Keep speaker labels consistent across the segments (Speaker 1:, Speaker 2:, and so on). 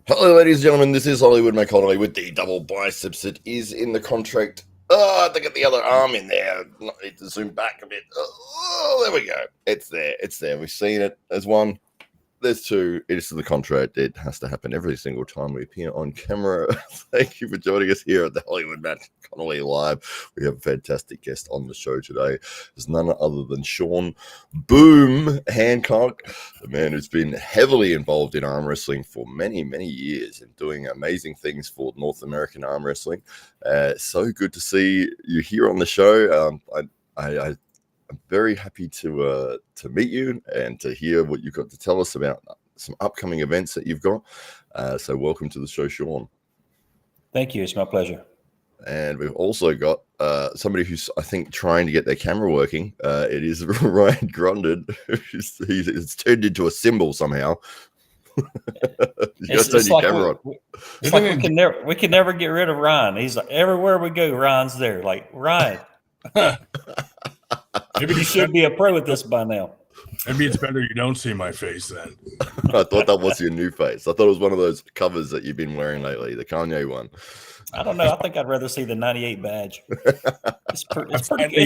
Speaker 1: Hello, ladies and gentlemen. This is Hollywood Connelly with the double biceps. It is in the contract. Oh, I have to get the other arm in there. Need to zoom back a bit. Oh, there we go. It's there. It's there. We've seen it. There's one. There's two. It is the contract. It has to happen every single time we appear on camera. Thank you for joining us here at the Hollywood Connelly Live. We have a fantastic guest on the show today. There's none other than Sean Boom Hancock, the man who's been heavily involved in arm wrestling for many, many years and doing amazing things for North American arm wrestling. So good to see you here on the show. I'm very happy to meet you and to hear what you've got to tell us about some upcoming events that you've got. So welcome to the show, Sean.
Speaker 2: Thank you. It's my pleasure.
Speaker 1: And we've also got somebody who's, I think, trying to get their camera working. It is Ryan Grundon. It's turned into a symbol somehow.
Speaker 2: It's like we can never get rid of Ryan. He's like, everywhere we go, Ryan's there. Like, Ryan. Maybe you should be a pro at this by now.
Speaker 3: Maybe it's better you don't see my face then.
Speaker 1: I thought that was your new face. I thought it was one of those covers that you've been wearing lately, the Kanye one.
Speaker 2: I don't know. I think I'd rather see the 98 badge. It's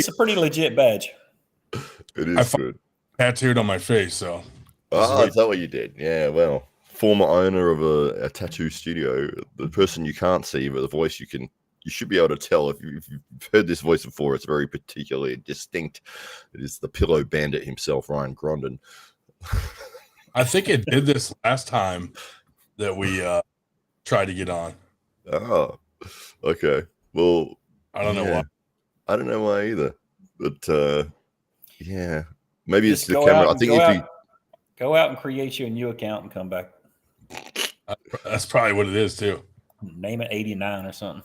Speaker 2: a pretty legit badge.
Speaker 1: It is good.
Speaker 3: Tattooed on my face, so.
Speaker 1: Oh, is that what you did? Yeah, well, former owner of a tattoo studio, the person you can't see, but the voice you should be able to tell if you've heard this voice before. It's very particularly distinct. It is the Pillow Bandit himself, Ryan Grundon.
Speaker 3: I think it did this last time that we tried to get on.
Speaker 1: Oh, okay. Well,
Speaker 3: I don't know why.
Speaker 1: I don't know why either. But yeah, maybe
Speaker 2: Just
Speaker 1: it's the camera. I think if you
Speaker 2: go out and create you a new account and come back.
Speaker 3: That's probably what it is too.
Speaker 2: Name it 89 or something.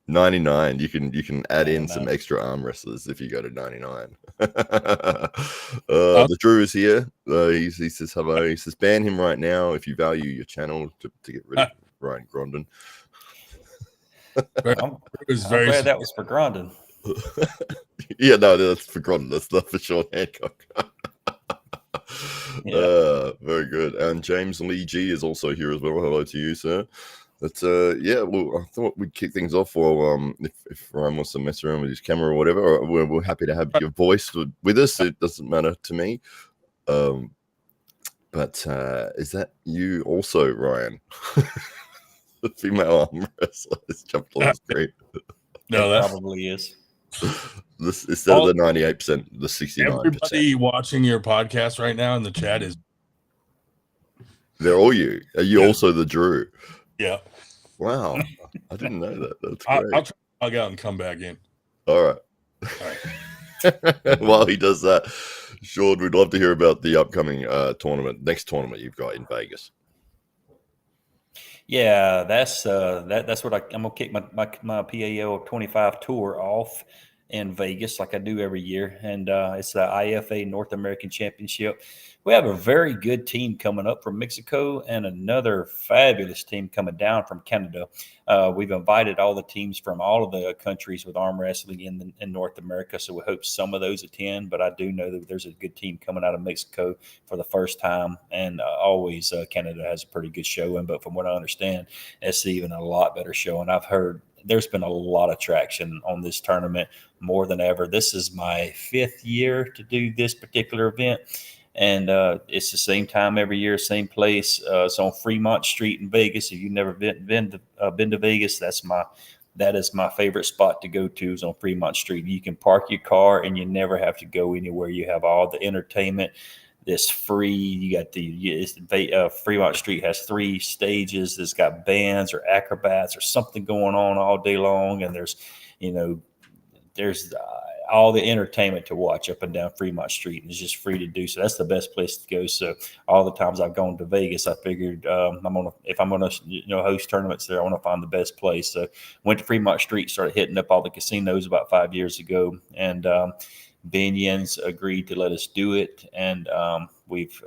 Speaker 1: 99. You can add in some extra arm wrestlers if you go to 99. The Drew is here. He says hello. He says ban him right now if you value your channel to get rid of Ryan Grundon.
Speaker 2: I'm glad that was for Grundon.
Speaker 1: Yeah, no, that's for Grundon. That's not for Sean Hancock. Very good. And James Lee G is also here as well. Hello to you, sir. But yeah, well, I thought we'd kick things off for if Ryan wants to mess around with his camera or whatever. We're happy to have your voice with us. It doesn't matter to me. But is that you also, Ryan? The female arm wrestler has jumped on the screen.
Speaker 3: No, that
Speaker 2: probably is.
Speaker 1: This instead of the 98%, the 69%.
Speaker 3: Everybody watching your podcast right now in the chat is.
Speaker 1: They're all you. Are you also the Drew?
Speaker 3: Yeah.
Speaker 1: Wow. I didn't know that. That's great.
Speaker 3: I'll try to log out and come back in.
Speaker 1: All right. While he does that, Sean, we'd love to hear about the upcoming next tournament you've got in Vegas.
Speaker 2: Yeah, that's what I'm gonna kick my PAO 25 tour off in Vegas like I do every year, and it's the IFA North American Championship. We have a very good team coming up from Mexico and another fabulous team coming down from Canada. We've invited all the teams from all of the countries with arm wrestling in North America, so we hope some of those attend. But I do know that there's a good team coming out of Mexico for the first time, and always Canada has a pretty good showing. But from what I understand, it's even a lot better showing. I've heard there's been a lot of traction on this tournament more than ever. This is my 5th year to do this particular event. And it's the same time every year, same place. It's on Fremont Street in Vegas. If you've never been to Vegas, that is my favorite spot to go to, is on Fremont Street. You can park your car and you never have to go anywhere. You have all the entertainment that's free. You got Fremont Street has 3 stages. It's got bands or acrobats or something going on all day long, and there's all the entertainment to watch up and down Fremont Street, and it's just free to do. So that's the best place to go. So all the times I've gone to Vegas, I figured if I'm gonna host tournaments there, I want to find the best place. So went to Fremont Street, started hitting up all the casinos about 5 years ago, and Binion's agreed to let us do it, and we've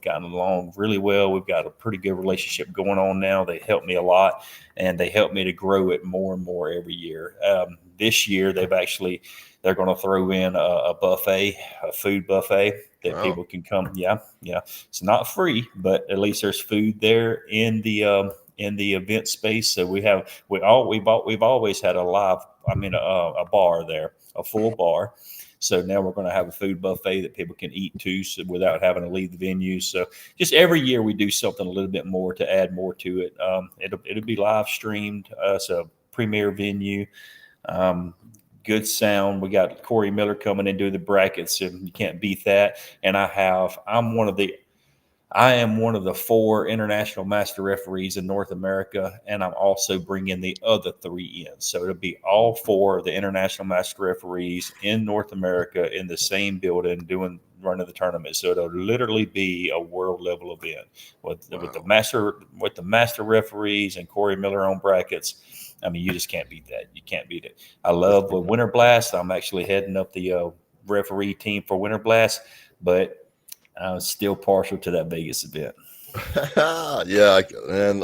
Speaker 2: gotten along really well. We've got a pretty good relationship going on now. They help me a lot, and they help me to grow it more and more every year. this year they're going to throw in a buffet, a food buffet that
Speaker 1: Wow.
Speaker 2: people can come. Yeah. It's not free, but at least there's food there in the event space. So we've always had a bar there, a full bar. So now we're going to have a food buffet that people can eat too, so without having to leave the venue. So just every year we do something a little bit more to add more to it. It'll be live streamed. It's a premier venue. Good sound. We got Corey Miller coming in doing the brackets, and you can't beat that. And I am one of the 4 international master referees in North America, and I'm also bringing the other 3 in. So it'll be all 4 of the international master referees in North America in the same building running the tournament. So it'll literally be a world level event with the master referees and Corey Miller on brackets. I mean, you just can't beat that. You can't beat it. I love Winter Blast. I'm actually heading up the referee team for Winter Blast, but I was still partial to that Vegas event.
Speaker 1: Yeah, and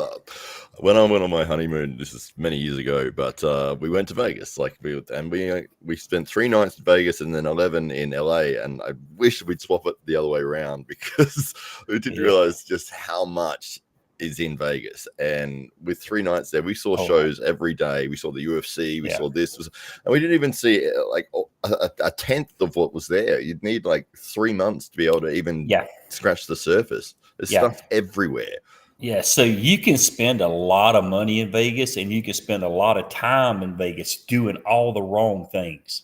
Speaker 1: when I went on my honeymoon, this is many years ago, but we went to Vegas. We spent 3 nights in Vegas and then 11 in LA. And I wish we'd swap it the other way around, because we didn't realize just how much is in Vegas. And with 3 nights there, we saw shows every day. We saw the UFC, we saw this, and we didn't even see like a tenth of what was there. You'd need like 3 months to be able to even scratch the surface. There's stuff everywhere.
Speaker 2: Yeah, so you can spend a lot of money in Vegas, and you can spend a lot of time in Vegas doing all the wrong things.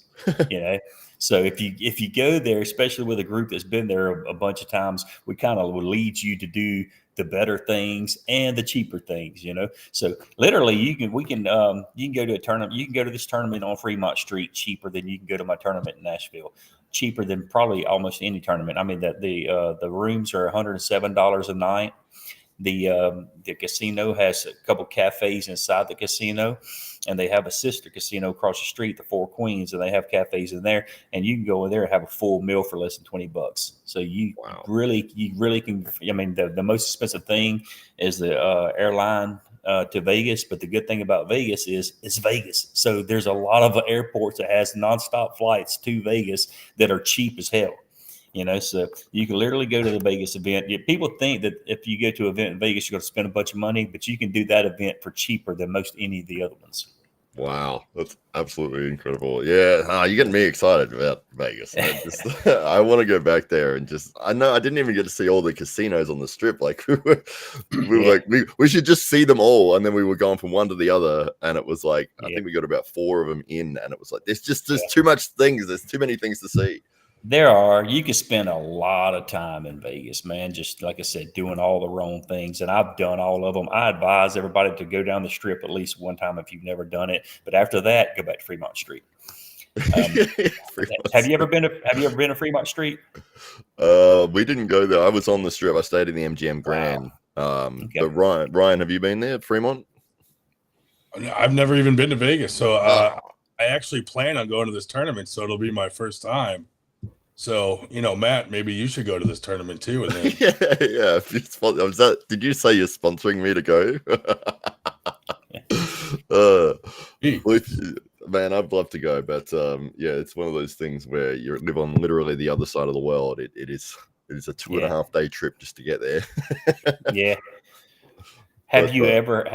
Speaker 2: So if you go there, especially with a group that's been there a bunch of times, we kind of will lead you to do the better things and the cheaper things. So literally, you can go to a tournament. You can go to this tournament on Fremont Street cheaper than you can go to my tournament in Nashville. Cheaper than probably almost any tournament. I mean, the rooms are $107 a night. The casino has a couple cafes inside the casino, and they have a sister casino across the street, the Four Queens, and they have cafes in there, and you can go in there and have a full meal for less than $20. So you really can. I mean, the most expensive thing is the airline to Vegas, but the good thing about Vegas is it's Vegas. So there's a lot of airports that has nonstop flights to Vegas that are cheap as hell. So you can literally go to the Vegas event. People think that if you go to an event in Vegas, you're going to spend a bunch of money, but you can do that event for cheaper than most any of the other ones.
Speaker 1: Wow, that's absolutely incredible. Yeah, you're getting me excited about Vegas. I want to go back there and I know I didn't even get to see all the casinos on the strip. Like we were like, we should just see them all. And then we were going from one to the other. And it was like, I think we got about 4 of them in, and it was like, there's too much things. There's too many things to see.
Speaker 2: You can spend a lot of time in Vegas, man. Just like I said, doing all the wrong things. And I've done all of them. I advise everybody to go down the strip at least one time if you've never done it. But after that, go back to Fremont Street. Have you ever been to Fremont Street?
Speaker 1: We didn't go there. I was on the strip. I stayed in the MGM Grand. But Ryan, have you been there at Fremont?
Speaker 3: I've never even been to Vegas. So I actually plan on going to this tournament. So it'll be my first time. So, Matt, maybe you should go to this tournament too. And then...
Speaker 1: yeah. Did you say you're sponsoring me to go? Man, I'd love to go, but it's one of those things where you live on literally the other side of the world. It is a 2.5 day trip just to get there.
Speaker 2: Yeah. Have you ever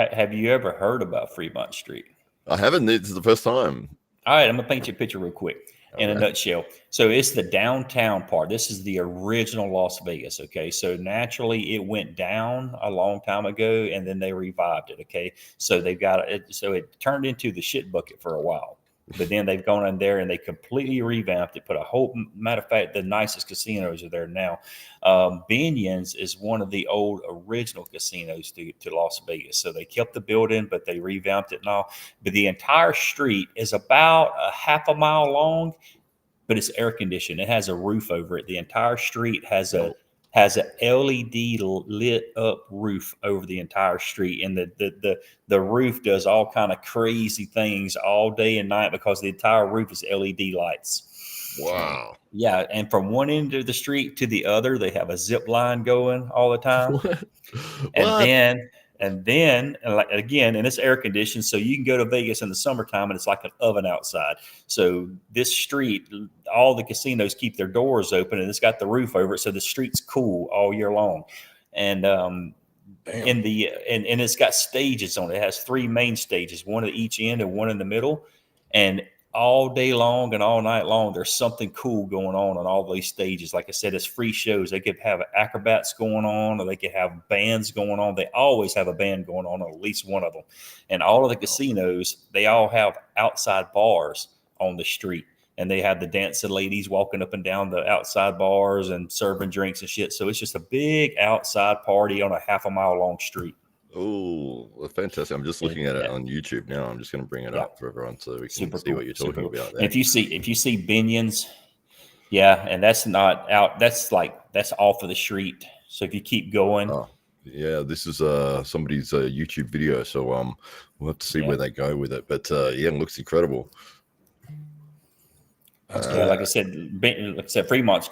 Speaker 2: heard about Fremont Street?
Speaker 1: I haven't. This is the first time.
Speaker 2: All right, I'm gonna paint you a picture real quick. In a nutshell. So it's the downtown part. This is the original Las Vegas. Okay. So naturally it went down a long time ago, and then they revived it. Okay. So they've got it. So it turned into the shit bucket for a while, but then they've gone in there and they completely revamped it. Put a whole, matter of fact, the nicest casinos are there now. Binion's is one of the old original casinos to Las Vegas. So they kept the building, but they revamped it and all. But the entire street is about a half a mile long, but it's air conditioned. It has a roof over it. The entire street has a LED lit up roof over the entire street, and the roof does all kind of crazy things all day and night because the entire roof is LED lights.
Speaker 1: Wow.
Speaker 2: Yeah, and from one end of the street to the other, they have a zip line going all the time.
Speaker 1: What?
Speaker 2: And then And then, like, again, and it's air conditioned, so you can go to Vegas in the summertime, and it's like an oven outside. So this street, all the casinos keep their doors open, and it's got the roof over it, so the street's cool all year long. And
Speaker 3: Damn.
Speaker 2: and it's got stages on it. It has 3 main stages, one at each end and one in the middle. And all day long and all night long, there's something cool going on all these stages. Like I said, it's free shows. They could have acrobats going on, or they could have bands going on. They always have a band going on at least one of them. And all of the casinos, they all have outside bars on the street. And they have the dancing ladies walking up and down the outside bars and serving drinks and shit. So it's just a big outside party on a half a mile long street.
Speaker 1: Oh, well, fantastic. I'm just looking at it on YouTube now. I'm just going to bring it up for everyone so we can see what you're talking about there.
Speaker 2: And if you see Binions, and that's not out. That's off of the street. So if you keep going.
Speaker 1: Oh, yeah, this is somebody's YouTube video. So we'll have to see where they go with it. But it looks incredible.
Speaker 2: Like I said, Fremont's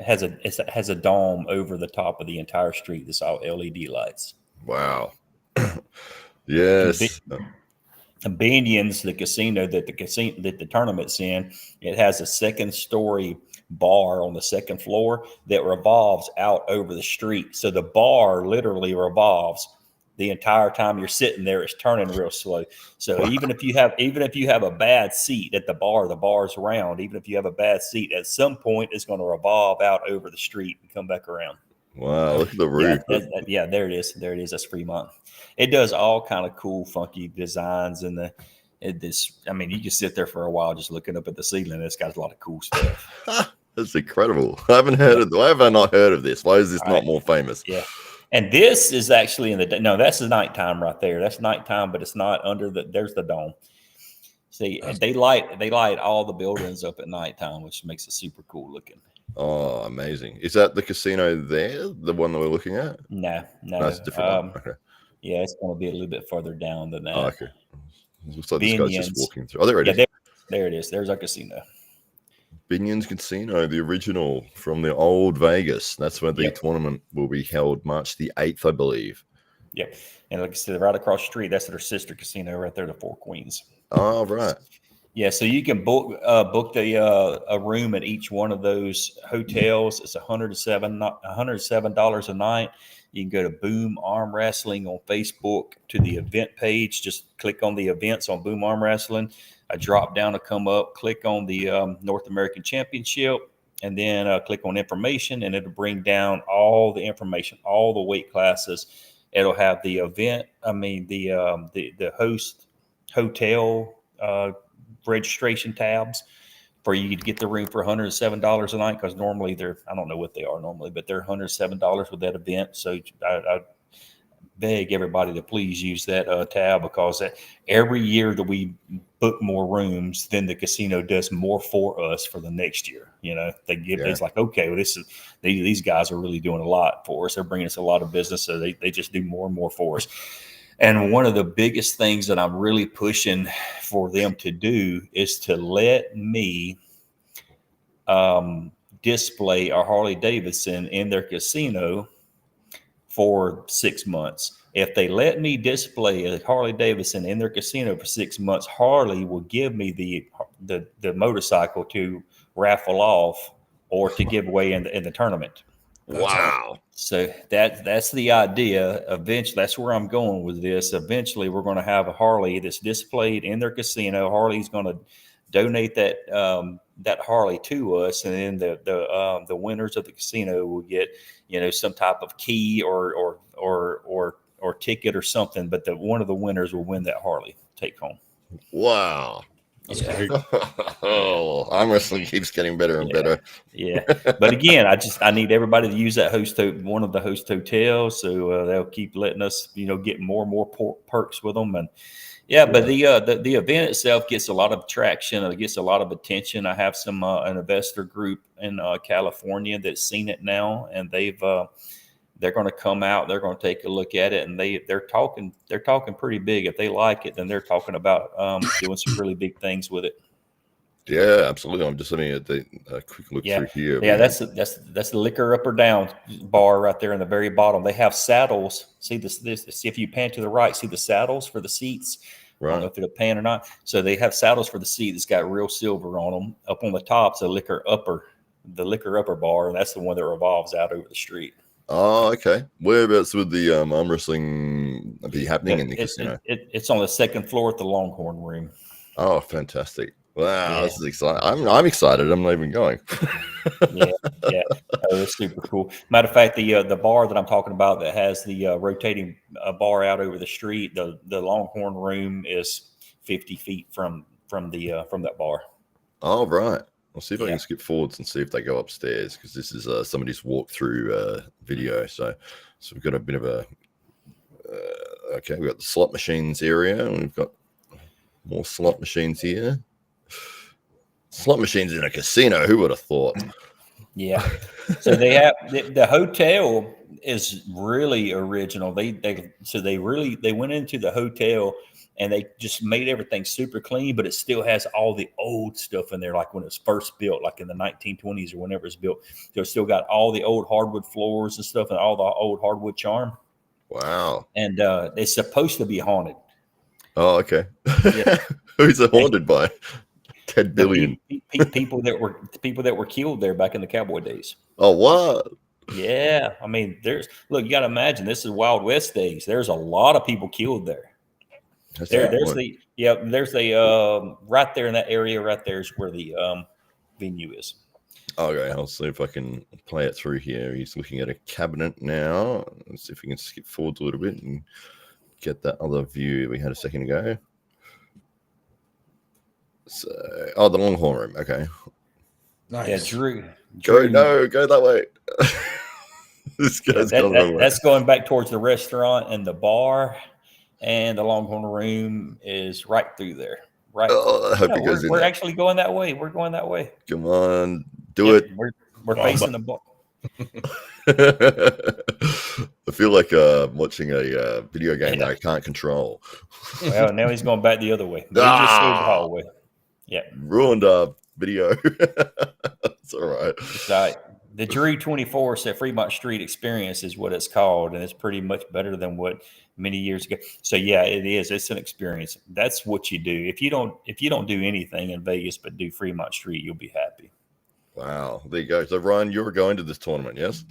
Speaker 2: has a dome over the top of the entire street. That's all LED lights.
Speaker 1: Wow. Yes.
Speaker 2: Binions, the casino that the tournament's in, it has a 2nd-story bar on the 2nd floor that revolves out over the street. So the bar literally revolves the entire time you're sitting there. It's turning real slow. So even if you have a bad seat at the bar's round. Even if you have a bad seat, at some point it's going to revolve out over the street and come back around.
Speaker 1: Wow, look at the roof.
Speaker 2: Yeah, there it is. There it is. That's Fremont. It does all kind of cool, funky designs, and you can sit there for a while just looking up at the ceiling. It's got a lot of cool stuff.
Speaker 1: That's incredible. I haven't heard of. Why have I not heard of this? Why is this not more famous?
Speaker 2: Yeah. And this is actually that's the nighttime right there. That's nighttime, but it's not under there's the dome. See, they light all the buildings up at nighttime, which makes it super cool looking.
Speaker 1: Oh, amazing. Is that the casino there, the one that we're looking at?
Speaker 2: No.
Speaker 1: That's a different one. Okay.
Speaker 2: Yeah, it's going to be a little bit further down than that.
Speaker 1: Oh, okay. Looks like this guy's just walking through. Oh, there it is.
Speaker 2: There it is. There's our casino.
Speaker 1: Binion's Casino, the original from the old Vegas. That's where the tournament will be held March the 8th, I believe.
Speaker 2: Yep. And like I said, right across the street, that's their sister casino right there, the Four Queens.
Speaker 1: Oh, right.
Speaker 2: Yeah, so you can book a room at each one of those hotels. It's $107 a night. You can go to Boom Arm Wrestling on Facebook to the event page. Just click on the events on Boom Arm Wrestling. A drop down will come up. Click on the North American Championship, and then click on information, and it'll bring down all the information, all the weight classes. It'll have the event. The host hotel registration tabs for you to get the room for $107 a night, because normally I don't know what they are normally, but they're $107 with that event. So I beg everybody to please use that tab, because every year that we book more rooms, then the casino does more for us for the next year. It's like, okay, well, these guys are really doing a lot for us. They're bringing us a lot of business, so they just do more and more for us. And one of the biggest things that I'm really pushing for them to do is to let me display a Harley Davidson in their casino for 6 months. If they let me display a Harley Davidson in their casino for 6 months, Harley will give me the motorcycle to raffle off or to give away in the tournament.
Speaker 1: Wow.
Speaker 2: So that's the idea. Eventually, that's where I'm going with this. Eventually, we're going to have a Harley that's displayed in their casino. Harley's going to donate that Harley to us, and then the winners of the casino will get some type of key or ticket or something. But one of the winners will win that Harley take home.
Speaker 1: Wow.
Speaker 3: That's great.
Speaker 1: Oh, arm wrestling keeps getting better and better.
Speaker 2: Yeah, but again, I need everybody to use that one of the host hotels, so they'll keep letting us, get more and more perks with them. And but the event itself gets a lot of traction. It gets a lot of attention. I have an investor group in California that's seen it now, and they're going to come out. They're going to take a look at it, and they're talking pretty big. If they like it, then they're talking about doing some really big things with it.
Speaker 1: Yeah, absolutely. I'm just having a quick look
Speaker 2: Yeah,
Speaker 1: through here.
Speaker 2: yeah, that's the liquor up or down bar right there in the very bottom. They have saddles. See this. See if you pan to the right. See the saddles for the seats. I don't know
Speaker 1: Right.
Speaker 2: if it'll pan or not. So they have saddles for the seat that's got real silver on them. Up on the top's the liquor upper bar, and that's the one that revolves out over the street.
Speaker 1: Oh, okay. Whereabouts would the arm wrestling be happening in the casino?
Speaker 2: It's on the second floor at the Longhorn Room.
Speaker 1: Oh, fantastic! Wow,
Speaker 2: Yeah,
Speaker 1: this is exciting. I'm excited. I'm not even going.
Speaker 2: yeah, yeah. Oh, it's super cool. Matter of fact, the bar that I'm talking about that has the rotating bar out over the street, the Longhorn Room is 50 feet from that bar.
Speaker 1: Oh, right. I'll see if I
Speaker 2: Yeah.
Speaker 1: can skip forwards and see if they go upstairs, because this is somebody's walkthrough video. So we've got a bit of a okay. We've got the slot machines area, and we've got more slot machines here. Slot machines in a casino. Who would have thought?
Speaker 2: Yeah. So they have the hotel is really original. They went into the hotel and they just made everything super clean, but it still has all the old stuff in there, like when it was first built, like in the 1920s or whenever it's built. So it's still got all the old hardwood floors and stuff and all the old hardwood charm.
Speaker 1: Wow.
Speaker 2: And it's supposed to be haunted.
Speaker 1: Oh, okay.
Speaker 2: Yeah.
Speaker 1: Who's it haunted by? Ted
Speaker 2: The
Speaker 1: Billion.
Speaker 2: people that were killed there back in the cowboy days.
Speaker 1: Oh, what?
Speaker 2: Yeah, I mean, you got to imagine this is Wild West days. There's a lot of people killed there.
Speaker 1: That's
Speaker 2: There's
Speaker 1: right.
Speaker 2: right there in that area. Right there is where the venue is.
Speaker 1: Okay, I'll see if I can play it through here. He's looking at a cabinet now. Let's see if we can skip forward a little bit and get that other view we had a second ago. So, the Longhorn Room. Okay.
Speaker 3: Nice.
Speaker 2: Yeah, Drew.
Speaker 1: Go that way. This guy's gone the wrong way.
Speaker 2: That's going back towards the restaurant and the bar, and the Longhorn Room is right through there. Right.
Speaker 1: Oh, I hope it goes in
Speaker 2: We're
Speaker 1: there.
Speaker 2: actually going that way. We're going that way.
Speaker 1: Come on, do it.
Speaker 2: We're facing the bar.
Speaker 1: I feel like watching a video game that I can't control.
Speaker 2: Well, now he's going back the other way. But he just showed the hallway. Yeah.
Speaker 1: Ruined video. It's all right.
Speaker 2: It's like the Drew 24 at Fremont Street Experience is what it's called, and it's pretty much better than what many years ago. So yeah, it is. It's an experience. That's what you do. If you don't do anything in Vegas but do Fremont Street, you'll be happy.
Speaker 1: Wow, there you go. So Ryan, you're going to this tournament, yes?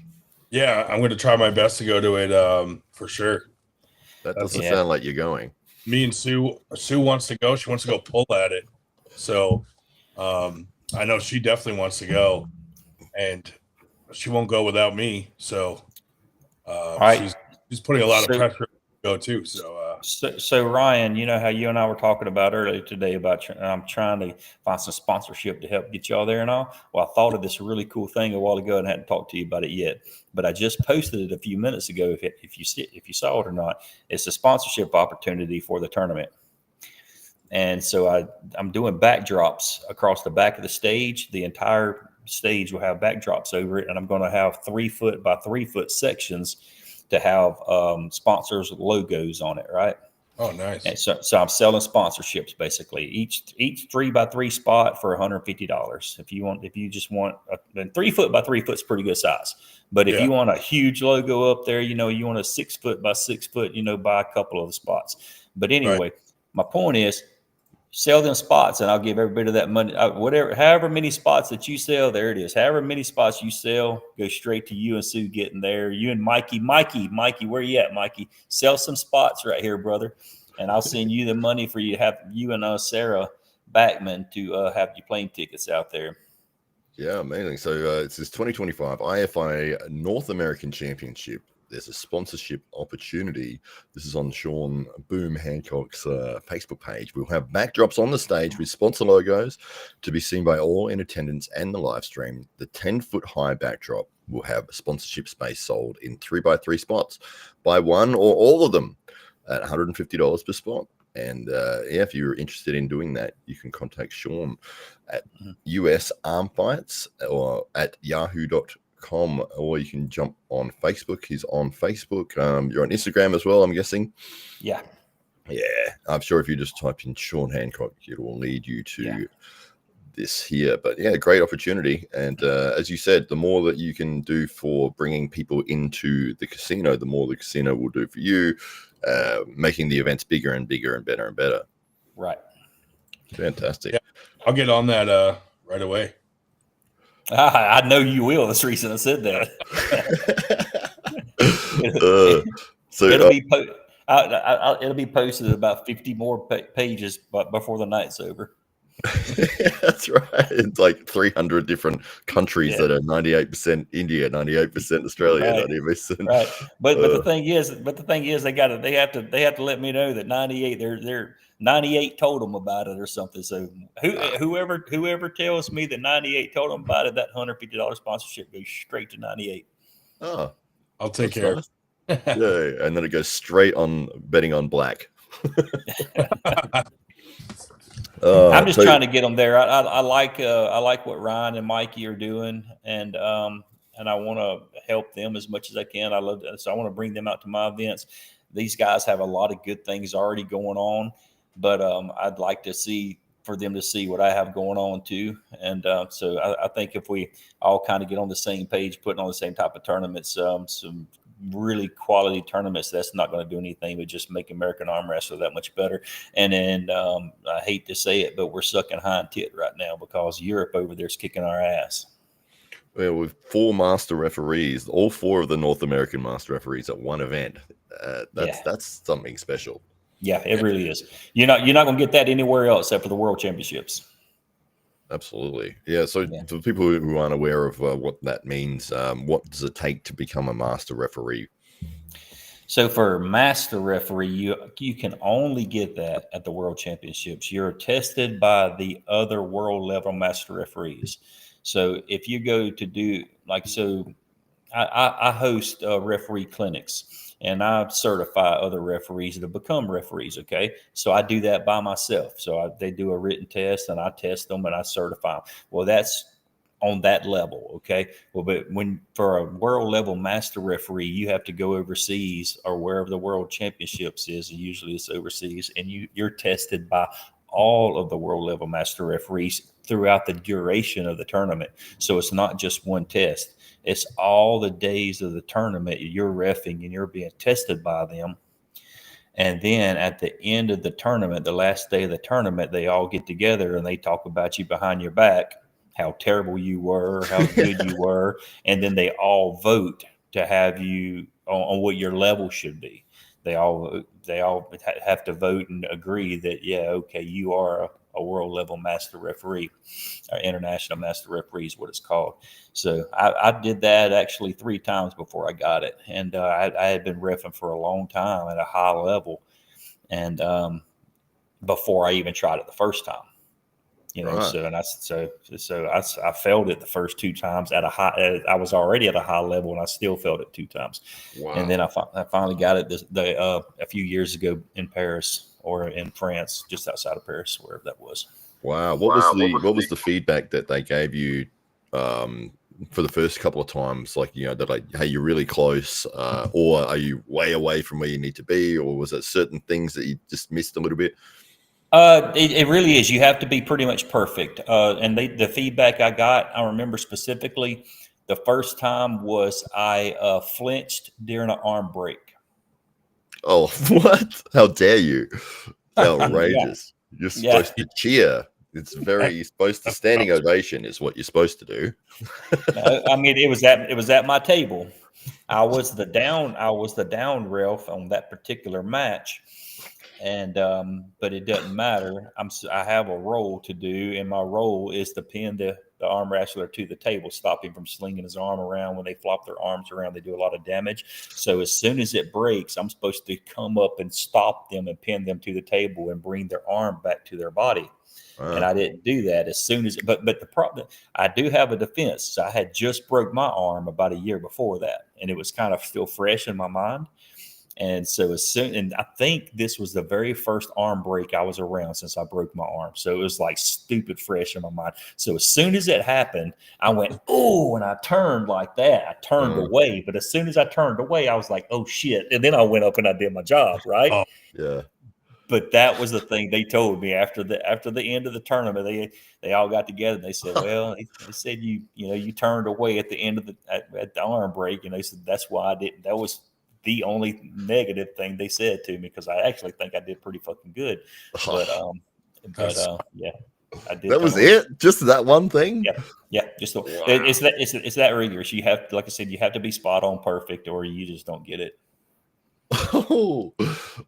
Speaker 3: Yeah, I'm going to try my best to go to it for sure.
Speaker 1: That doesn't sound like you're going.
Speaker 3: Me and Sue wants to go. She wants to go pull at it. So I know she definitely wants to go, and she won't go without me. So she's putting a lot of pressure to go too.
Speaker 2: So Ryan, you know how you and I were talking about earlier today about I'm trying to find some sponsorship to help get y'all there and all. Well, I thought of this really cool thing a while ago and hadn't talked to you about it yet, but I just posted it a few minutes ago. If you saw it or not, it's a sponsorship opportunity for the tournament. And so I'm doing backdrops across the back of the stage. The entire stage will have backdrops over it, and I'm going to have 3 foot by 3 foot sections to have sponsors' logos on it, right?
Speaker 3: Oh, nice.
Speaker 2: And so I'm selling sponsorships basically. Each 3 by 3 spot for $150. If you just want a 3 foot by 3 foot is pretty good size. But if you want a huge logo up there, you want a 6 foot by 6 foot, buy a couple of the spots. But anyway, my point is, sell them spots and I'll give every bit of that money. However many spots that you sell, there it is. However many spots you sell, go straight to you and Sue getting there. You and Mikey, where you at, Mikey? Sell some spots right here, brother. And I'll send you the money for you to have you and Sarah Backman to have your plane tickets out there.
Speaker 1: Yeah, amazing. So it's this 2025 IFI North American Championship. There's a sponsorship opportunity. This is on Sean Boom Hancock's Facebook page. We'll have backdrops on the stage with sponsor logos to be seen by all in attendance and the live stream. The 10-foot high backdrop will have sponsorship space sold in 3 by 3 spots. Buy one or all of them at $150 per spot. And if you're interested in doing that, you can contact Sean at US Arm Fights or at yahoo.com, or you can jump on Facebook. He's on Facebook. You're on Instagram as well, I'm guessing.
Speaker 2: Yeah.
Speaker 1: I'm sure if you just type in Sean Hancock, it will lead you to this here. But yeah, great opportunity. And as you said, the more that you can do for bringing people into the casino, the more the casino will do for you, making the events bigger and bigger and better and better.
Speaker 2: Right.
Speaker 1: Fantastic.
Speaker 3: Yeah, I'll get on that right away.
Speaker 2: I know you will. That's the reason I said that. It'll be posted about 50 more pages, but before the night's over.
Speaker 1: That's right. It's like 300 different countries that are 98% India, 98% Australia,
Speaker 2: right.
Speaker 1: 98%.
Speaker 2: Right. But the thing is, they have to let me know that 98. They're 98 told them about it or something. So whoever tells me that 98 told them about it, that $150 sponsorship goes straight to 98.
Speaker 1: Oh,
Speaker 3: I'll take care.
Speaker 1: Nice. Yeah, and then it goes straight on betting on black.
Speaker 2: I'm just trying to get them there. I like what Ryan and Mikey are doing, and I want to help them as much as I can. So I want to bring them out to my events. These guys have a lot of good things already going on, but I'd like for them to see what I have going on too. And so I think if we all kind of get on the same page, putting on the same type of tournaments, some really quality tournaments, that's not going to do anything but just make American Arm Wrestler that much better. And then I hate to say it, but we're sucking hind tit right now because Europe over there is kicking our ass.
Speaker 1: Well, with 4 master referees, all 4 of the North American master referees at one event, that's something special.
Speaker 2: Yeah, it really is. You're not going to get that anywhere else except for the World Championships.
Speaker 1: Absolutely. Yeah. So to people who aren't aware of what that means, what does it take to become a master referee?
Speaker 2: So for master referee, you can only get that at the World Championships. You're tested by the other world level master referees. So if you go to do I host referee clinics, and I certify other referees to become referees. Okay. So I do that by myself. So they do a written test and I test them and I certify them. Well, that's on that level. Okay. Well, but for a world level master referee, you have to go overseas or wherever the World Championships is. And usually it's overseas, and you're tested by all of the world level master referees throughout the duration of the tournament. So it's not just one test. It's all the days of the tournament you're reffing and you're being tested by them. And then at the end of the tournament, the last day of the tournament, they all get together and they talk about you behind your back, how terrible you were, how good you were. And then they all vote to have you on what your level should be. They all have to vote and agree that, you are a world level master referee, or international master referee is what it's called. So I did that actually 3 times before I got it. And I had been reffing for a long time at a high level. And before I even tried it the first time, right. So I failed it the first 2 times at a high. I was already at a high level, and I still failed it 2 times. Wow. And then I finally got it a few years ago in Paris, or in France, just outside of Paris, wherever that was.
Speaker 1: Wow. What was the feedback that they gave you for the first couple of times? Like, they're like, hey, you're really close, or are you way away from where you need to be? Or was it certain things that you just missed a little bit?
Speaker 2: It really is. You have to be pretty much perfect. And the feedback I got, I remember specifically, the first time was I flinched during an arm break.
Speaker 1: Oh, what? How dare you? Outrageous. You're supposed to cheer. You're supposed to standing ovation is what you're supposed to do.
Speaker 2: I mean, it was at my table. I was the down ref on that particular match. And but it doesn't matter. I have a role to do, and my role is to pin the arm wrestler to the table, stop him from slinging his arm around. When they flop their arms around, they do a lot of damage. So as soon as it breaks, I'm supposed to come up and stop them and pin them to the table and bring their arm back to their body. And I didn't do that as soon as. But the problem, I do have a defense. So I had just broke my arm about a year before that, and it was kind of still fresh in my mind. And so and I think this was the very first arm break I was around since I broke my arm. So it was like stupid fresh in my mind. So as soon as it happened, I went, oh, and I turned like that. I turned away. But as soon as I turned away, I was like, oh, shit. And then I went up and I did my job, right?
Speaker 1: Oh, yeah.
Speaker 2: But that was the thing they told me after the end of the tournament. They all got together and they said, "Well, they said you turned away at the end of at the arm break," and they said that's why I didn't. That was the only negative thing they said to me, because I actually think I did pretty fucking good. But yeah, I did.
Speaker 1: That was it. Just that one thing.
Speaker 2: Yeah. Just it's that rigorous. You have, like I said, you have to be spot on perfect, or you just don't get it.
Speaker 1: Oh,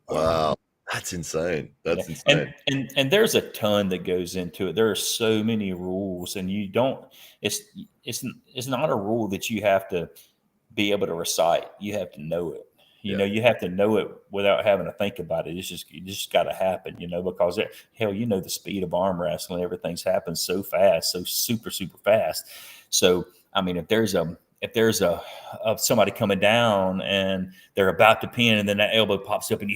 Speaker 1: wow. That's insane. That's insane.
Speaker 2: And there's a ton that goes into it. There are so many rules, and you don't. It's not a rule that you have to be able to recite. You have to know it. You know, you have to know it without having to think about it. It just got to happen. Because the speed of arm wrestling, everything's happened so fast, so super fast. So I mean, if there's somebody coming down and they're about to pin, and then that elbow pops up, and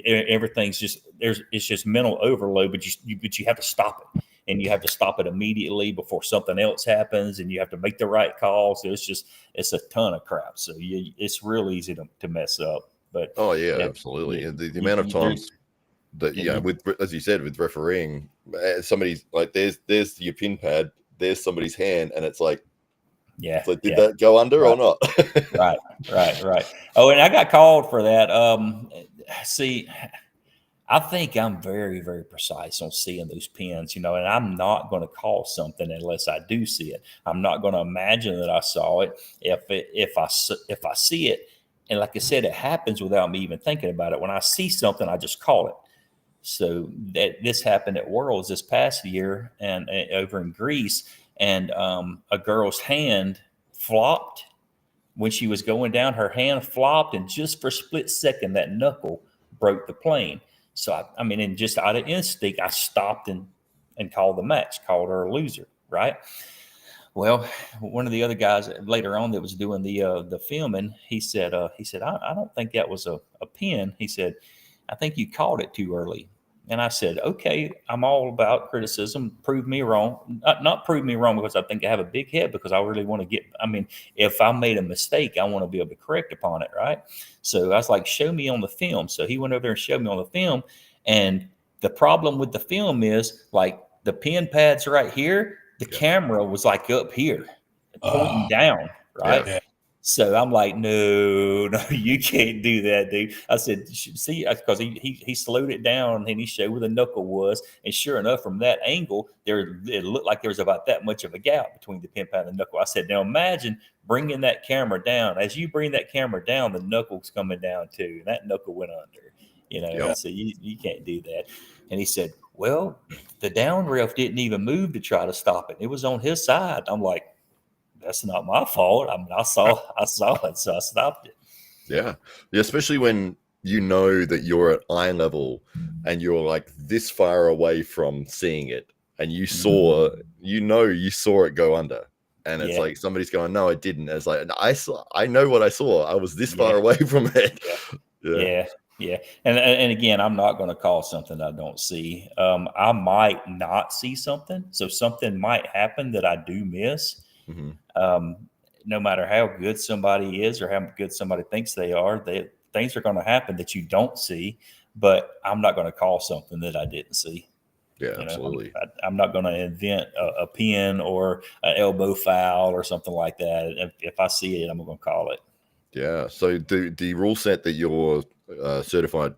Speaker 2: everything's it's just mental overload. But you have to stop it, and you have to stop it immediately before something else happens, and you have to make the right call. So it's a ton of crap. So it's real easy to mess up. But
Speaker 1: absolutely. And the amount of times that with, as you said, with refereeing, somebody's like, there's your pin pad, there's somebody's hand, and it's like, did that go under or not?
Speaker 2: Right. Oh, and I got called for that. See, I think I'm very, very precise on seeing those pins, and I'm not going to call something unless I do see it. I'm not going to imagine that I saw it. If I see it, and like I said, it happens without me even thinking about it. When I see something, I just call it. So this happened at Worlds this past year, and over in Greece. And a girl's hand flopped when she was going down. Her hand flopped, and just for a split second, that knuckle broke the plane. So, and just out of instinct, I stopped and called the match, called her a loser, right? Well, one of the other guys later on that was doing the filming, he said, I don't think that was a pin. He said, I think you called it too early. And I said, okay, I'm all about criticism. Prove me wrong. Not prove me wrong because I think I have a big head, because I really want to if I made a mistake, I want to be able to correct upon it, right? So I was like, show me on the film. So he went over there and showed me on the film. And the problem with the film is, like, the pin pad's right here. The camera was like up here, pointing down, right?
Speaker 3: Yeah.
Speaker 2: So I'm like, no, you can't do that, dude. I said, see, because he slowed it down and he showed where the knuckle was. And sure enough, from that angle, it looked like there was about that much of a gap between the pin pad and the knuckle. I said, now imagine bringing that camera down. As you bring that camera down, the knuckle's coming down too. And that knuckle went under, So you can't do that. And he said, well, the down ref didn't even move to try to stop it. It was on his side. I'm like, that's not my fault. I saw it, so I stopped it.
Speaker 1: Yeah, especially when you know that you're at eye level and you're like this far away from seeing it, and you saw it go under, and it's like somebody's going, no, it didn't. It's like, I know what I saw. I was this far away from it.
Speaker 2: Yeah. And again, I'm not going to call something I don't see. I might not see something, so something might happen that I do miss. Mm-hmm. No matter how good somebody is or how good somebody thinks they are, things are going to happen that you don't see, but I'm not going to call something that I didn't see.
Speaker 1: Yeah, absolutely.
Speaker 2: I'm not going to invent a pin or an elbow foul or something like that. If I see it, I'm going to call it.
Speaker 1: Yeah. So the rule set that you're certified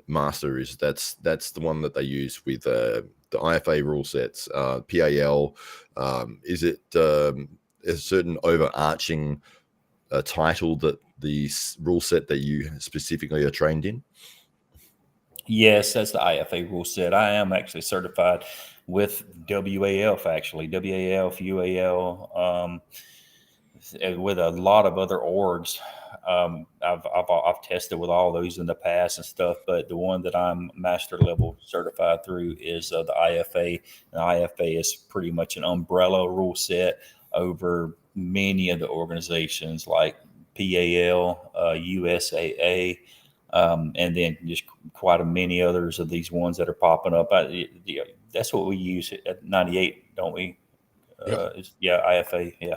Speaker 1: master is, that's the one that they use with the IFA rule sets, PAL. Is it a certain overarching title that the rule set that you specifically are trained in?
Speaker 2: Yes, that's the IFA rule set. I am actually certified with WAF, UAL, with a lot of other orgs. I've tested with all those in the past and stuff, but the one that I'm master level certified through is the IFA. And the IFA is pretty much an umbrella rule set over many of the organizations like PAL, USAA, and then just quite a many others of these ones that are popping up. That's what we use at 98, don't we? IFA. Yeah.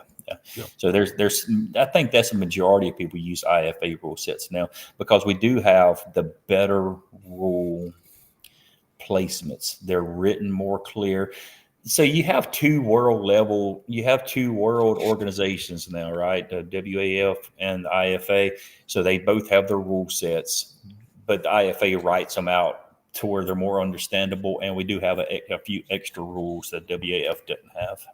Speaker 3: Yep.
Speaker 2: So there's I think that's a majority of people use IFA rule sets now because we do have the better rule placements. They're written more clear. So you have two world organizations now, right? The WAF and the IFA. So they both have their rule sets, but the IFA writes them out to where they're more understandable. And we do have a few extra rules that WAF didn't have.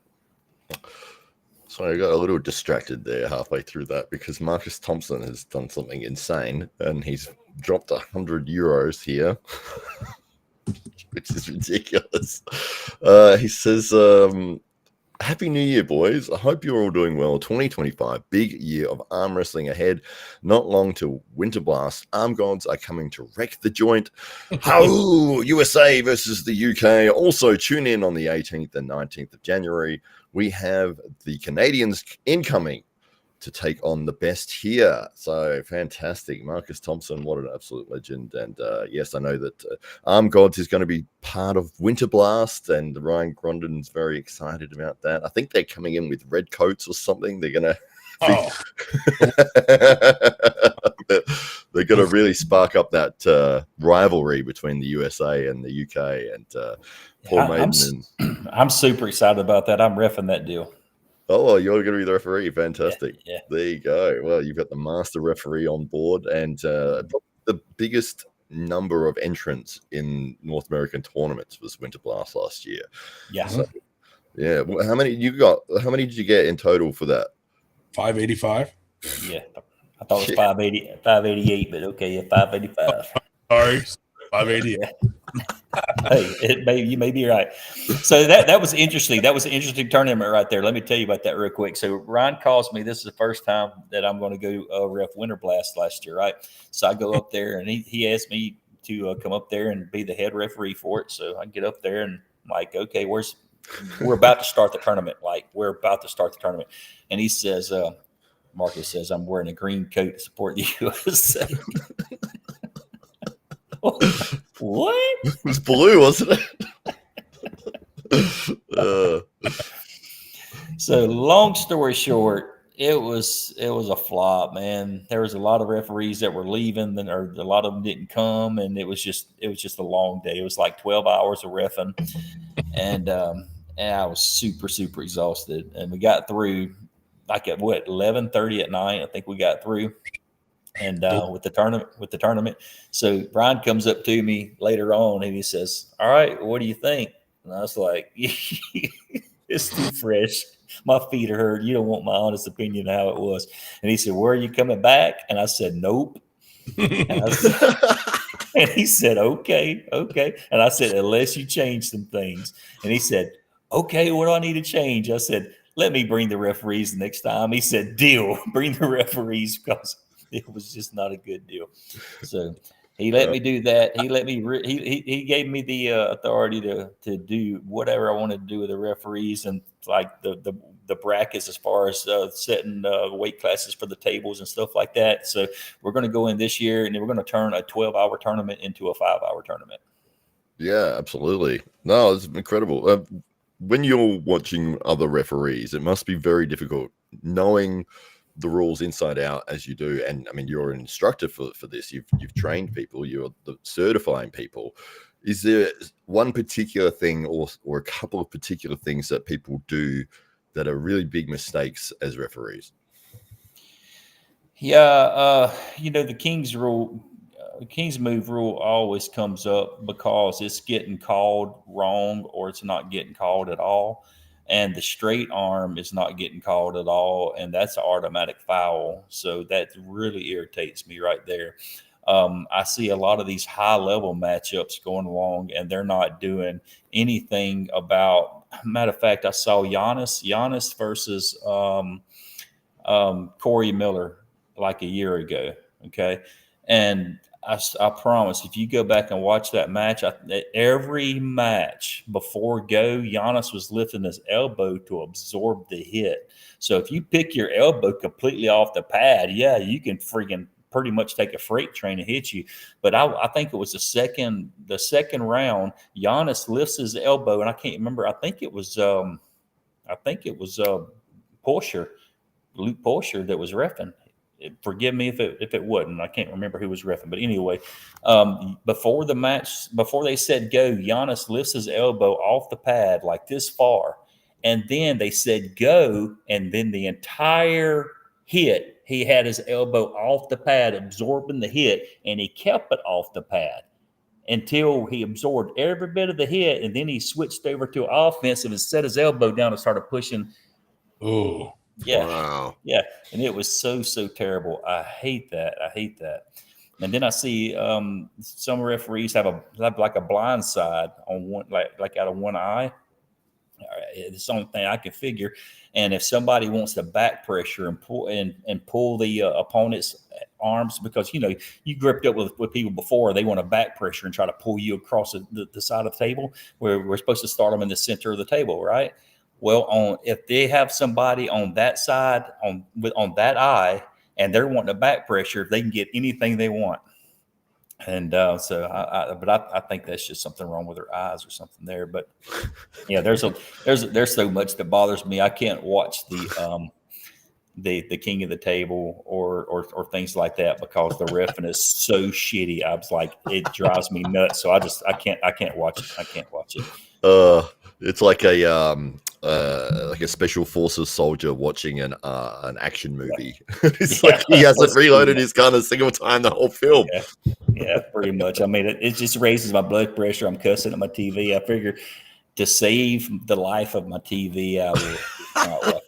Speaker 1: Sorry, I got a little distracted there halfway through that because Marcus Thompson has done something insane and he's dropped €100 here, which is ridiculous. He says, Happy New Year, boys. I hope you're all doing well. 2025, big year of arm wrestling ahead. Not long till Winter Blast. Arm gods are coming to wreck the joint. How USA versus the UK. Also, tune in on the 18th and 19th of January. We have the Canadians incoming to take on the best here. So fantastic. Marcus Thompson, what an absolute legend. And yes, I know that Arm Gods is going to be part of Winter Blast, and Ryan Grondon's very excited about that. I think they're coming in with red coats or something. They're going to they're going to really spark up that rivalry between the USA and the UK. And Paul Maiden.
Speaker 2: I'm super excited about that. I'm reffing that deal.
Speaker 1: Oh, well, you're going to be the referee. Fantastic.
Speaker 2: Yeah.
Speaker 1: There you go. Well, you've got the master referee on board, and the biggest number of entrants in North American tournaments was Winter Blast last year.
Speaker 2: Yeah.
Speaker 1: So, yeah. How many did you get in total for that?
Speaker 3: 585.
Speaker 2: Yeah. I thought it was 588, but okay, yeah, 585.
Speaker 3: Sorry, 588.
Speaker 2: Yeah. Hey, you may be right. So that was interesting. That was an interesting tournament right there. Let me tell you about that real quick. So Ryan calls me. This is the first time that I'm going to go ref Winter Blast last year, right? So I go up there, and he asked me to come up there and be the head referee for it. So I get up there, and I'm like, okay, we're about to start the tournament. And he says, Marcus says, I'm wearing a green coat to support the USA. What?
Speaker 1: It was blue, wasn't it?
Speaker 2: So long story short, it was a flop, man. There was a lot of referees that were leaving, or a lot of them didn't come, and it was just a long day. It was like 12 hours of reffing, and I was super, super exhausted. And we got through like at 11:30 at night. I think we got through. And with the tournament, so Brian comes up to me later on and he says, "All right, what do you think?" And I was like, "It's too fresh. My feet are hurt. You don't want my honest opinion of how it was." And he said, "Where are you coming back?" And I said, "Nope." And he said, "Okay." And I said, "Unless you change some things." And he said, "Okay, what do I need to change?" I said, "Let me bring the referees next time." He said, "Deal. Bring the referees," because it was just not a good deal. So he let me do that. He let me. He gave me the authority to do whatever I wanted to do with the referees and like the brackets as far as setting weight classes for the tables and stuff like that. So we're going to go in this year and then we're going to turn a 12-hour tournament into a 5-hour tournament.
Speaker 1: Yeah, absolutely. No, it's incredible. When you're watching other referees, it must be very difficult knowing the rules inside out as you do. And I mean, you're an instructor for this. You've trained people. You're certifying people. Is there one particular thing or a couple of particular things that people do that are really big mistakes as referees?
Speaker 2: Yeah, the King's move rule always comes up because it's getting called wrong or it's not getting called at all. And the straight arm is not getting called at all. And that's an automatic foul. So that really irritates me right there. I see a lot of these high level matchups going along and they're not doing anything about, matter of fact, I saw Giannis versus Corey Miller like a year ago. Okay. And I promise, if you go back and watch that match, every match before go, Giannis was lifting his elbow to absorb the hit. So if you pick your elbow completely off the pad, yeah, you can freaking pretty much take a freight train and hit you. But I think it was the second round, Giannis lifts his elbow, and I can't remember. I think it was I think it was Porsche, Luke Porsche that was reffing. Forgive me if it wasn't. I can't remember who was reffing, but anyway, before the match, before they said go, Giannis lifts his elbow off the pad like this far, and then they said go, and then the entire hit, he had his elbow off the pad, absorbing the hit, and he kept it off the pad until he absorbed every bit of the hit, and then he switched over to offensive and set his elbow down and started pushing.
Speaker 3: Oh,
Speaker 2: Yeah.
Speaker 1: Wow.
Speaker 2: Yeah. And it was so terrible. I hate that. And then I see some referees have like a blind side on one, like out of one eye. It's the only thing I can figure. And if somebody wants to back pressure and pull the opponent's arms, because you gripped up with people before, they want to back pressure and try to pull you across the side of the table, where we're supposed to start them in the center of the table, right? Well, if they have somebody on that side on that eye, and they're wanting to back pressure, they can get anything they want. And so I think that's just something wrong with their eyes or something there. But yeah, there's so much that bothers me. I can't watch the king of the table or things like that, because the reffing is so shitty. I was like, it drives me nuts. So I can't watch it. I can't watch it.
Speaker 1: It's like a special forces soldier watching an action movie. It's like he hasn't reloaded his gun a single time the whole film.
Speaker 2: Yeah, pretty much. I mean, it just raises my blood pressure. I'm cussing at my TV. I figure to save the life of my TV, I will not watch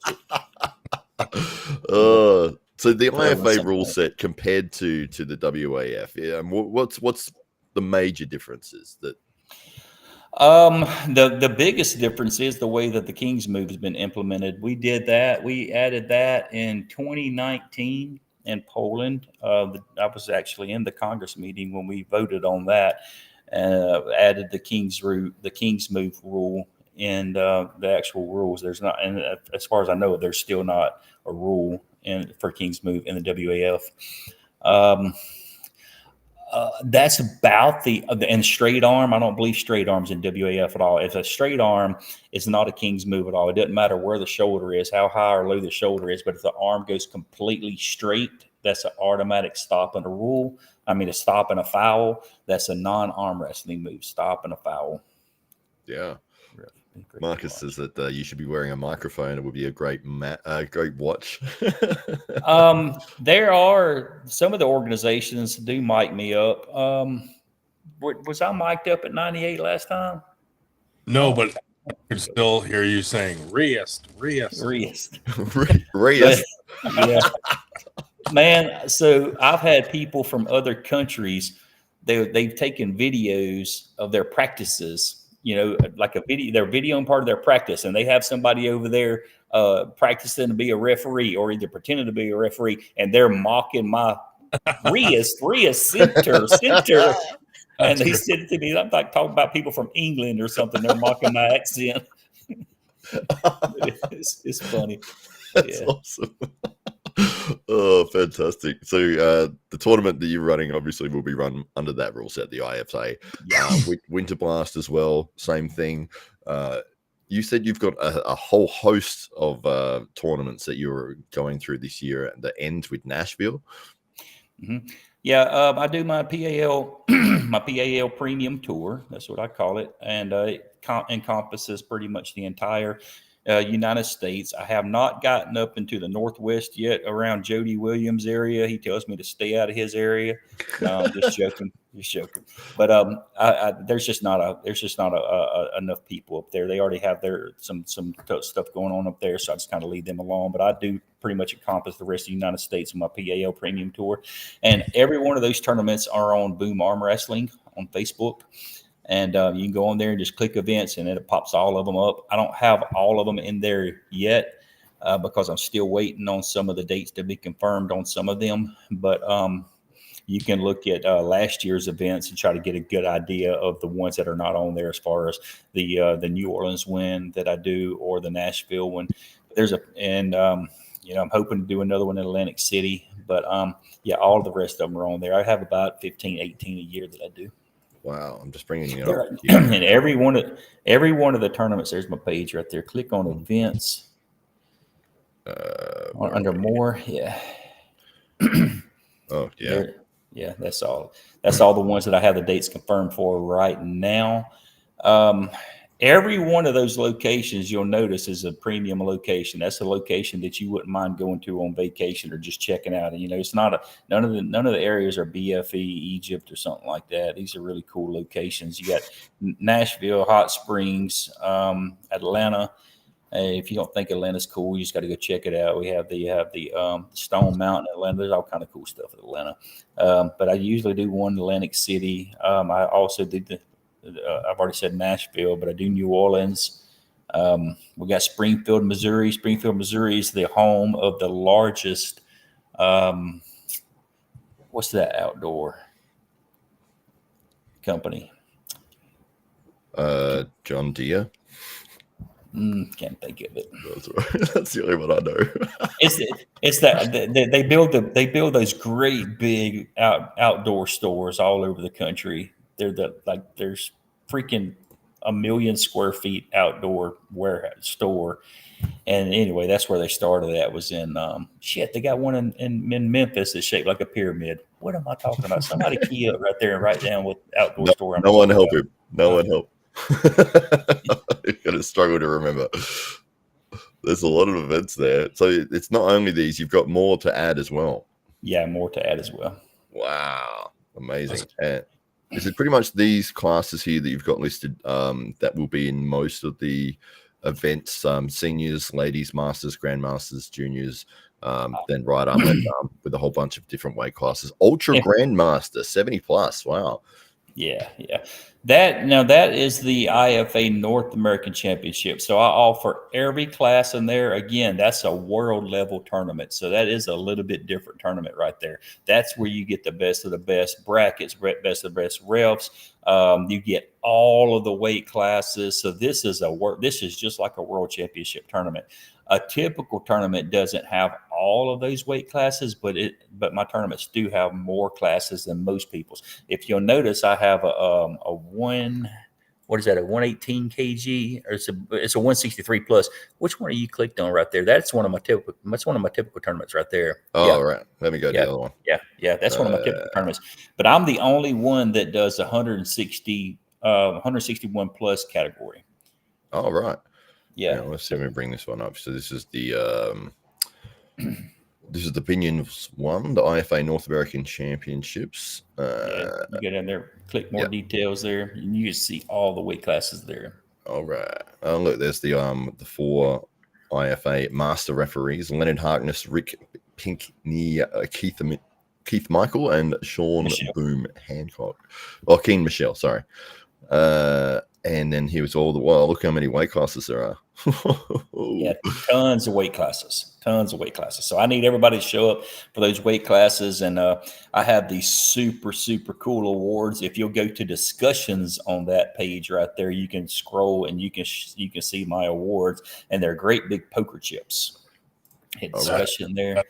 Speaker 2: it.
Speaker 1: So the IFA rule set compared to the WAF, what's the major differences that?
Speaker 2: The biggest difference is the way that the King's move has been implemented. We did that. We added that in 2019 in Poland. I was actually in the Congress meeting when we voted on that, added the King's move rule in the actual rules. There's not, and as far as I know, there's still not a rule for King's move in the WAF. That's about and straight arm. I don't believe straight arms in WAF at all. If a straight arm is not a King's move at all, it doesn't matter where the shoulder is, how high or low the shoulder is. But if the arm goes completely straight, that's an automatic stop and a rule. I mean, a stop and a foul. That's a non-arm wrestling move. Stop and a foul.
Speaker 1: Yeah. Marcus says that you should be wearing a microphone. It would be a great watch.
Speaker 2: There are some of the organizations do mic me up. Was I mic'd up at 98 last time?
Speaker 3: No, but I can still hear you saying Riest.
Speaker 2: Yeah. Man, so I've had people from other countries, they've taken videos of their practices, like they're videoing part of their practice, and they have somebody over there practicing to be a referee or either pretending to be a referee, and they're mocking my Riest center. And they said it to me, I'm like talking about people from England or something. They're mocking my accent. It's funny.
Speaker 1: That's awesome. Oh, fantastic. So the tournament that you're running obviously will be run under that rule set, the IFA. Winter Blast as well, same thing. You said you've got a whole host of tournaments that you're going through this year that ends with Nashville.
Speaker 2: Mm-hmm. Yeah, I do my PAL my PAL Premium Tour. That's what I call it, and it encompasses pretty much the entire United States. I have not gotten up into the Northwest yet, around Jody Williams area. He tells me to stay out of his area. No, just joking. But there's just not enough people up there. They already have some stuff going on up there, so I just kind of leave them alone. But I do pretty much encompass the rest of the United States in my PAL Premium Tour, and every one of those tournaments are on Boom Arm Wrestling on Facebook. And you can go on there and just click events, and it pops all of them up. I don't have all of them in there yet because I'm still waiting on some of the dates to be confirmed on some of them. But you can look at last year's events and try to get a good idea of the ones that are not on there, as far as the New Orleans one that I do or the Nashville one. I'm hoping to do another one in Atlantic City. But all of the rest of them are on there. I have about 15, 18 a year that I do.
Speaker 1: Wow, I'm just bringing it
Speaker 2: There,
Speaker 1: up here.
Speaker 2: and every one of the tournaments, there's my page right there. Click on events under more. Yeah.
Speaker 1: Oh yeah.
Speaker 2: There, yeah, that's all. That's all the ones that I have the dates confirmed for right now. Um, every one of those locations you'll notice is a premium location. That's a location that you wouldn't mind going to on vacation or just checking out. And it's not none of the areas are BFE, Egypt, or something like that. These are really cool locations. You got Nashville, Hot Springs, Atlanta. If you don't think Atlanta's cool, you just got to go check it out. We have the Stone Mountain, Atlanta. There's all kind of cool stuff in Atlanta. But I usually do one Atlantic City. I also did I've already said Nashville, but I do New Orleans. We got Springfield, Missouri. Springfield, Missouri is the home of the largest. What's that outdoor company?
Speaker 1: John Deere.
Speaker 2: Can't think of it.
Speaker 1: That's right. That's the only one I know.
Speaker 2: It's that they build those great big outdoor stores all over the country. There's freaking 1 million square feet outdoor warehouse store. And anyway, that's where they started. That was in they got one in Memphis that's shaped like a pyramid. What am I talking about? Somebody key up right there and write down what outdoor store I'm
Speaker 1: No one
Speaker 2: talking
Speaker 1: help
Speaker 2: about.
Speaker 1: him. No one help. You're gonna struggle to remember. There's a lot of events there. So it's not only these, you've got more to add as well.
Speaker 2: Yeah, more to add as well.
Speaker 1: Wow. Amazing. And is it pretty much these classes here that you've got listed that will be in most of the events, seniors, ladies, masters, grandmasters, juniors, then right arm, left arm, with a whole bunch of different weight classes. Ultra grandmaster, 70 plus. Wow.
Speaker 2: Yeah. That is the IFA North American Championship. So I offer every class in there. Again, that's a world level tournament. So that is a little bit different tournament right there. That's where you get the best of the best brackets, best of the best refs. You get all of the weight classes. So this is just like a world championship tournament. A typical tournament doesn't have all of those weight classes, but my tournaments do have more classes than most people's. If you'll notice, I have a 118 kg, or it's a 163 plus. Which one are you clicked on right there? That's one of my typical tournaments right there.
Speaker 1: Oh, right. Let me go to the other one.
Speaker 2: Yeah. That's one of my typical tournaments. But I'm the only one that does 161 plus category.
Speaker 1: Oh, right.
Speaker 2: Yeah.
Speaker 1: Let's see if we bring this one up. So this is the Pinions one, the IFA North American Championships.
Speaker 2: You get in there, click more details there, and you can see all the weight classes there.
Speaker 1: All right. Oh, look, there's the 4 IFA master referees: Leonard Harkness, Rick Pinkney, Keith Michael, and Sean Boom Hancock. Oh, Keen Michelle, sorry. And then he was all the while. Look how many weight classes there are.
Speaker 2: Yeah, tons of weight classes. So I need everybody to show up for those weight classes. And I have these super, super cool awards. If you'll go to discussions on that page right there, you can scroll and you can see my awards. And they're great big poker chips. Hit discussion there.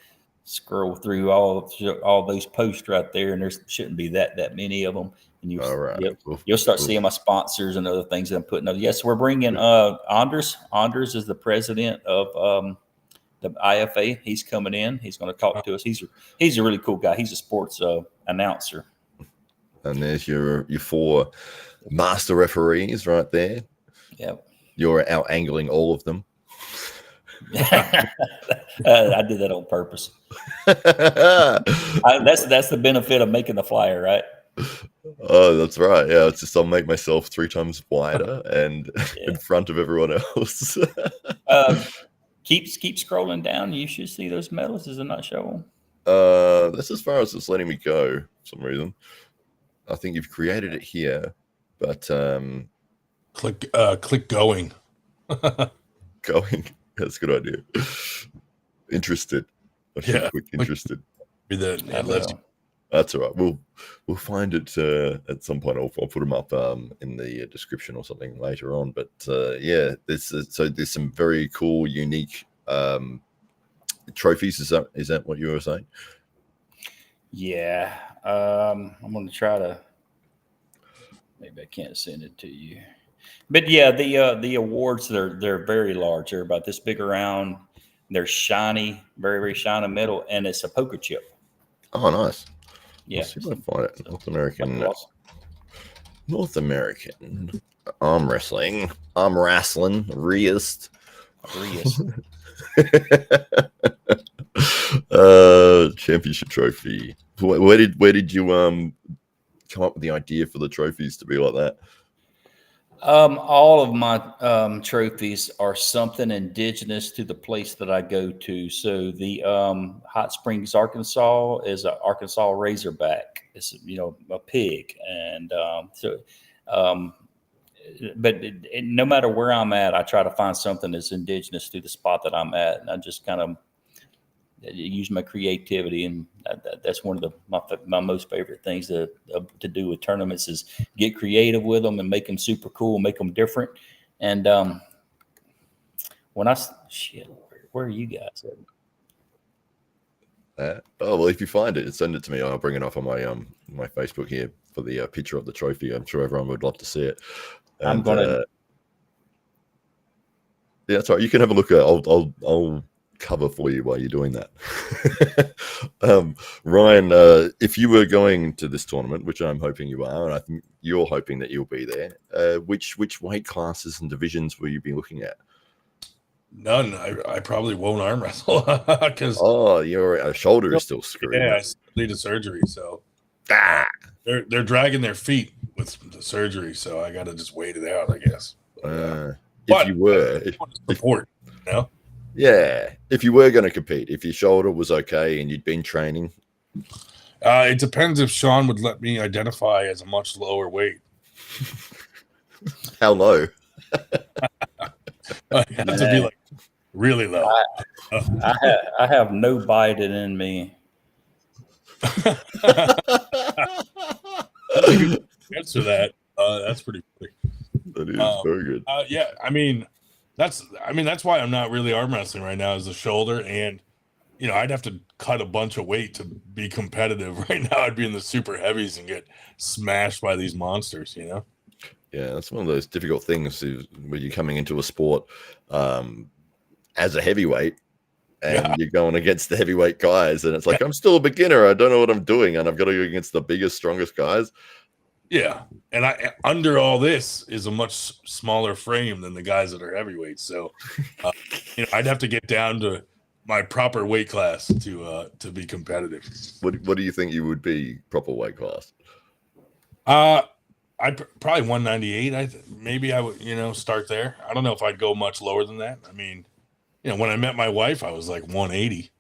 Speaker 2: Scroll through all those posts right there, and there shouldn't be that many of them. And you'll start seeing my sponsors and other things that I'm putting up. Yes, we're bringing Anders. Anders is the president of the IFA. He's coming in. He's going to talk to us. He's a really cool guy. He's a sports announcer.
Speaker 1: And there's your 4 master referees right there.
Speaker 2: Yep.
Speaker 1: You're out angling all of them.
Speaker 2: I did that on purpose. That's the benefit of making the flyer, right?
Speaker 1: Oh, that's right. Yeah, it's just I'll make myself 3 times wider and in front of everyone else.
Speaker 2: Keep scrolling down. You should see those medals. Does it not show them?
Speaker 1: That's as far as it's letting me go for some reason. I think you've created it here, but
Speaker 3: click going.
Speaker 1: Going. That's a good idea. Interested. Quick interested. That's all right. We'll find it at some point. I'll put them up in the description or something later on. But there's some very cool, unique trophies. Is that what you were saying?
Speaker 2: Yeah. I'm going to try to. Maybe I can't send it to you. But yeah, the awards they're very large. They're about this big around. They're shiny, very very shiny metal, and it's a poker chip.
Speaker 1: Oh, nice.
Speaker 2: Yeah,
Speaker 1: Let's see if I find it.
Speaker 2: so,
Speaker 1: North
Speaker 2: like
Speaker 1: American.
Speaker 2: gloss.
Speaker 1: North American arm wrestling. Arm wrestling. Reist.
Speaker 2: Reus.
Speaker 1: Championship trophy. Where did you come up with the idea for the trophies to be like that?
Speaker 2: All of my trophies are something indigenous to the place that I go to. So the Hot Springs, Arkansas, is an Arkansas Razorback. It's a pig, and um, no matter where I'm at, I try to find something that's indigenous to the spot that I'm at, and I just kind of use my creativity, and that's one of my most favorite things to do with tournaments is get creative with them and make them super cool, make them different. And when I shit, where are you guys at?
Speaker 1: Oh well, if you find it, send it to me. I'll bring it up on my Facebook here for the picture of the trophy. I'm sure everyone would love to see it. And,
Speaker 2: I'm gonna.
Speaker 1: Yeah, sorry. You can have a look at. I'll cover for you while you're doing that. Ryan, if you were going to this tournament, which I'm hoping you are, and I think you're hoping that you'll be there, which weight classes and divisions will you be looking at?
Speaker 3: None. I probably won't arm wrestle because
Speaker 1: your shoulder is still screwed.
Speaker 3: Yeah, I still need a surgery, so they're dragging their feet with the surgery, so I got to just wait it out, I guess.
Speaker 1: If you were
Speaker 3: support, you know?
Speaker 1: Yeah, if you were going to compete, if your shoulder was okay and you'd been training,
Speaker 3: it depends if Sean would let me identify as a much lower weight.
Speaker 1: How low?
Speaker 3: I have to be like really low.
Speaker 2: I have no biting in me.
Speaker 3: That's a good answer. That's pretty funny.
Speaker 1: That is very good.
Speaker 3: Yeah, I mean that's why I'm not really arm wrestling right now is the shoulder, and I'd have to cut a bunch of weight to be competitive. Right now I'd be in the super heavies and get smashed by these monsters,
Speaker 1: Yeah, that's one of those difficult things when you're coming into a sport as a heavyweight and you're going against the heavyweight guys, and it's like, I'm still a beginner. I don't know what I'm doing, and I've got to go against the biggest, strongest guys.
Speaker 3: Yeah, and under all this is a much smaller frame than the guys that are heavyweights. So, I'd have to get down to my proper weight class to be competitive.
Speaker 1: What do you think you would be proper weight class?
Speaker 3: I'd probably 198. Maybe I would, start there. I don't know if I'd go much lower than that. I mean, when I met my wife, I was like 180.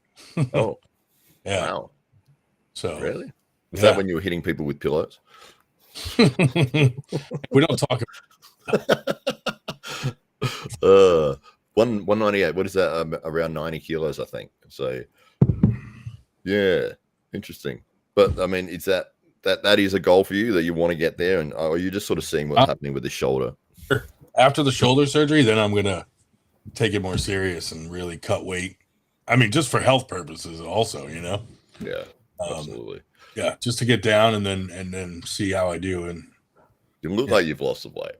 Speaker 1: Oh,
Speaker 3: yeah.
Speaker 1: Wow.
Speaker 3: So
Speaker 1: really, was that when you were hitting people with pillows?
Speaker 3: We don't talk
Speaker 1: about 198. What is that? Around 90 kilos, I think. So, yeah, interesting. But I mean, is that is a goal for you that you want to get there, and are you just sort of seeing what's happening with the shoulder?
Speaker 3: After the shoulder surgery, then I'm gonna take it more serious and really cut weight. I mean, just for health purposes, also,
Speaker 1: Yeah, absolutely.
Speaker 3: Yeah, just to get down and then see how I do. And
Speaker 1: you look like you've lost some weight.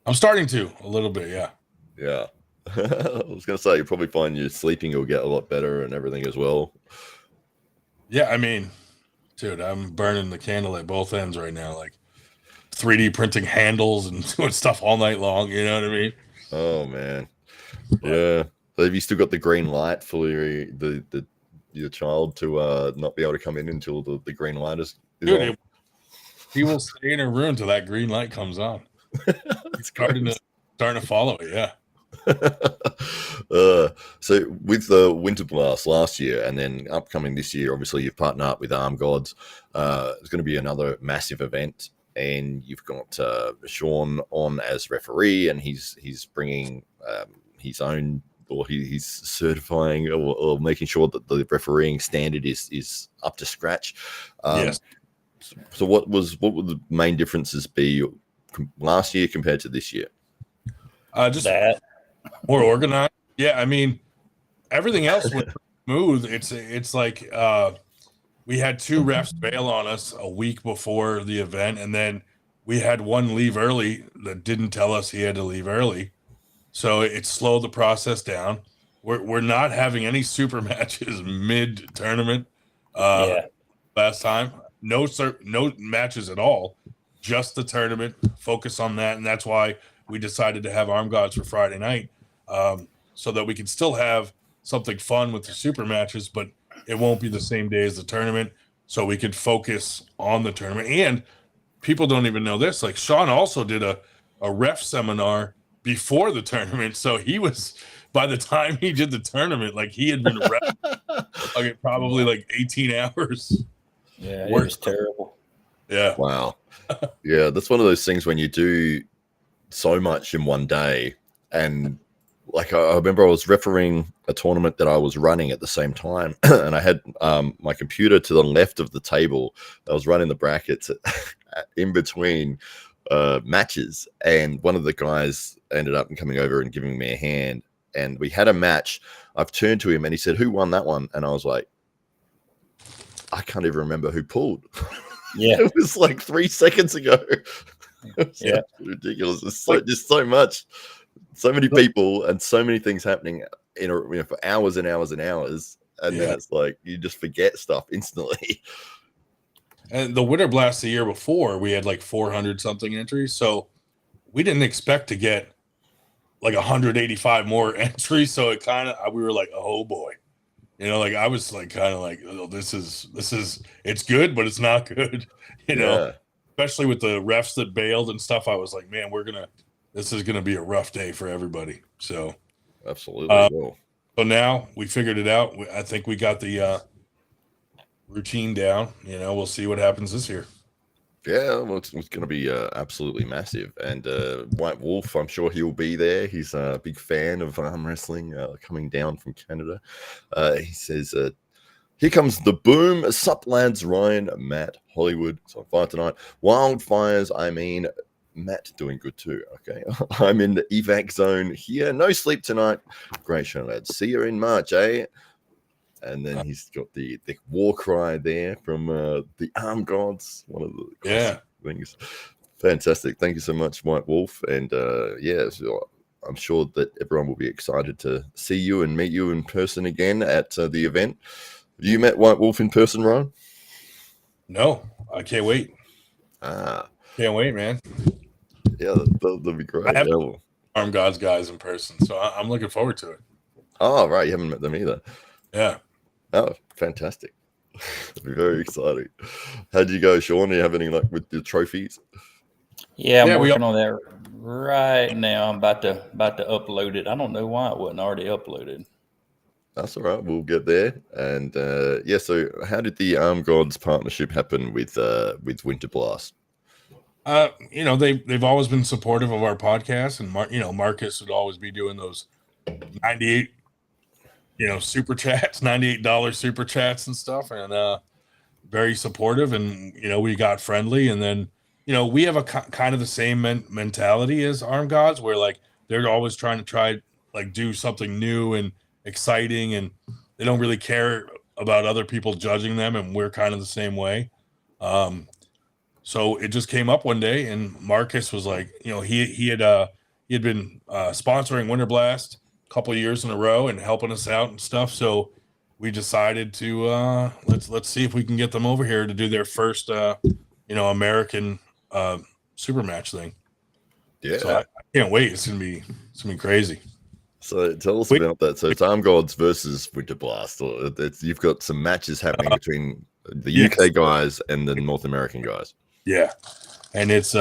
Speaker 3: I'm starting to a little bit, yeah.
Speaker 1: Yeah. I was gonna say you probably find your sleeping will get a lot better and everything as well.
Speaker 3: Yeah, I mean, dude, I'm burning the candle at both ends right now, like 3D printing handles and doing stuff all night long. You know what I mean?
Speaker 1: Oh man, yeah. So have you still got the green light for your child to not be able to come in until the green light is
Speaker 3: dude,
Speaker 1: on?
Speaker 3: He will stay in her room till that green light comes on. It's starting to follow it, yeah.
Speaker 1: So with the Winter Blast last year and then upcoming this year, obviously you've partnered up with Arm Gods. It's going to be another massive event, and you've got Sean on as referee, and he's bringing his own, or he's certifying or making sure that the refereeing standard is up to scratch.
Speaker 3: Yes.
Speaker 1: So what would the main differences be last year compared to this year?
Speaker 3: Just that. More organized. Yeah, I mean, everything else went smooth. It's like we had 2 refs bail on us a week before the event, and then we had one leave early that didn't tell us he had to leave early. So it slowed the process down. We're not having any super matches mid tournament.
Speaker 2: Yeah.
Speaker 3: Last time, no matches at all, just the tournament. Focus on that, and that's why we decided to have Arm Gods for Friday night, so that we can still have something fun with the super matches, but it won't be the same day as the tournament. So we could focus on the tournament. And people don't even know this. Like Sean also did a ref seminar before the tournament, so he was, by the time he did the tournament, like he had been ref probably like 18 hours.
Speaker 2: Yeah, it was terrible.
Speaker 3: Yeah.
Speaker 1: Wow. Yeah, that's one of those things when you do so much in one day. And like I remember I was refereeing a tournament that I was running at the same time, and I had my computer to the left of the table. I was running the brackets in between matches, and one of the guys ended up coming over and giving me a hand, and we had a match. I've turned to him and he said, "Who won that one?" And I was like, I can't even remember who pulled.
Speaker 2: Yeah.
Speaker 1: It was like 3 seconds ago.
Speaker 2: Yeah.
Speaker 1: Ridiculous. It's just so much, so many people and so many things happening for hours and hours and hours. And then it's like, you just forget stuff instantly.
Speaker 3: And the Winter Blast the year before, we had like 400 something entries. So we didn't expect to get like 185 more entries. So it we were like, oh boy. Like I was like kind of like, oh, this is it's good, but it's not good, especially with the refs that bailed and stuff. I was like, man, this is gonna be a rough day for everybody. So
Speaker 1: absolutely.
Speaker 3: So now we figured it out. I think we got the routine down. We'll see what happens this year.
Speaker 1: Yeah, well, it's going to be absolutely massive. And White Wolf, I'm sure he'll be there. He's a big fan of arm wrestling, coming down from Canada. He says, here comes the boom. Sup, lads, Ryan, Matt, Hollywood. It's on fire tonight. Wildfires, I mean, Matt doing good too. Okay. I'm in the evac zone here. No sleep tonight. Great show, lads. See you in March, eh? And then he's got the war cry there from the Arm Gods, one of the things. Fantastic. Thank you so much, White Wolf. And so I'm sure that everyone will be excited to see you and meet you in person again at the event. Have you met White Wolf in person, Ryan?
Speaker 3: No, I can't wait. Can't wait, man.
Speaker 1: Yeah, that'll be great.
Speaker 3: I have Arm Gods guys in person, so I'm looking forward to it.
Speaker 1: Oh, right. You haven't met them either.
Speaker 3: Yeah.
Speaker 1: Oh, fantastic. It'll be very exciting. How'd you go, Sean? Do you have any luck with the trophies?
Speaker 2: Yeah, I'm working on that right now. I'm about to upload it. I don't know why it wasn't already uploaded. That's
Speaker 1: all right. We'll get there. And so how did the Arm Gods partnership happen with Winter Blast?
Speaker 3: They've always been supportive of our podcast, and Marcus would always be doing those 98 super chats, $98 super chats and stuff, and very supportive. And we got friendly, and then we have a kind of the same mentality as Arm Gods, where like they're always trying to do something new and exciting, and they don't really care about other people judging them, and we're kind of the same way. So it just came up one day, and Marcus was like, he had been sponsoring Winter Blast a couple of years in a row and helping us out and stuff. So we decided to let's see if we can get them over here to do their first American super match thing.
Speaker 1: Yeah,
Speaker 3: so I can't wait. It's gonna be crazy.
Speaker 1: So tell us about that. So it's Arm Gods versus Winter Blast. You've got some matches happening between the UK guys and the North American guys.
Speaker 3: Yeah, and it's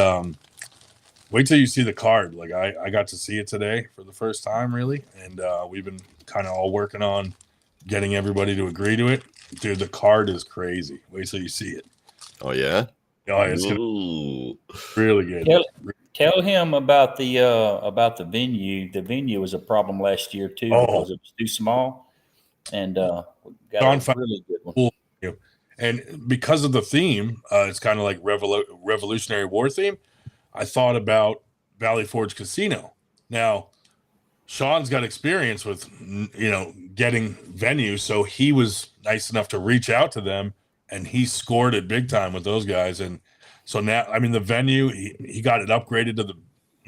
Speaker 3: wait till you see the card. Like I got to see it today for the first time, really, and we've been kind of all working on getting everybody to agree to it. Dude, the card is crazy. Wait till you see it.
Speaker 1: Oh yeah,
Speaker 3: it's really good.
Speaker 2: Tell him about the venue. The venue was a problem last year too because it was too small, and got a really good one.
Speaker 3: And because of the theme, it's kind of like Revolutionary War theme. I thought about Valley Forge Casino. Now, Sean's got experience with getting venues, so he was nice enough to reach out to them, and he scored it big time with those guys. And So now, I mean, the venue, he got it upgraded to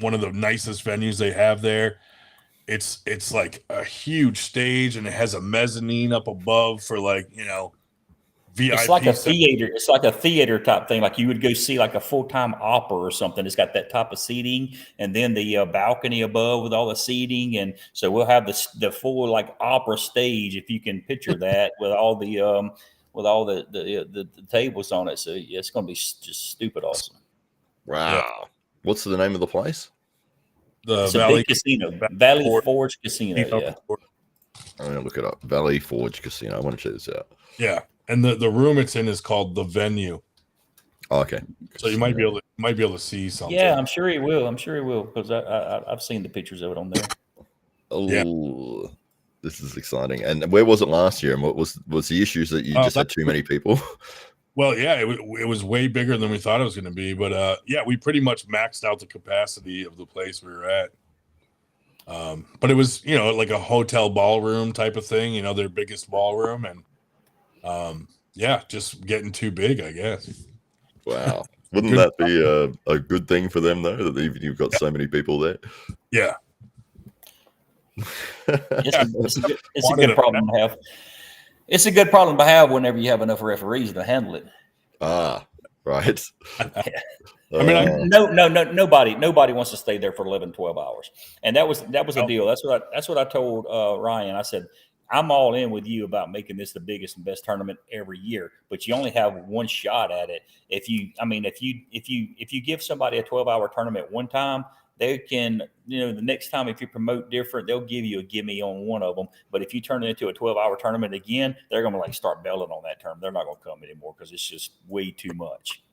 Speaker 3: one of the nicest venues they have there. It's like a huge stage, and it has a mezzanine up above for like,
Speaker 2: It's like a
Speaker 3: VIP stuff.
Speaker 2: theater. It's like a theater type thing. Like you would go see like a full-time opera or something. It's got that type of seating, and then the balcony above with all the seating. And so we'll have the full like opera stage, if you can picture that, with all the tables on it. So yeah, it's going to be just stupid awesome.
Speaker 1: Wow.
Speaker 3: Yeah.
Speaker 1: What's the name of the place?
Speaker 3: The
Speaker 2: It's a big casino, Valley Forge Casino. Yeah.
Speaker 1: I'm going to look it up. Valley Forge Casino. I want to check this out.
Speaker 3: Yeah. And the room it's in is called the Venue.
Speaker 1: Oh, okay.
Speaker 3: So you might be able to see something.
Speaker 2: Yeah, I'm sure he will. Because I've seen the pictures of it on there.
Speaker 1: Oh,
Speaker 3: yeah.
Speaker 1: This is exciting. And where was it last year? And what was the issues that you just had too many people?
Speaker 3: Well, yeah, it was way bigger than we thought it was going to be. But yeah, we pretty much maxed out the capacity of the place we were at. But it was, like a hotel ballroom type of thing, their biggest ballroom. And yeah, just getting too big, I guess.
Speaker 1: Wow. Wouldn't that be a good thing for them, though, that you've got so many people there?
Speaker 3: Yeah.
Speaker 2: It's a good problem to have. It's a good problem to have whenever you have enough referees to handle it.
Speaker 1: Ah, right.
Speaker 3: I mean,
Speaker 2: nobody wants to stay there for 11, 12 hours. And that was a deal. That's what I told Ryan. I said, I'm all in with you about making this the biggest and best tournament every year, but you only have one shot at it. If you give somebody a 12-hour tournament one time, they can, the next time, if you promote different, they'll give you a gimme on one of them. But if you turn it into a 12-hour tournament again, they're going to start bailing on that tournament. They're not going to come anymore because it's just way too much.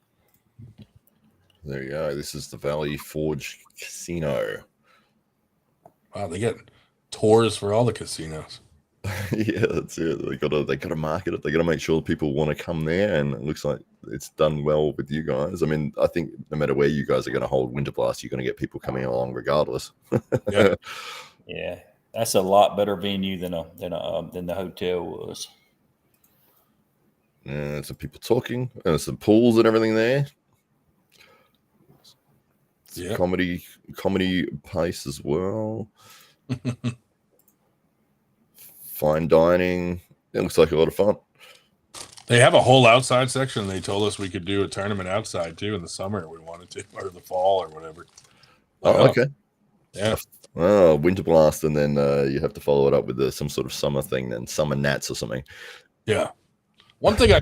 Speaker 1: There you go. This is the Valley Forge Casino.
Speaker 3: Wow, they get tours for all the casinos.
Speaker 1: Yeah, that's it. They gotta market it. They gotta make sure people want to come there, and it looks like it's done well with you guys. I mean, I think no matter where you guys are going to hold Winter Blast, you're going to get people coming along regardless.
Speaker 2: Yeah, that's a lot better venue than the hotel was.
Speaker 1: Yeah, some people talking, and some pools and everything there.
Speaker 3: Yeah,
Speaker 1: comedy place as well. Fine dining. It looks like a lot of fun.
Speaker 3: They have a whole outside section. They told us we could do a tournament outside too in the summer if we wanted to, or the fall or whatever.
Speaker 1: Oh, okay.
Speaker 3: Yeah.
Speaker 1: Oh, Winter Blast, and then you have to follow it up with some sort of summer thing, then summer Nats or something.
Speaker 3: Yeah. One thing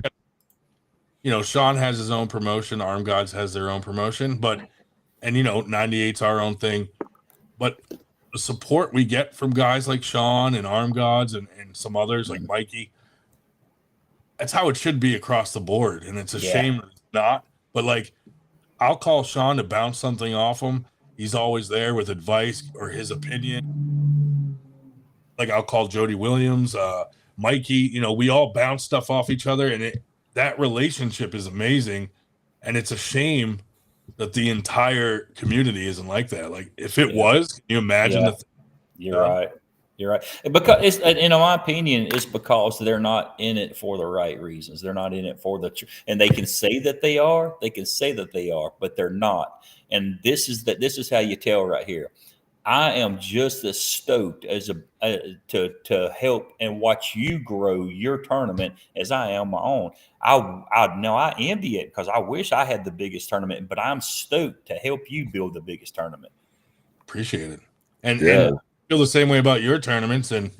Speaker 3: Sean has his own promotion. Arm Gods has their own promotion, and 98's our own thing. But the support we get from guys like Sean and Arm Gods and some others like Mikey, that's how it should be across the board. And it's a shame it's not. But I'll call Sean to bounce something off him. He's always there with advice or his opinion. I'll call Jody Williams, Mikey. We all bounce stuff off each other, and that relationship is amazing. And it's a shame that the entire community isn't like that. If it was, can you imagine?
Speaker 2: You're right. Because in my opinion, it's because they're not in it for the right reasons. They're not in it for and they can say that they are. They can say that they are, but they're not. And this is how you tell right here. I am just as stoked as to help and watch you grow your tournament as I am my own. I envy it because I wish I had the biggest tournament, but I'm stoked to help you build the biggest tournament.
Speaker 3: Appreciate it. And I feel the same way about your tournaments. And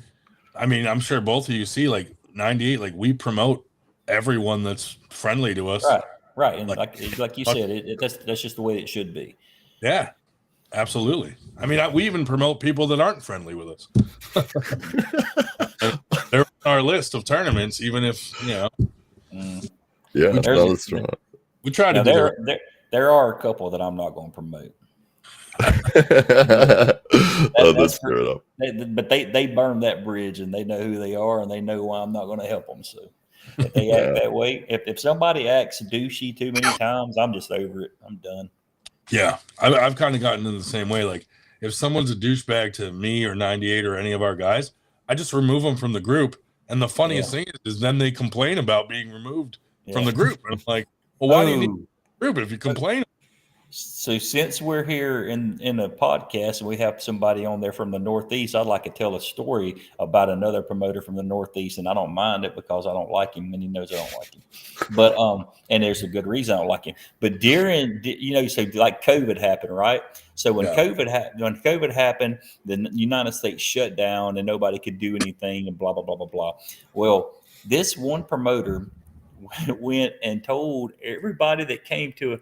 Speaker 3: I mean, I'm sure both of you see 98, we promote everyone that's friendly to us.
Speaker 2: Right. And like you said, that's just the way it should be.
Speaker 3: Yeah. Absolutely. I mean, we even promote people that aren't friendly with us. They're on our list of tournaments, even if
Speaker 1: Yeah, that's right.
Speaker 3: We try to.
Speaker 2: There are a couple that I'm not going to promote.
Speaker 1: That's fair enough.
Speaker 2: But they burned that bridge, and they know who they are, and they know why I'm not going to help them. So if they act that way, if somebody acts douchey too many times, I'm just over it. I'm done.
Speaker 3: Yeah, I've kind of gotten in the same way. If someone's a douchebag to me or 98 or any of our guys, I just remove them from the group. And the funniest thing is then they complain about being removed from the group. And I'm like, well, why do you need True, but if you complain,
Speaker 2: So since we're here in a podcast and we have somebody on there from the Northeast, I'd like to tell a story about another promoter from the Northeast, and I don't mind it because I don't like him, and he knows I don't like him. But and there's a good reason I don't like him. But you say like COVID happened, right? So when COVID happened, the United States shut down and nobody could do anything, and blah blah blah blah blah. Well, this one promoter went and told everybody that came to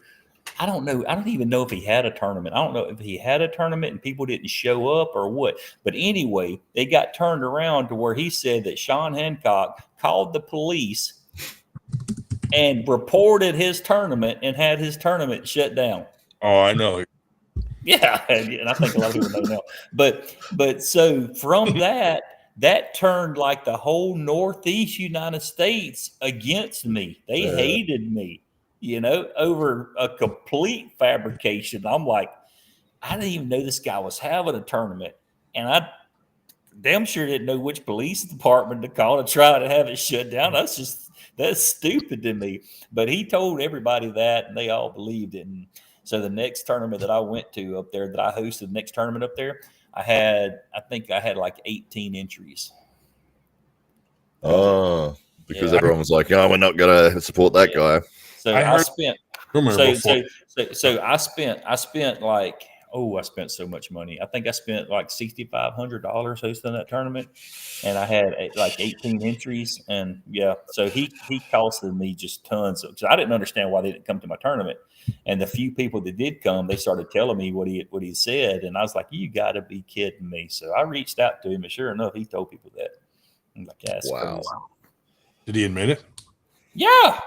Speaker 2: I don't know. I don't even know if he had a tournament. I don't know if he had a tournament and people didn't show up or what. But anyway, they got turned around to where he said that Sean Hancock called the police and reported his tournament and had his tournament shut down.
Speaker 3: oh, I know.
Speaker 2: Yeah, and I think a lot of people know now. But so from that turned like the whole Northeast United States against me. They hated me. Over a complete fabrication. I'm like, I didn't even know this guy was having a tournament. And I damn sure didn't know which police department to call to try to have it shut down. That's stupid to me. But he told everybody that, and they all believed it. And so the next tournament that I went to up there, that I hosted the next tournament up there, I think I had like 18 entries.
Speaker 1: Because everyone was like, "Oh, we're not gonna support that guy."
Speaker 2: So I spent like I spent so much money. I think I spent like $6,500 hosting that tournament, and I had like 18 entries. And so he costed me just tons because I didn't understand why they didn't come to my tournament. And the few people that did come, they started telling me what he said, and I was like, "You got to be kidding me!" So I reached out to him, and sure enough, he told people that. I'm like, "That's
Speaker 1: wow."
Speaker 2: crazy."
Speaker 3: Did he admit it?
Speaker 2: Yeah.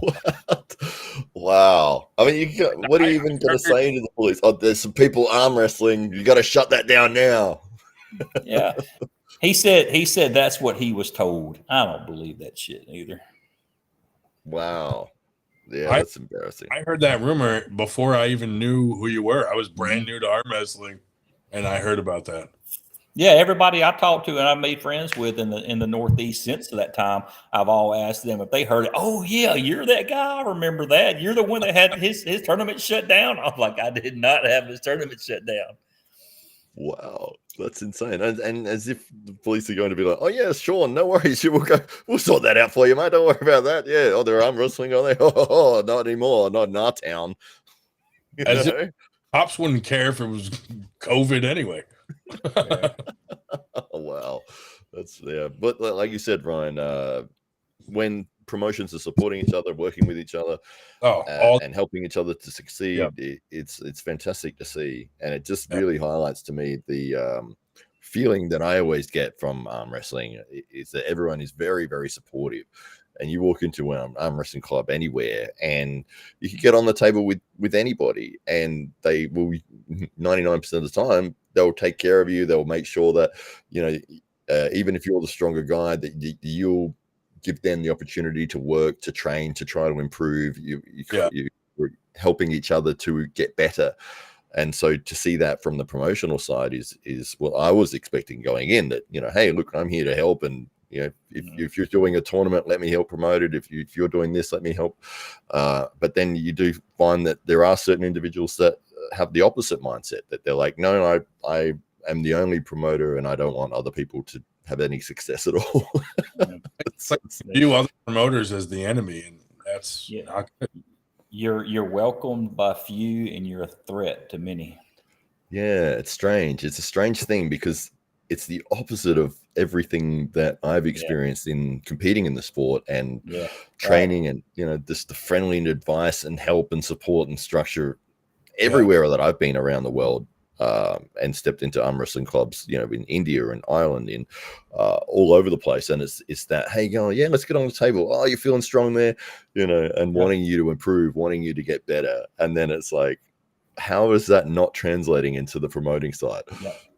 Speaker 1: What? Wow. I mean, what are you even going to say to the police? Oh, there's some people arm wrestling. You got to shut that down now.
Speaker 2: Yeah. He said that's what he was told. I don't believe that shit either.
Speaker 1: Wow. Yeah, that's embarrassing.
Speaker 3: I heard that rumor before I even knew who you were. I was brand new to arm wrestling, and I heard about that.
Speaker 2: Yeah, everybody I talked to and I made friends with in the Northeast since that time, I've all asked them if they heard it. Oh yeah, you're that guy. I remember that. You're the one that had his tournament shut down. I'm like, I did not have his tournament shut down.
Speaker 1: Wow, that's insane. And as if the police are going to be like, "Oh yeah, sure, no worries. We'll sort that out for you, mate. Don't worry about that." Yeah. Oh, they're arm wrestling, are they? Oh, not anymore. Not in our town.
Speaker 3: As if cops wouldn't care if it was COVID anyway.
Speaker 1: Oh, wow. But like you said, Ryan, when promotions are supporting each other, working with each other, and helping each other to succeed, it's fantastic to see. And it just really highlights to me the feeling that I always get from arm wrestling is that everyone is very, very supportive. And you walk into an arm wrestling club anywhere, and you can get on the table with anybody, and they will 99% of the time they'll take care of you. They'll make sure that even if you're the stronger guy, that you'll give them the opportunity to work, to train, to try to improve. You're helping each other to get better. And so to see that from the promotional side is what I was expecting going in. That hey, look, I'm here to help, and if you're doing a tournament, let me help promote it. If you're doing this, let me help. But then you do find that there are certain individuals that have the opposite mindset, that they're like, no, I am the only promoter, and I don't want other people to have any success at all.
Speaker 3: It's like view other promoters as the enemy, and that's not good.
Speaker 2: You're welcomed by few, and you're a threat to many.
Speaker 1: Yeah, it's strange. It's a strange thing because it's the opposite of everything that I've experienced in competing in the sport and training, and just the friendly advice and help and support and structure everywhere that I've been around the world, and stepped into arm wrestling clubs, in India and Ireland, in all over the place. And it's that, hey, going, let's get on the table. Oh, you're feeling strong there, and wanting you to improve, wanting you to get better. And then it's like, how is that not translating into the promoting side?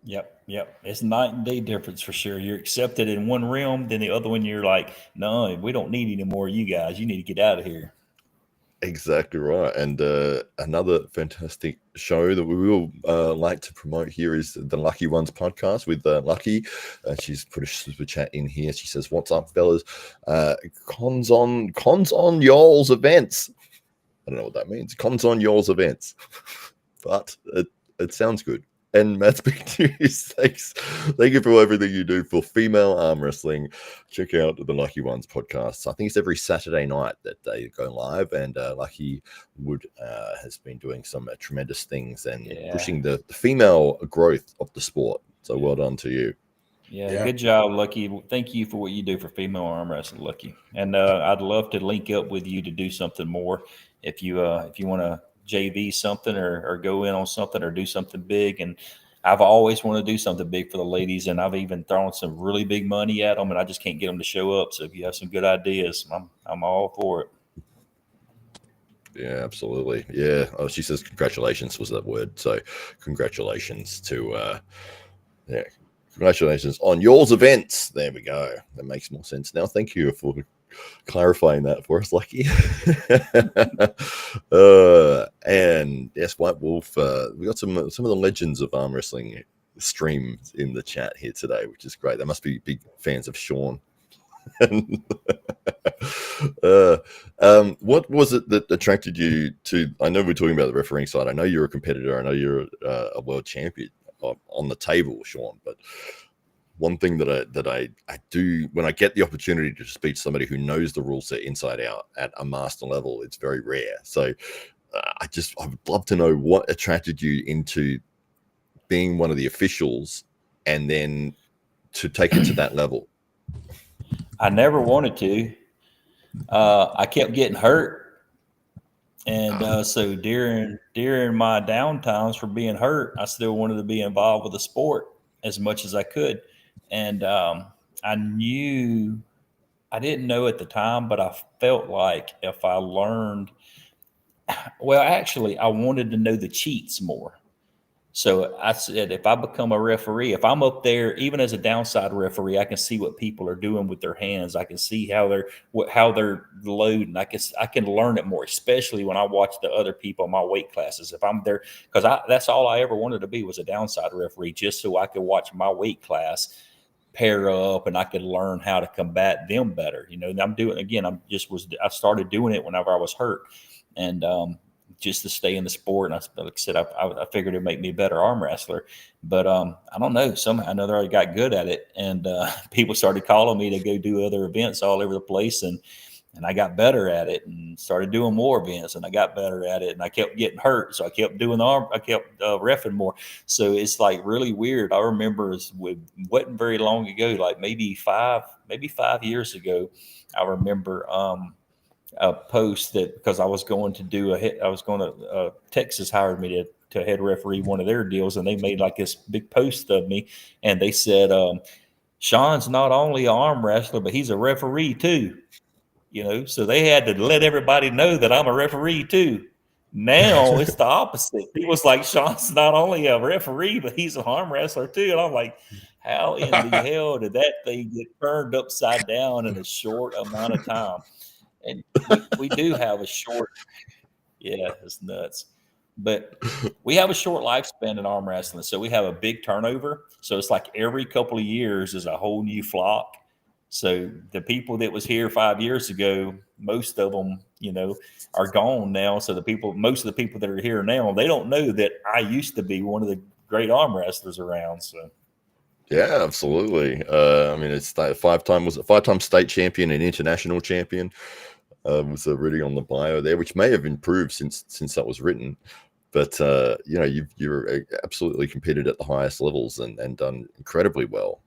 Speaker 2: Yep. It's night and day difference for sure. You're accepted in one realm, then the other one you're like, no, we don't need any more of you guys. You need to get out of here.
Speaker 1: Exactly right. And another fantastic show that we will like to promote here is the Lucky Ones podcast with Lucky. She's put a super chat in here. She says, "What's up, fellas? Cons on y'all's events." I don't know what that means. Cons on y'all's events, but it sounds good. And Matt's big news. Thank you for everything you do for female arm wrestling. Check out the Lucky Ones podcast. I think it's every Saturday night that they go live, and Lucky Wood has been doing some tremendous things and pushing the female growth of the sport. So well done to you.
Speaker 2: Yeah, good job, Lucky. Thank you for what you do for female arm wrestling, Lucky. And I'd love to link up with you to do something more if you want to JV something or go in on something or do something big. And I've always wanted to do something big for the ladies, and I've even thrown some really big money at them, and I just can't get them to show up. So if you have some good ideas, I'm all for it.
Speaker 1: Yeah, absolutely. Yeah. Oh, she says congratulations was that word. So congratulations to congratulations on yours events. There we go. That makes more sense now. Thank you for clarifying that for us, Lucky. And yes, White Wolf, we got some of the legends of arm wrestling streams in the chat here today, which is great. They must be big fans of Sean. What was it that attracted you to? I know we're talking about the refereeing side. I know you're a competitor. I know you're a world champion on the table, Sean. But one thing that I do when I get the opportunity to speak to somebody who knows the rule set inside out at a master level, it's very rare. So I would love to know what attracted you into being one of the officials and then to take it to that level.
Speaker 2: I never wanted to. I kept getting hurt, and so during my downtimes for being hurt, I still wanted to be involved with the sport as much as I could. And I didn't know at the time, but I felt like if I learned, well, actually, I wanted to know the cheats more. So I said, if I become a referee, if I'm up there, even as a downside referee, I can see what people are doing with their hands. I can see how they're loading. I can learn it more, especially when I watch the other people in my weight classes. If I'm there, because that's all I ever wanted to be was a downside referee, just so I could watch my weight class pair up and I could learn how to combat them better. I'm doing again. I started doing it whenever I was hurt, and just to stay in the sport. And like I said, I figured it'd make me a better arm wrestler, but I don't know. Somehow I know I got good at it, and people started calling me to go do other events all over the place, and I got better at it and started doing more events, and I got better at it, and I kept getting hurt, so I kept doing I kept reffing more. So it's like really weird. I remember it wasn't very long ago, like maybe 5 years ago. I remember a post that because I was going to Texas hired me to head referee one of their deals, and they made like this big post of me, and they said, Sean's not only an arm wrestler, but he's a referee too. So they had to let everybody know that I'm a referee too. Now it's the opposite. People's like, Sean's not only a referee, but he's an arm wrestler too. And I'm like, how in the hell did that thing get turned upside down in a short amount of time? And we do have a short, yeah, it's nuts. But we have a short lifespan in arm wrestling. So we have a big turnover. So it's like every couple of years is a whole new flock. So the people that was here 5 years ago, most of them, are gone now. So most of the people that are here now, they don't know that I used to be one of the great arm wrestlers around. So.
Speaker 1: Yeah, absolutely. I mean, it's five-time state champion and international champion. Was reading on the bio there, which may have improved since that was written. But you're absolutely competed at the highest levels and done incredibly well.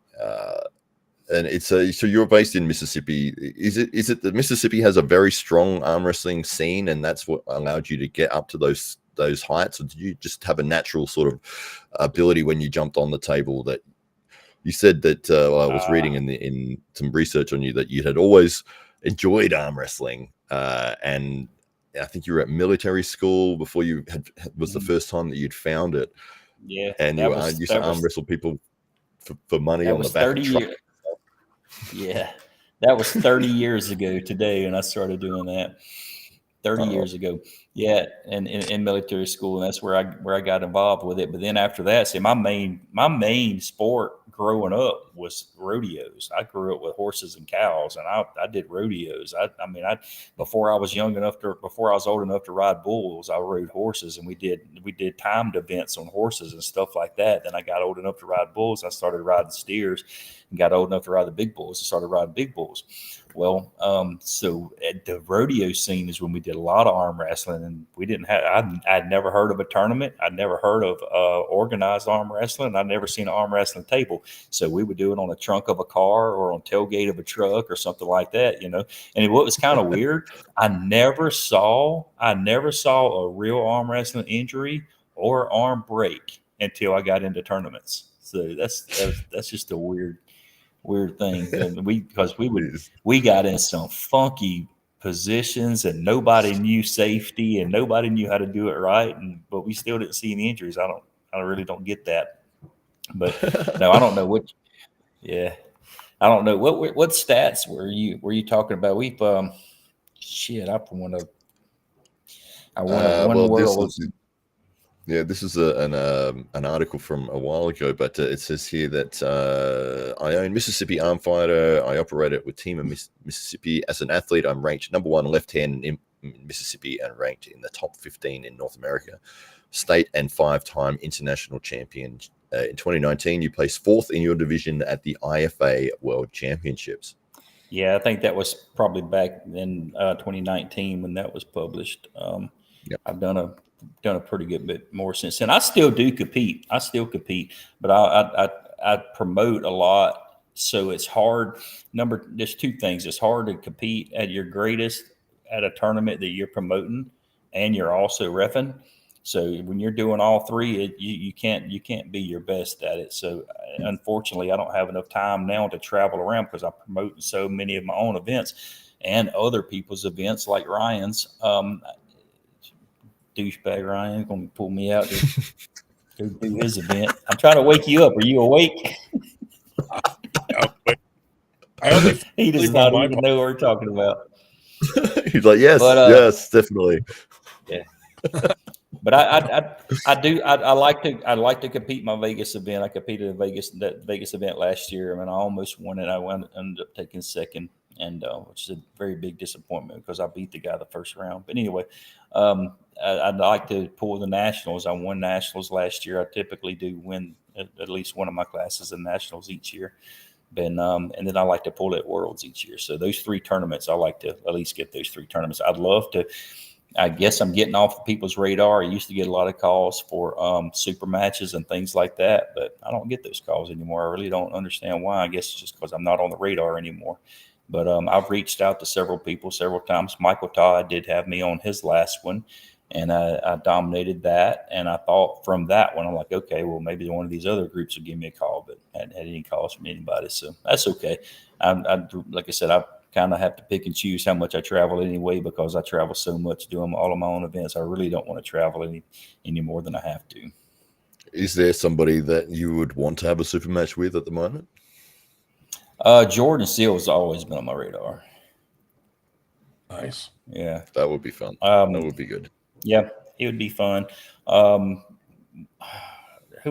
Speaker 1: And it's so you're based in Mississippi. Is it that Mississippi has a very strong arm wrestling scene, and that's what allowed you to get up to those heights, or did you just have a natural sort of ability when you jumped on the table that? You said that I was reading in some research on you that you had always enjoyed arm wrestling, and I think you were at military school before you was the first time that you'd found it.
Speaker 2: Yeah,
Speaker 1: and you used to arm wrestle people for money on the back of trucks.
Speaker 2: Yeah, that was 30 years ago today when I started doing that. 30
Speaker 1: Uh-oh.
Speaker 2: years ago. Yeah, and in military school, and that's where I got involved with it. But then after that, see, my main sport growing up was rodeos. I grew up with horses and cows, and I did rodeos. I mean, before I was old enough to ride bulls, I rode horses, and we did timed events on horses and stuff like that. Then I got old enough to ride bulls. I started riding steers, and got old enough to ride the big bulls. I started riding big bulls. Well, so at the rodeo scene is when we did a lot of arm wrestling, and we didn't have. I'd never heard of a tournament. I'd never heard of organized arm wrestling. I'd never seen an arm wrestling table. So we would do it on the trunk of a car or on tailgate of a truck or something like that, And what was kind of weird, I never saw a real arm wrestling injury or arm break until I got into tournaments. So that's just a weird thing. And we got in some funky positions, and nobody knew safety, and nobody knew how to do it right. But we still didn't see any injuries. I really don't get that. But no, I don't know what. Yeah, I don't know what stats were you talking about? We've shit. I won one world.
Speaker 1: This is an article from a while ago, but it says here that I own Mississippi Arm Fighter. I operate it with Team of Mississippi. As an athlete, I'm ranked number 1 left hand in Mississippi and ranked in the top 15 in North America. State and 5-time international champion. In 2019, you placed 4th in your division at the IFA World Championships.
Speaker 2: Yeah, I think that was probably back in 2019 when that was published. I've done a pretty good bit more since then. I still do compete. But I promote a lot, so it's hard. There's 2 things. It's hard to compete at your greatest at a tournament that you're promoting, and you're also reffing. So when you're doing all 3, you can't be your best at it. So unfortunately, I don't have enough time now to travel around because I promote so many of my own events and other people's events like Ryan's. Douchebag Ryan going to pull me out to go do his event. I'm trying to wake you up. Are you awake? He does not even know what we're talking about.
Speaker 1: He's like, yes, definitely.
Speaker 2: Yeah. But I like to compete my Vegas event. I competed in that Vegas event last year. I mean, I almost won it. I ended up taking second, and which is a very big disappointment because I beat the guy the first round. But anyway, I'd like to pull the nationals. I won nationals last year. I typically do win at least one of my classes in nationals each year. And then I like to pull at worlds each year. So those 3 tournaments, I like to at least get those 3 tournaments. I'd love to. I guess I'm getting off people's radar. I used to get a lot of calls for super matches and things like that, but I don't get those calls anymore. I really don't understand why. I guess it's just because I'm not on the radar anymore. But I've reached out to several people several times. Michael Todd did have me on his last one, and I dominated that. And I thought from that one, I'm like, okay, well, maybe one of these other groups will give me a call, but I hadn't had any calls from anybody. So that's okay. Like I said, I kind of have to pick and choose how much I travel anyway, because I travel so much doing all of my own events. I really don't want to travel any more than I have to.
Speaker 1: Is there somebody that you would want to have a super match with at the moment?
Speaker 2: Jordan Seal has always been on my radar.
Speaker 3: Nice.
Speaker 2: Yeah.
Speaker 1: That would be fun. That would be good.
Speaker 2: Yeah, it would be fun. Who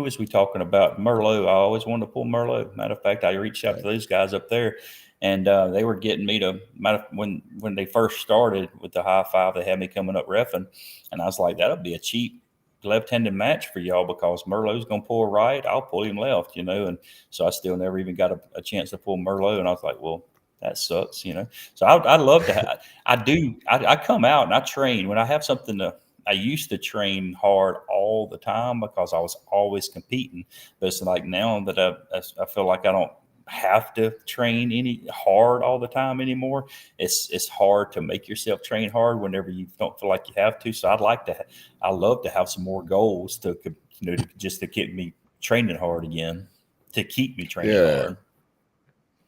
Speaker 2: was we talking about? Merlot. I always wanted to pull Merlot. Matter of fact, I reached out to those guys up there, and they were getting me to, when they first started with the high five, they had me coming up reffing, and I was like, that'll be a cheap left-handed match for y'all, because Merlot's going to pull right, I'll pull him left, and so I still never even got a chance to pull Merlot, and I was like, well, that sucks, So I'd love to I come out and I train when I have something I used to train hard all the time because I was always competing. But it's like now that I feel like I don't have to train any hard all the time anymore. It's hard to make yourself train hard whenever you don't feel like you have to. So I love to have some more goals to just to keep me training hard again, to keep me training hard.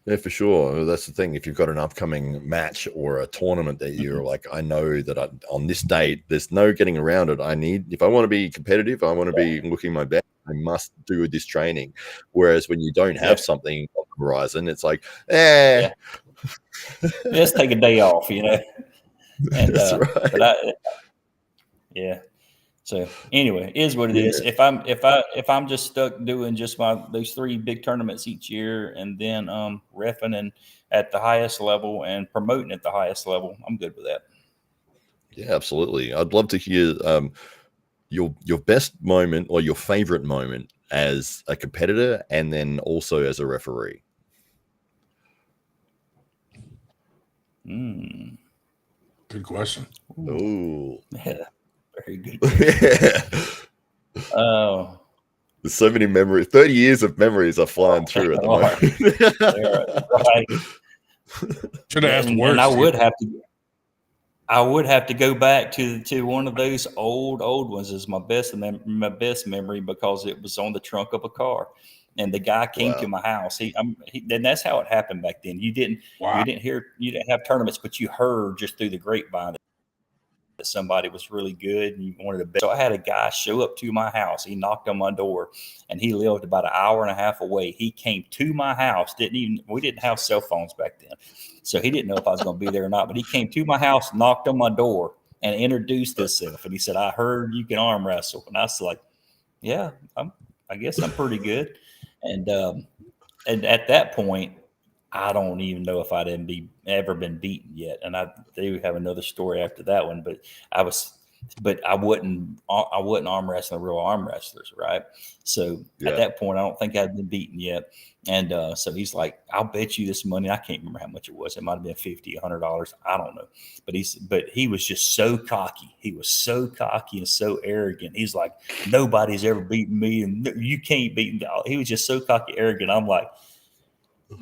Speaker 1: Yeah, for sure. That's the thing. If you've got an upcoming match or a tournament that you're like, I know that on this date, there's no getting around it. If I want to be competitive, I want to be looking my best, I must do this training. Whereas when you don't have something on the horizon, it's like,
Speaker 2: Let's take a day off, And
Speaker 1: That's right.
Speaker 2: but I yeah. So anyway, it is what it is.
Speaker 1: Yeah.
Speaker 2: If I'm just stuck doing just those 3 big tournaments each year, and then reffing and at the highest level and promoting at the highest level, I'm good with that.
Speaker 1: Yeah, absolutely. I'd love to hear your best moment or your favorite moment as a competitor, and then also as a referee.
Speaker 2: Mm.
Speaker 3: Good question.
Speaker 1: Oh,
Speaker 2: Yeah, very good question.
Speaker 1: yeah.
Speaker 2: Oh,
Speaker 1: There's so many memories. 30 years of memories are flying
Speaker 2: they
Speaker 1: through at the
Speaker 2: are. They are right.
Speaker 3: Should have asked
Speaker 2: And I
Speaker 3: worse.
Speaker 2: would have to. I would have to go back to one of those old ones as my best memory, because it was on the trunk of a car, and the guy came to
Speaker 1: Wow.
Speaker 2: my house. And that's how it happened back then. You didn't have tournaments, but you heard just through the grapevine that somebody was really good and you wanted to bet. So I had a guy show up to my house. He knocked on my door, and he lived about an hour and a half away. He came to my house. We didn't have cell phones back then, so he didn't know if I was going to be there or not. But he came to my house, knocked on my door, and introduced himself. And he said, "I heard you can arm wrestle." And I was like, "Yeah, I guess I'm pretty good." And at that point, I don't even know if I'd ever been beaten yet. And I do have another story after that one, but I wouldn't arm wrestling real arm wrestlers, right? So at
Speaker 1: Yeah.
Speaker 2: that point, I don't think I'd been beaten yet. And so he's like, "I'll bet you this money." I can't remember how much it was. It might have been $50, $100. I don't know. But he was just so cocky. He was so cocky and so arrogant. He's like, "Nobody's ever beaten me, and you can't beat me." He was just so cocky, arrogant. I'm like,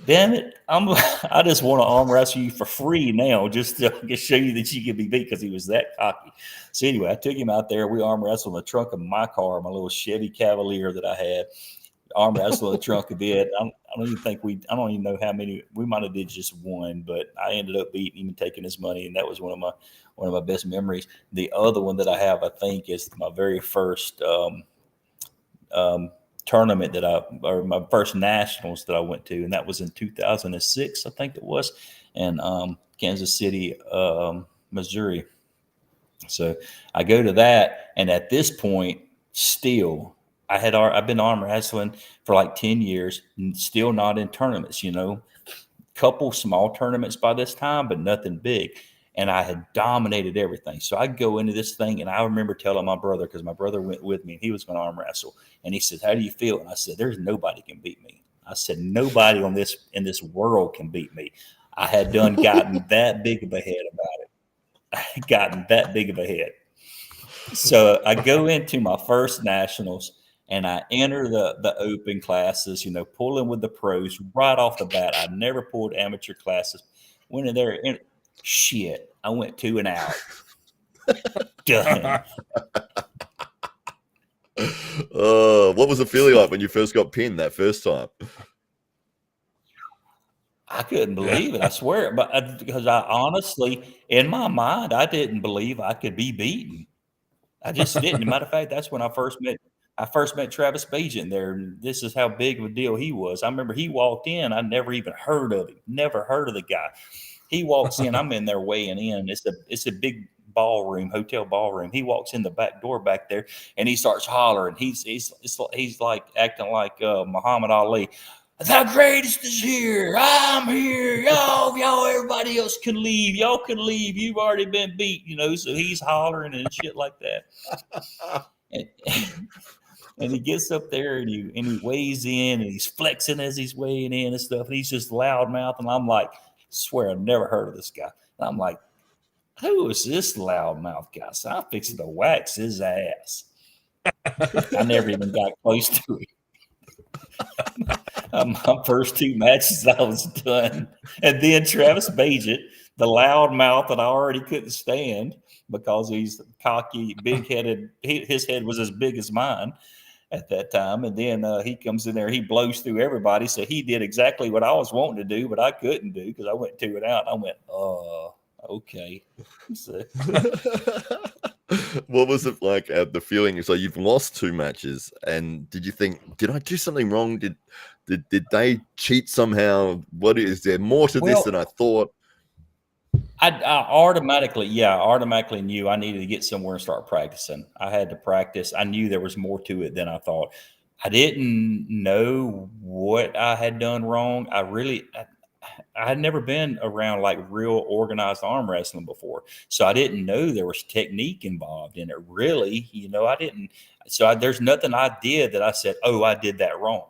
Speaker 2: damn it! I just want to arm wrestle you for free now, just to show you that you can be beat, because he was that cocky. So anyway, I took him out there. We arm wrestled in the trunk of my car, my little Chevy Cavalier that I had. Arm wrestled in the trunk of it. I don't even know how many. We might have did just one, but I ended up beating him and taking his money, and that was one of my best memories. The other one that I have, I think, is my very first tournament or my first nationals that I went to, and that was in 2006, I think it was, in Kansas City, Missouri. So I go to that, and at this point, still, I've been arm wrestling for like 10 years, and still not in tournaments. Couple small tournaments by this time, but nothing big. And I had dominated everything. So I go into this thing, and I remember telling my brother, because my brother went with me, and he was going to arm wrestle. And he said, "How do you feel?" And I said, "There's nobody can beat me." I said, "Nobody in this world can beat me." I had gotten that big of a head about it. I had gotten that big of a head. So I go into my first nationals, and I enter the open classes, pulling with the pros right off the bat. I never pulled amateur classes. Went in there, and shit, I went 2 and out. Done.
Speaker 1: What was the feeling like when you first got pinned that first time?
Speaker 2: I couldn't believe it. I swear, because I honestly, in my mind, I didn't believe I could be beaten. I just didn't. As a matter of fact, that's when I first met Travis Bajan there. And this is how big of a deal he was. I remember he walked in. I never even heard of him. Never heard of the guy. He walks in. I'm in there weighing in. It's a big ballroom, hotel ballroom. He walks in the back door back there, and he starts hollering. He's like acting like Muhammad Ali. "The greatest is here. I'm here. Y'all, everybody else can leave. Y'all can leave. You've already been beat." So he's hollering and shit like that. And, and he gets up there, and he weighs in, and he's flexing as he's weighing in and stuff. And he's just loud mouth. And I'm like, swear, I've never heard of this guy. And I'm like, who is this loudmouth guy? So I'm fixing to wax his ass. I never even got close to him. My first 2 matches, I was done. And then Travis Bajan, the loud mouth that I already couldn't stand because he's cocky, big-headed. His head was as big as mine at that time. And then he comes in there, he blows through everybody. So he did exactly what I was wanting to do, but I couldn't do because I went 2 and out. I went, okay. So,
Speaker 1: What was it like at the feeling? So you've lost 2 matches, and did you think, did I do something wrong? Did they cheat somehow? What is there more to this than I thought?
Speaker 2: I automatically knew I needed to get somewhere and start practicing. I had to practice. I knew there was more to it than I thought. I didn't know what I had done wrong. I had never been around like real organized arm wrestling before. So I didn't know there was technique involved in it. Really, I didn't. There's nothing I did that I said, oh, I did that wrong,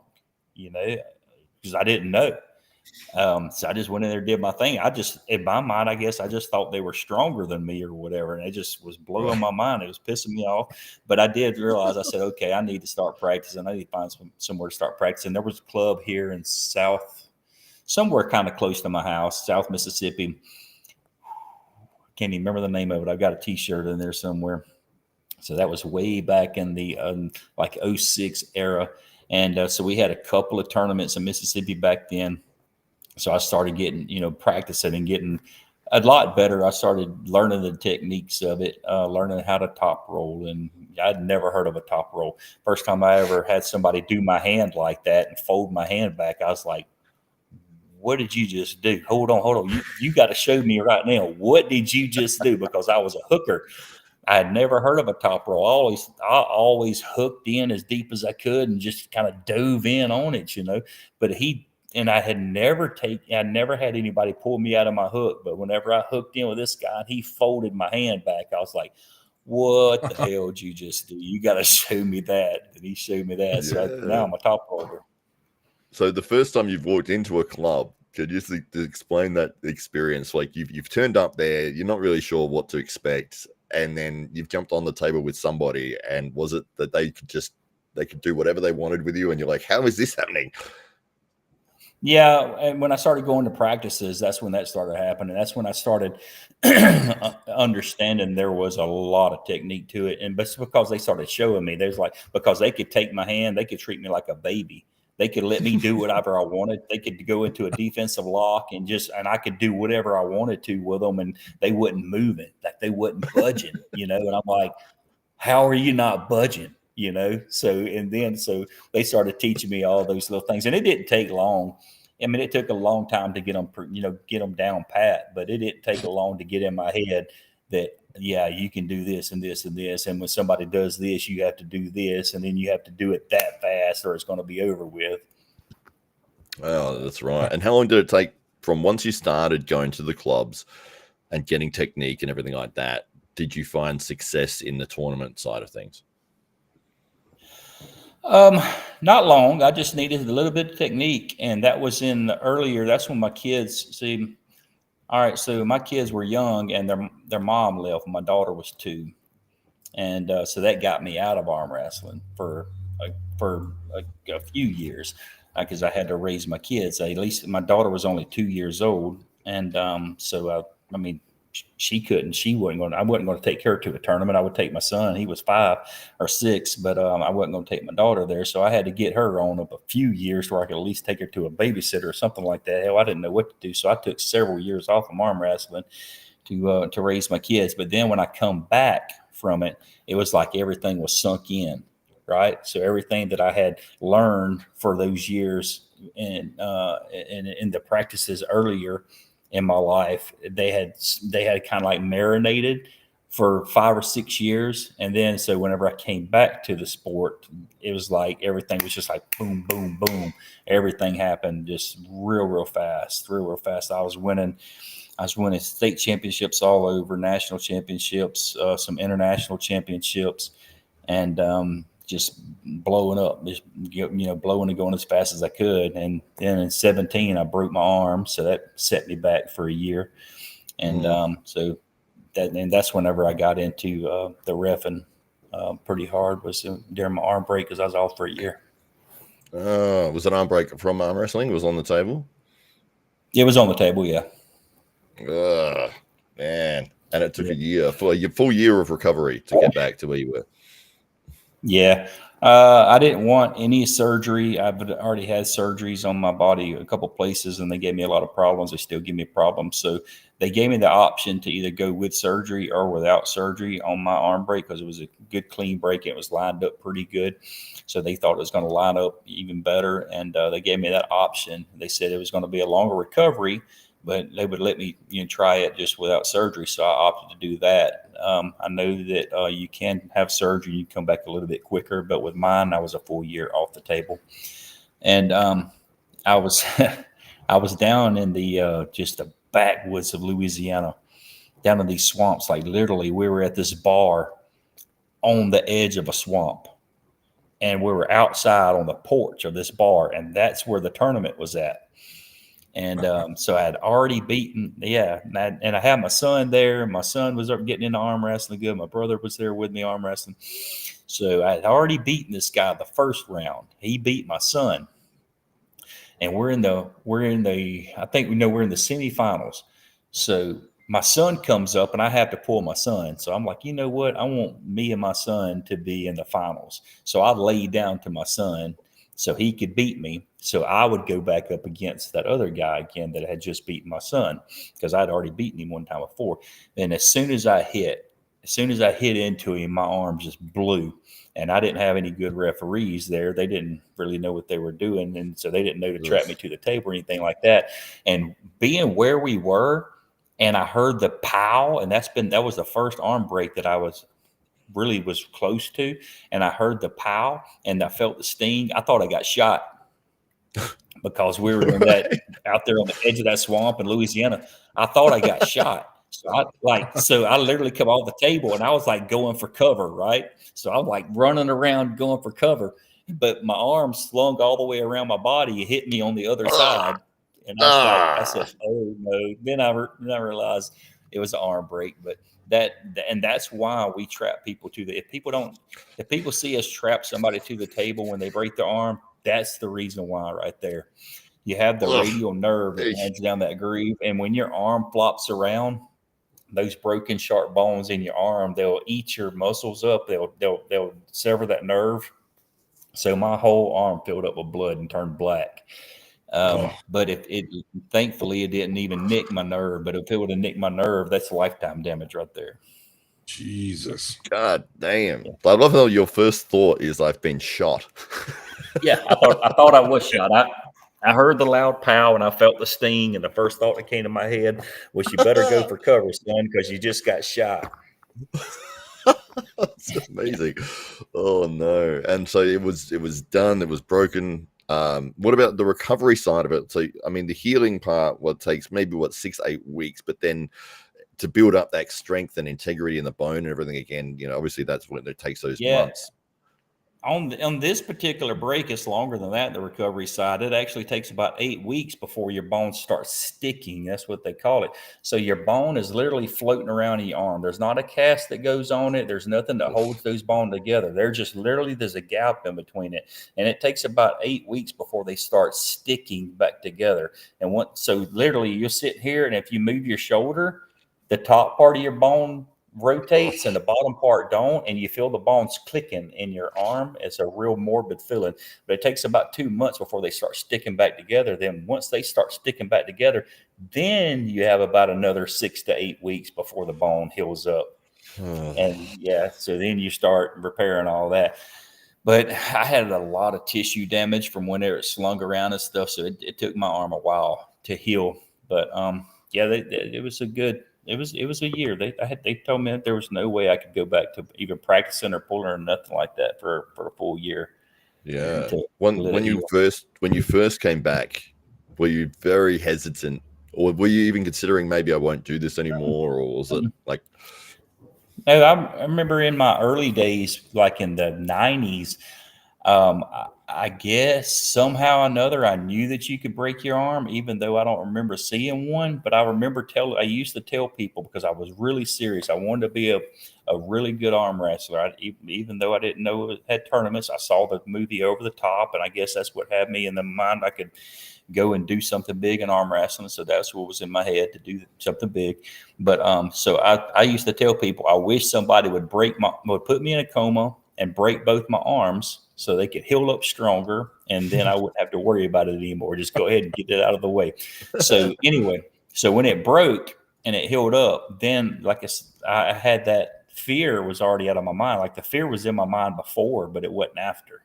Speaker 2: because I didn't know. So I just went in there, did my thing. In my mind, I guess I just thought they were stronger than me or whatever. And it just was blowing my mind. It was pissing me off. But I did realize, I said, okay, I need to start practicing. I need to find somewhere to start practicing. There was a club here in somewhere kind of close to my house, South Mississippi. Can't even remember the name of it. I've got a t-shirt in there somewhere. So that was way back in the like 06 era. And so we had a couple of tournaments in Mississippi back then. So I started getting, practicing and getting a lot better. I started learning the techniques of it, learning how to top roll. And I'd never heard of a top roll. First time I ever had somebody do my hand like that and fold my hand back, I was like, what did you just do? Hold on. You got to show me right now. What did you just do? Because I was a hooker. I had never heard of a top roll. I always hooked in as deep as I could and just kind of dove in on it, But I never had anybody pull me out of my hook. But whenever I hooked in with this guy, he folded my hand back. I was like, what the hell did you just do? You got to show me that. And he showed me that.
Speaker 1: Yeah.
Speaker 2: So now I'm a top roller.
Speaker 1: So the first time you've walked into a club, could you just explain that experience? Like you've turned up there, you're not really sure what to expect, and then you've jumped on the table with somebody, and was it that they could do whatever they wanted with you, and you're like, how is this happening?
Speaker 2: Yeah, and when I started going to practices, that's when that started happening. That's when I started understanding there was a lot of technique to it, and but because they started showing me, because they could take my hand, they could treat me like a baby. They could let me do whatever I wanted. They could go into a defensive lock and I could do whatever I wanted to with them, and they wouldn't move it, like they wouldn't budging, And I'm like, how are you not budging? So they started teaching me all those little things, and it didn't take long. I mean, it took a long time to get them down pat, but it didn't take long to get in my head that, yeah, you can do this and this and this. And when somebody does this, you have to do this, and then you have to do it that fast or it's going to be over with.
Speaker 1: Oh, that's right. And how long did it take from once you started going to the clubs and getting technique and everything like that? Did you find success in the tournament side of things?
Speaker 2: Not long. I just needed a little bit of technique, and that was that's when my kids see. All right, so my kids were young, and their mom left. My daughter was 2, and so that got me out of arm wrestling for a few years because I had to raise my kids. At least my daughter was only 2 years old, and I mean, she couldn't. I wasn't going to take her to a tournament. I would take my son. He was 5 or 6, but I wasn't going to take my daughter there. So I had to get her on up a few years where I could at least take her to a babysitter or something like that. Hell, I didn't know what to do. So I took several years off of arm wrestling to raise my kids. But then when I come back from it, it was like everything was sunk in, right? So everything that I had learned for those years and in the practices earlier in my life, they had kind of like marinated for 5 or 6 years. And then, so whenever I came back to the sport, it was like, everything was just like boom, boom, boom. Everything happened just real fast. I was winning state championships all over, national championships, some international championships, and just blowing up, blowing and going as fast as I could. And then in 17, I broke my arm, so that set me back for a year. And that's whenever I got into the reffing pretty hard, was during my arm break, because I was off for a year.
Speaker 1: Was it arm break from arm wrestling? It was on the table?
Speaker 2: It was on the table, yeah.
Speaker 1: Man. And it took a full year of recovery to get back to where you were.
Speaker 2: Yeah. I didn't want any surgery. I've already had surgeries on my body a couple places, and they gave me a lot of problems. They still give me problems. So they gave me the option to either go with surgery or without surgery on my arm break, because it was a good, clean break. It was lined up pretty good. So they thought it was going to line up even better. And they gave me that option. They said it was going to be a longer recovery, but they would let me try it just without surgery. So I opted to do that. I know that you can have surgery, you come back a little bit quicker, but with mine, I was a full year off the table. And I was I was down in the just the backwoods of Louisiana, down in these swamps. Like literally, we were at this bar on the edge of a swamp, and we were outside on the porch of this bar, and that's where the tournament was at. And so I had already beaten, and I had my son there. My son was up getting into arm wrestling good. My brother was there with me arm wrestling. So I had already beaten this guy the first round. He beat my son, and we're in the I think we're in the semifinals. So my son comes up, and I have to pull my son. So I'm like, you know what? I want me and my son to be in the finals. So I laid down to my son so he could beat me. So I would go back up against that other guy again that had just beaten my son, because I'd already beaten him one time before. And as soon as I hit into him, my arm just blew. And I didn't have any good referees there. They didn't really know what they were doing. And so they didn't know to trap me to the table or anything like that. And being where we were, and I heard the pow, and that was the first arm break that I was close to. And I heard the pow, and I felt the sting. I thought I got shot, because we were in that out there on the edge of that swamp in Louisiana. I thought I got shot. So I literally come off the table, and I was like going for cover, right? So I'm like running around going for cover, but my arm slung all the way around my body. It hit me on the other side. And I said, oh no. Then I realized it was an arm break, but that's why we trap people to if people see us trap somebody to the table when they break their arm, that's the reason why right there. You have the radial nerve that hangs down that groove. And when your arm flops around, those broken sharp bones in your arm, they'll eat your muscles up. They'll sever that nerve. So my whole arm filled up with blood and turned black. But thankfully it didn't even nick my nerve. But if it would have nicked my nerve, that's lifetime damage right there.
Speaker 3: Jesus.
Speaker 1: God damn. Yeah. I love how your first thought is I've been shot.
Speaker 2: Yeah, I thought I was shot. I heard the loud pow, and I felt the sting, and the first thought that came to my head was, you better go for cover, son, because you just got shot.
Speaker 1: That's amazing. Oh no. And so it was done, it was broken. What about the recovery side of it? So I mean, the healing part takes maybe 6-8 weeks, but then to build up that strength and integrity in the bone and everything again, obviously that's when it takes those months.
Speaker 2: On this particular break, it's longer than that, the recovery side. It actually takes about 8 weeks before your bones start sticking. That's what they call it. So your bone is literally floating around in your arm. There's not a cast that goes on it. There's nothing that holds those bones together. They're just literally, there's a gap in between it. And it takes about 8 weeks before they start sticking back together. So literally you're sitting here, and if you move your shoulder, the top part of your bone rotates and the bottom part don't, and you feel the bones clicking in your arm. It's a real morbid feeling, but it takes about 2 months before they start sticking back together. Then once they start sticking back together, then you have about another 6 to 8 weeks before the bone heals up. And so then you start repairing all that. But I had a lot of tissue damage from when they were slung around and stuff, so it took my arm a while to heal. But it was a good. It was a year. They told me that there was no way I could go back to even practicing or pulling or nothing like that for a full year.
Speaker 1: Yeah. When you first came back, were you very hesitant, or were you even considering maybe I won't do this anymore, or was it like?
Speaker 2: No, I remember in my early days, like in the 90s. I guess somehow or another, I knew that you could break your arm, even though I don't remember seeing one. But I remember I used to tell people, because I was really serious. I wanted to be a really good arm wrestler. Even though I didn't know it had tournaments, I saw the movie Over the Top, and I guess that's what had me in the mind I could go and do something big in arm wrestling. So that's what was in my head, to do something big. But so I used to tell people, I wish somebody would put me in a coma and break both my arms, so they could heal up stronger, and then I wouldn't have to worry about it anymore. Just go ahead and get it out of the way. So anyway, when it broke and it healed up, then I had that fear was already out of my mind. Like the fear was in my mind before, but it wasn't after.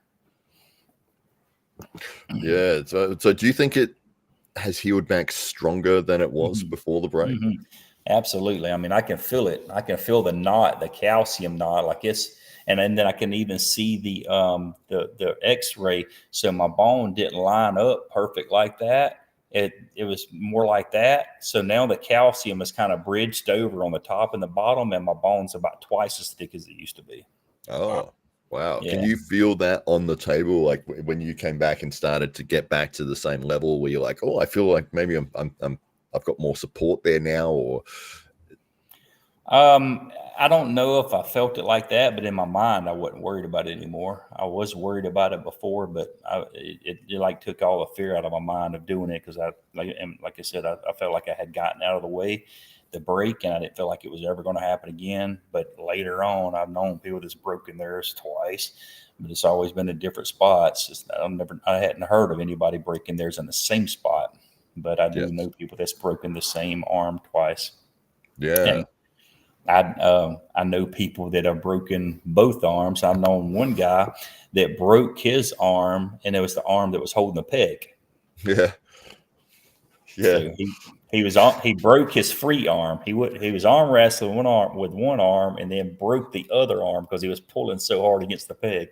Speaker 1: Yeah. So do you think has healed back stronger than it was
Speaker 2: Mhm.
Speaker 1: before the break?
Speaker 2: Mhm. Absolutely. I mean, I can feel it. I can feel the knot, the calcium knot, like it's, and then I can even see the X-ray. So my bone didn't line up perfect like that. It was more like that. So now the calcium is kind of bridged over on the top and the bottom, and my bone's about twice as thick as it used to be.
Speaker 1: Oh, wow. Can
Speaker 2: Yeah.
Speaker 1: you feel that on the table? Like when you came back and started to get back to the same level where you're like, oh, I feel like maybe I've got more support there now, or
Speaker 2: I don't know if I felt it like that, but in my mind, I wasn't worried about it anymore. I was worried about it before, but it like took all the fear out of my mind of doing it because like I said, I felt like I had gotten out of the way, the break, and I didn't feel like it was ever going to happen again. But later on, I've known people that's broken theirs twice, but it's always been in different spots. I hadn't heard of anybody breaking theirs in the same spot, but I do
Speaker 1: yes,
Speaker 2: know people that's broken the same arm twice.
Speaker 1: yeah,
Speaker 2: And I know people that have broken both arms. I've known one guy that broke his arm, and it was the arm that was holding the peg.
Speaker 1: yeah, yeah,
Speaker 2: So he broke his free arm. He was arm wrestling with one arm, and then broke the other arm because he was pulling so hard against the peg.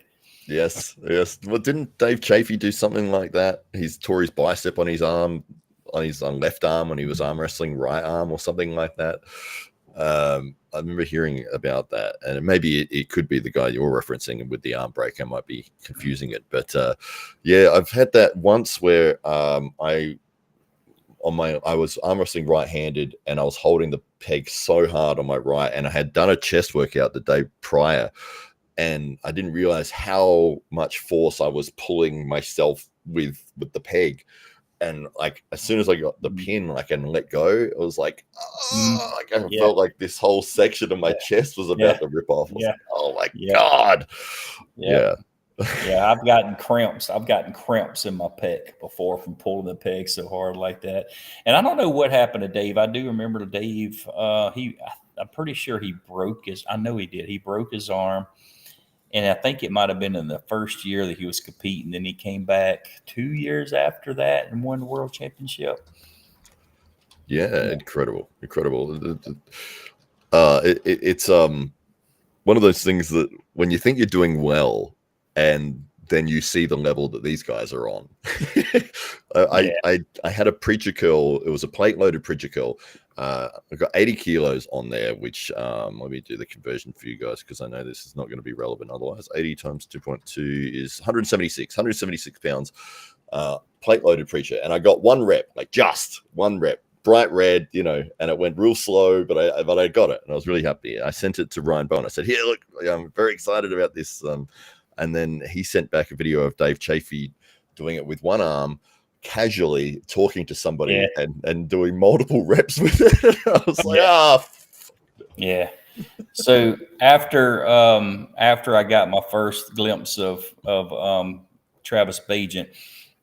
Speaker 1: yes, yes. Well, didn't Dave Chafee do something like that? He's tore his bicep on his arm, on his left arm when he was arm wrestling right arm or something like that. I remember hearing about that, and maybe it could be the guy you're referencing, and with the arm break, I might be confusing it. But yeah, I've had that once where I was arm wrestling right-handed, and I was holding the peg so hard on my right, and I had done a chest workout the day prior, and I didn't realize how much force I was pulling myself with the peg. And like as soon as I got the pin, like and let go, it was like,
Speaker 2: Mm,
Speaker 1: oh, like I
Speaker 2: yeah,
Speaker 1: felt like this whole section of my
Speaker 2: yeah,
Speaker 1: chest was
Speaker 2: yeah,
Speaker 1: about to rip off. I was
Speaker 2: yeah,
Speaker 1: like, oh my
Speaker 2: yeah,
Speaker 1: god,
Speaker 2: yeah.
Speaker 1: yeah,
Speaker 2: Yeah, I've gotten cramps. I've gotten cramps in my pec before from pulling the peg so hard like that. And I don't know what happened to Dave. I do remember Dave. I'm pretty sure he broke his. I know he did. He broke his arm, and I think it might have been in the first year that he was competing. Then he came back 2 years after that and won the world championship.
Speaker 1: yeah,
Speaker 2: Yeah,
Speaker 1: incredible, incredible. It's one of those things that when you think you're doing well, and then you see the level that these guys are on.
Speaker 2: yeah,
Speaker 1: I had a preacher curl. It was a plate loaded preacher curl. I've got 80 kilos on there, which let me do the conversion for you guys because I know this is not going to be relevant otherwise. 80 times 2.2 is 176 pounds. Plate loaded preacher, and I got one rep, like just one rep, bright red, and it went real slow, but I got it, and I was really happy. I sent it to Ryan Bowen. I said, "Here, look, I'm very excited about this." And then he sent back a video of Dave Chafee doing it with one arm, casually talking to
Speaker 2: yeah,
Speaker 1: somebody and doing multiple reps with it. I was like,
Speaker 2: yeah,
Speaker 1: ah,
Speaker 2: yeah. So after I got my first glimpse of Travis Bagent,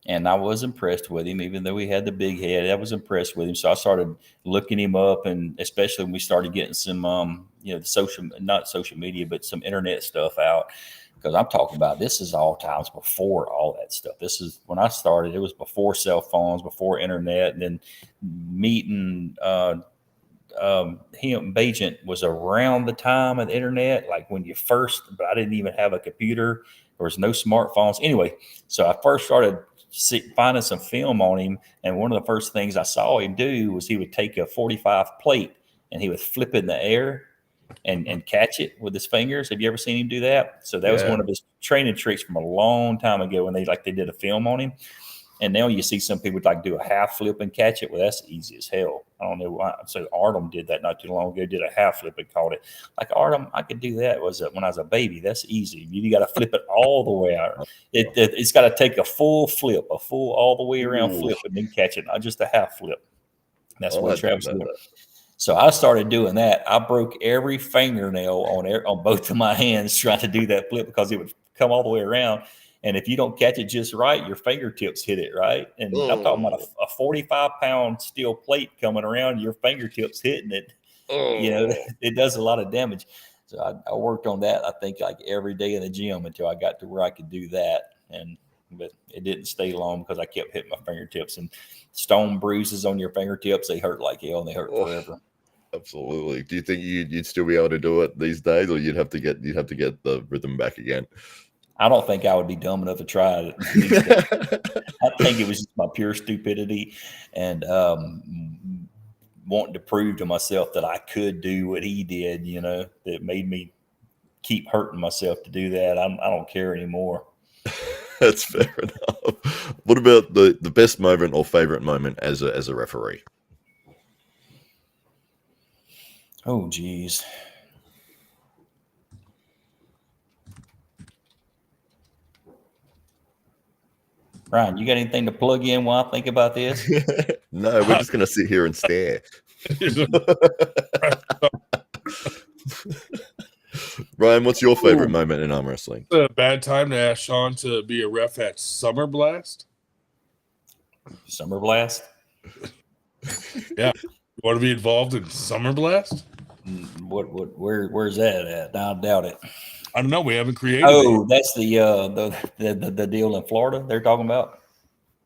Speaker 2: and I was impressed with him, even though he had the big head. I was impressed with him, so I started looking him up, and especially when we started getting some not social media, but some internet stuff out. Because I'm talking about this is all times before all that stuff. This is when I started. It was before cell phones, before internet, and then meeting him Bagent was around the time of the internet, like when you first, but I didn't even have a computer. There was no smartphones. Anyway, so I first started finding some film on him. And one of the first things I saw him do was he would take a 45 plate and he would flip it in the air and catch it with his fingers. Have you ever seen him do that? So that was
Speaker 1: yeah.
Speaker 2: one of his training tricks from a long time ago when they did a film on him. And now you see some people like do a half flip and catch it. Well, that's easy as hell. I don't know why. So Artem did that not too long ago. Did a half flip and caught it. Like Artem, I could do that. When I was a baby? That's easy. You got to flip it all the way out. It's got to take a full flip, a full all the way around
Speaker 1: Ooh,
Speaker 2: flip, and then catch it, not just a half flip. That's
Speaker 1: oh,
Speaker 2: what
Speaker 1: I didn't
Speaker 2: Travis
Speaker 1: know
Speaker 2: did.
Speaker 1: that.
Speaker 2: So I started doing that. I broke every fingernail on both of my hands trying to do that flip because it would come all the way around. And if you don't catch it just right, your fingertips hit it, right? And I'm talking about
Speaker 1: Oh,
Speaker 2: a 45-pound steel plate coming around, your fingertips hitting it.
Speaker 1: oh,
Speaker 2: It does a lot of damage. So I worked on that, I think, like every day in the gym until I got to where I could do that. And but it didn't stay long because I kept hitting my fingertips, and stone bruises on your fingertips, they hurt like hell and they hurt forever.
Speaker 1: Absolutely. Do you think you'd still be able to do it these days, or you'd have to get the rhythm back again?
Speaker 2: I don't think I would be dumb enough to try it these days. I think it was just my pure stupidity and wanting to prove to myself that I could do what he did, that made me keep hurting myself to do that. I don't care anymore.
Speaker 1: That's fair enough. What about the best moment or favorite moment as a referee?
Speaker 2: Oh, geez. Ryan, you got anything to plug in while I think about this?
Speaker 1: No, we're just going to sit here and stare. Ryan, what's your favorite moment in arm wrestling?
Speaker 3: It's a bad time to ask Sean to be a ref at Summer Blast.
Speaker 2: Summer Blast?
Speaker 3: Yeah. You want to be involved in Summer Blast?
Speaker 2: Where's that at? I doubt it.
Speaker 3: I don't know. We haven't created
Speaker 2: it. That's the deal in Florida they're talking about?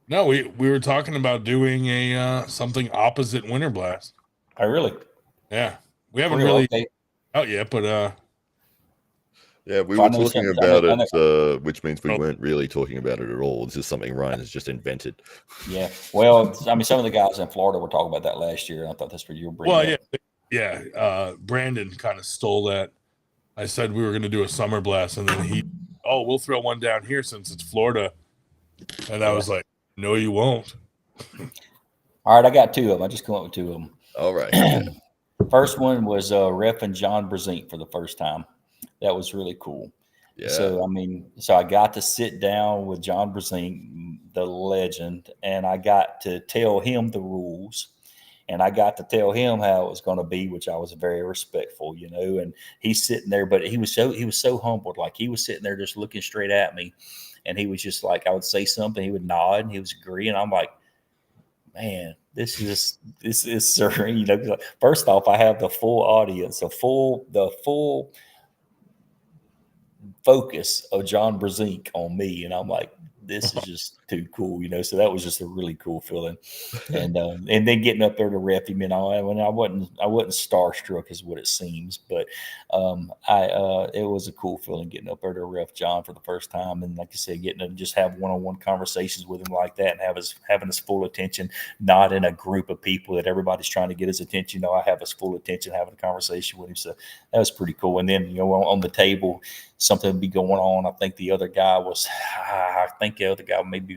Speaker 3: No, we were talking about doing a something opposite Winter Blast.
Speaker 2: Oh, really?
Speaker 3: Yeah. We haven't really out yet, but
Speaker 1: yeah, we were talking about it, which means we weren't really talking about it at all. This is something Ryan has just invented.
Speaker 2: Yeah. Well, I mean, some of the guys in Florida were talking about that last year, and I thought that's what you were bringing up.
Speaker 3: Yeah. Brandon kind of stole that. I said we were going to do a Summer Blast, and then we'll throw one down here since it's Florida. And I was like, no, you won't.
Speaker 2: All right, I got two of them. I just come up with two of them.
Speaker 1: All right. Yeah.
Speaker 2: First one was ref and John Brezink for the first time. That was really cool. Yeah. So, I got to sit down with John Brezink, the legend, and I got to tell him the rules. And I got to tell him how it was going to be, which I was very respectful, and he's sitting there, but he was so humbled. Like he was sitting there just looking straight at me. And he was just like, I would say something, he would nod, and he was agreeing. I'm like, man, this is sir. First off, I have the full audience, the full focus of John Brezink on me, and I'm like, this is just too cool, So that was just a really cool feeling, and then getting up there to ref him, I wasn't starstruck, is what it seems, but it was a cool feeling getting up there to ref John for the first time, and like I said, getting to just have one-on-one conversations with him like that, and having his full attention, not in a group of people that everybody's trying to get his attention. I have his full attention, having a conversation with him, so that was pretty cool. And then on the table, something would be going on. I think the other guy maybe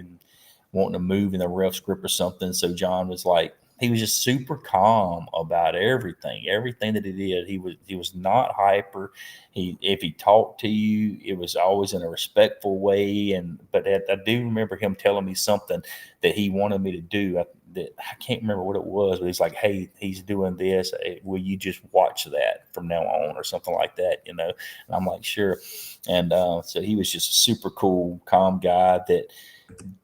Speaker 2: wanting to move in the ref's grip or something. So John was like, he was just super calm about everything that he did. He was not hyper. If he talked to you, it was always in a respectful way. But I do remember him telling me something that he wanted me to do. I can't remember what it was, but he's like, hey, he's doing this. Will you just watch that from now on or something like that, And I'm like, sure. And so he was just a super cool, calm guy that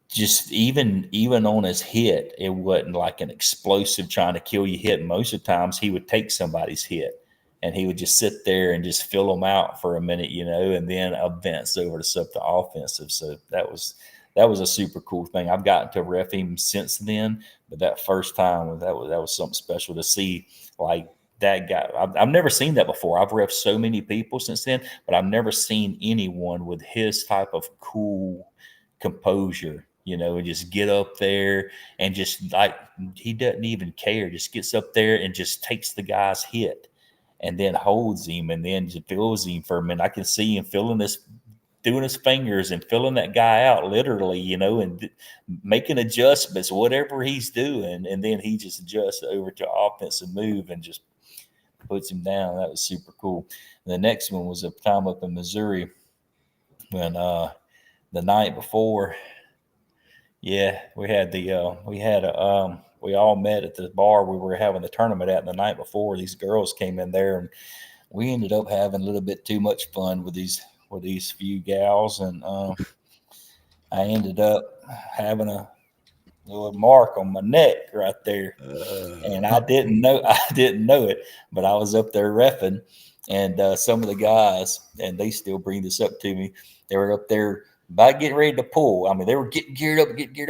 Speaker 2: just even on his hit, it wasn't like an explosive trying to kill you hit. Most of the times he would take somebody's hit and he would just sit there and just fill them out for a minute, and then advance over to something offensive. So that was a super cool thing. I've gotten to ref him since then, but that first time that was something special to see. Like that guy, I've never seen that before. I've refed so many people since then, but I've never seen anyone with his type of cool composure, and just get up there and just like he doesn't even care, just gets up there and just takes the guy's hit and then holds him and then just fills him for a minute. I can see him doing his fingers and filling that guy out literally, and making adjustments, whatever he's doing. And then he just adjusts over to offensive move and just puts him down. That was super cool. And the next one was a time up in Missouri when the night before, we all met at the bar we were having the tournament at. And the night before, these girls came in there, and we ended up having a little bit too much fun with these few gals, and I ended up having a little mark on my neck right there, and I didn't know it, but I was up there reffing, and some of the guys, and they still bring this up to me, they were up there about getting ready to pull. I mean, they were getting geared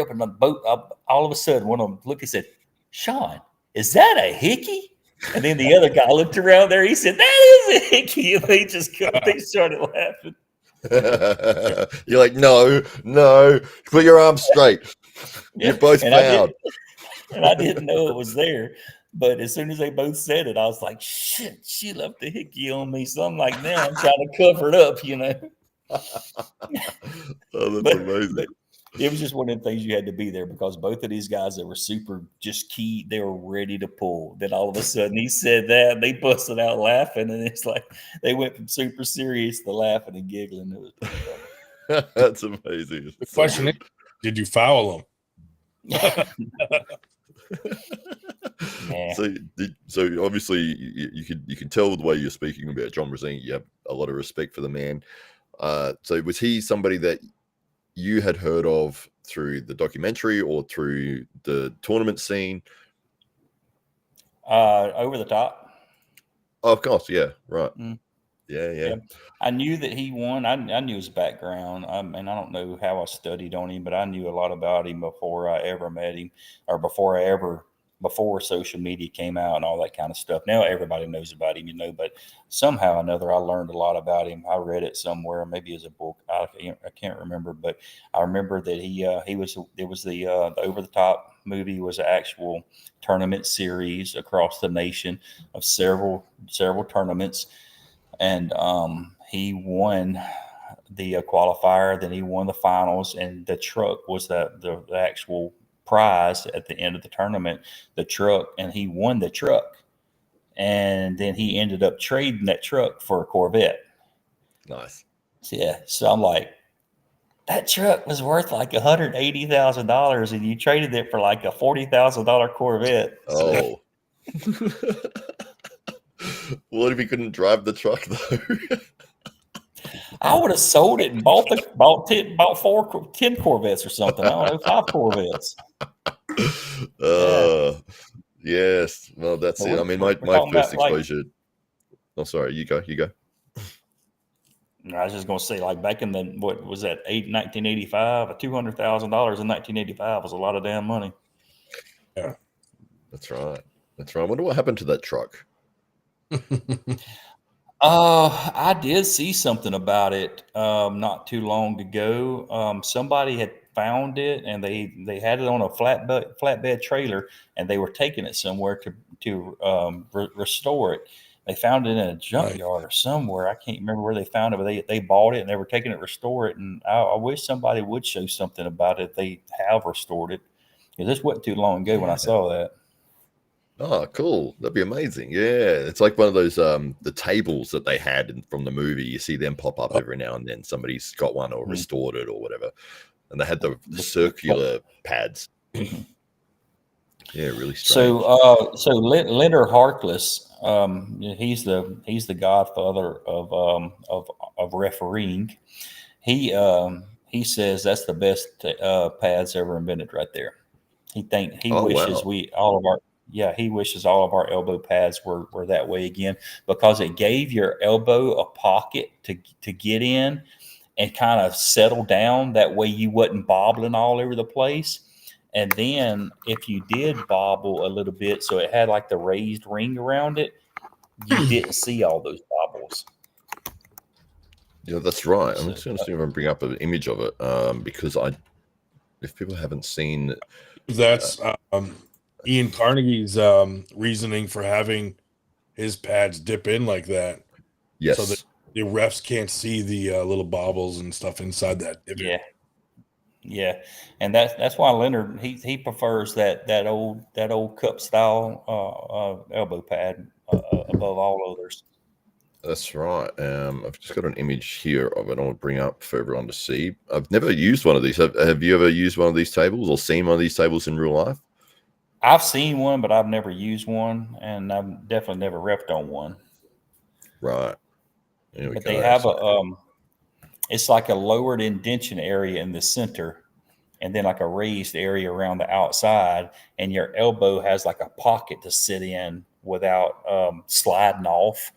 Speaker 2: up, and the boat, all of a sudden, one of them looked and said, "Sean, is that a hickey?" And then the other guy looked around there. He said, "That is a hickey." And they started laughing.
Speaker 1: You're like, no, put your arms straight.
Speaker 2: Yeah,
Speaker 1: You're both fouled.
Speaker 2: I didn't know it was there. But as soon as they both said it, I was like, shit, she left the hickey on me. So I'm like, now I'm trying to cover it up, you know.
Speaker 1: Oh, that's amazing.
Speaker 2: But it was just one of the things you had to be there, because both of these guys that were super just key, they were ready to pull. Then all of a sudden he said that, and they busted out laughing, and it's like they went from super serious to laughing and giggling. It was pretty funny.
Speaker 1: That's amazing.
Speaker 3: The question is, did you foul them?
Speaker 2: Yeah.
Speaker 1: So obviously you can tell the way you're speaking about John Brasini, you have a lot of respect for the man. So was he somebody that you had heard of through the documentary or through the tournament scene?
Speaker 2: Over the top.
Speaker 1: Oh, of course, yeah, right. Yeah.
Speaker 2: I knew that he won. I knew his background, and I don't know how I studied on him, but I knew a lot about him before I ever met him, or before social media came out and all that kind of stuff. Now everybody knows about him, you know, but somehow or another I learned a lot about him. I read it somewhere, maybe as a book. I can't remember, but I remember that it was the Over the Top movie was an actual tournament series across the nation of several tournaments. And he won the qualifier, then he won the finals, and the truck was the actual prize at the end of the tournament, the truck, and he won the truck. And then he ended up trading that truck for a Corvette.
Speaker 1: Nice.
Speaker 2: Yeah. So I'm like, that truck was worth like $180,000, and you traded it for like a $40,000 Corvette.
Speaker 1: Oh. What if he couldn't drive the truck though?
Speaker 2: I would have sold it and bought 10 Corvettes or something. I don't know, 5 Corvettes.
Speaker 1: Yes. Well, that's it. I mean, my first exposure. Oh, sorry. You go.
Speaker 2: I was just going to say, like back in the, what was that, 1985, $200,000 in 1985 was a lot of damn money.
Speaker 3: Yeah.
Speaker 1: That's right. I wonder what happened to that truck.
Speaker 2: I did see something about it not too long ago. Somebody had found it, and they had it on a flatbed trailer, and they were taking it somewhere to restore it. They found it in a junkyard or somewhere. I can't remember where they found it, but they bought it and they were taking it to restore it. And I wish somebody would show something about it. They have restored it. This wasn't too long ago when I saw that.
Speaker 1: Oh, cool. That'd be amazing. Yeah. It's like one of those the tables that they had from the movie. You see them pop up every now and then. Somebody's got one or restored it or whatever. And they had the circular pads. Yeah, really strange.
Speaker 2: So Leonard Harkless, he's the godfather of refereeing. He says that's the best pads ever invented right there. He wishes all of our elbow pads were that way again, because it gave your elbow a pocket to get in and kind of settle down. That way you wasn't bobbling all over the place. And then if you did bobble a little bit, so it had like the raised ring around it, you didn't see all those bobbles.
Speaker 1: Yeah, that's right. I'm just going to see if I can bring up an image of it, because if people haven't seen,
Speaker 3: that's Ian Carnegie's reasoning for having his pads dip in like that.
Speaker 1: Yes.
Speaker 3: So that the refs can't see the little bobbles and stuff inside that divot.
Speaker 2: Yeah, and that's why Leonard he prefers that old cup style elbow pad above all others.
Speaker 1: That's right. I've just got an image here of it. I'll bring up for everyone to see. I've never used one of these. Have you ever used one of these tables or seen one of these tables in real life?
Speaker 2: I've seen one, but I've never used one, and I've definitely never repped on one.
Speaker 1: Right.
Speaker 2: But they have it's like a lowered indention area in the center, and then like a raised area around the outside, and your elbow has like a pocket to sit in without sliding off.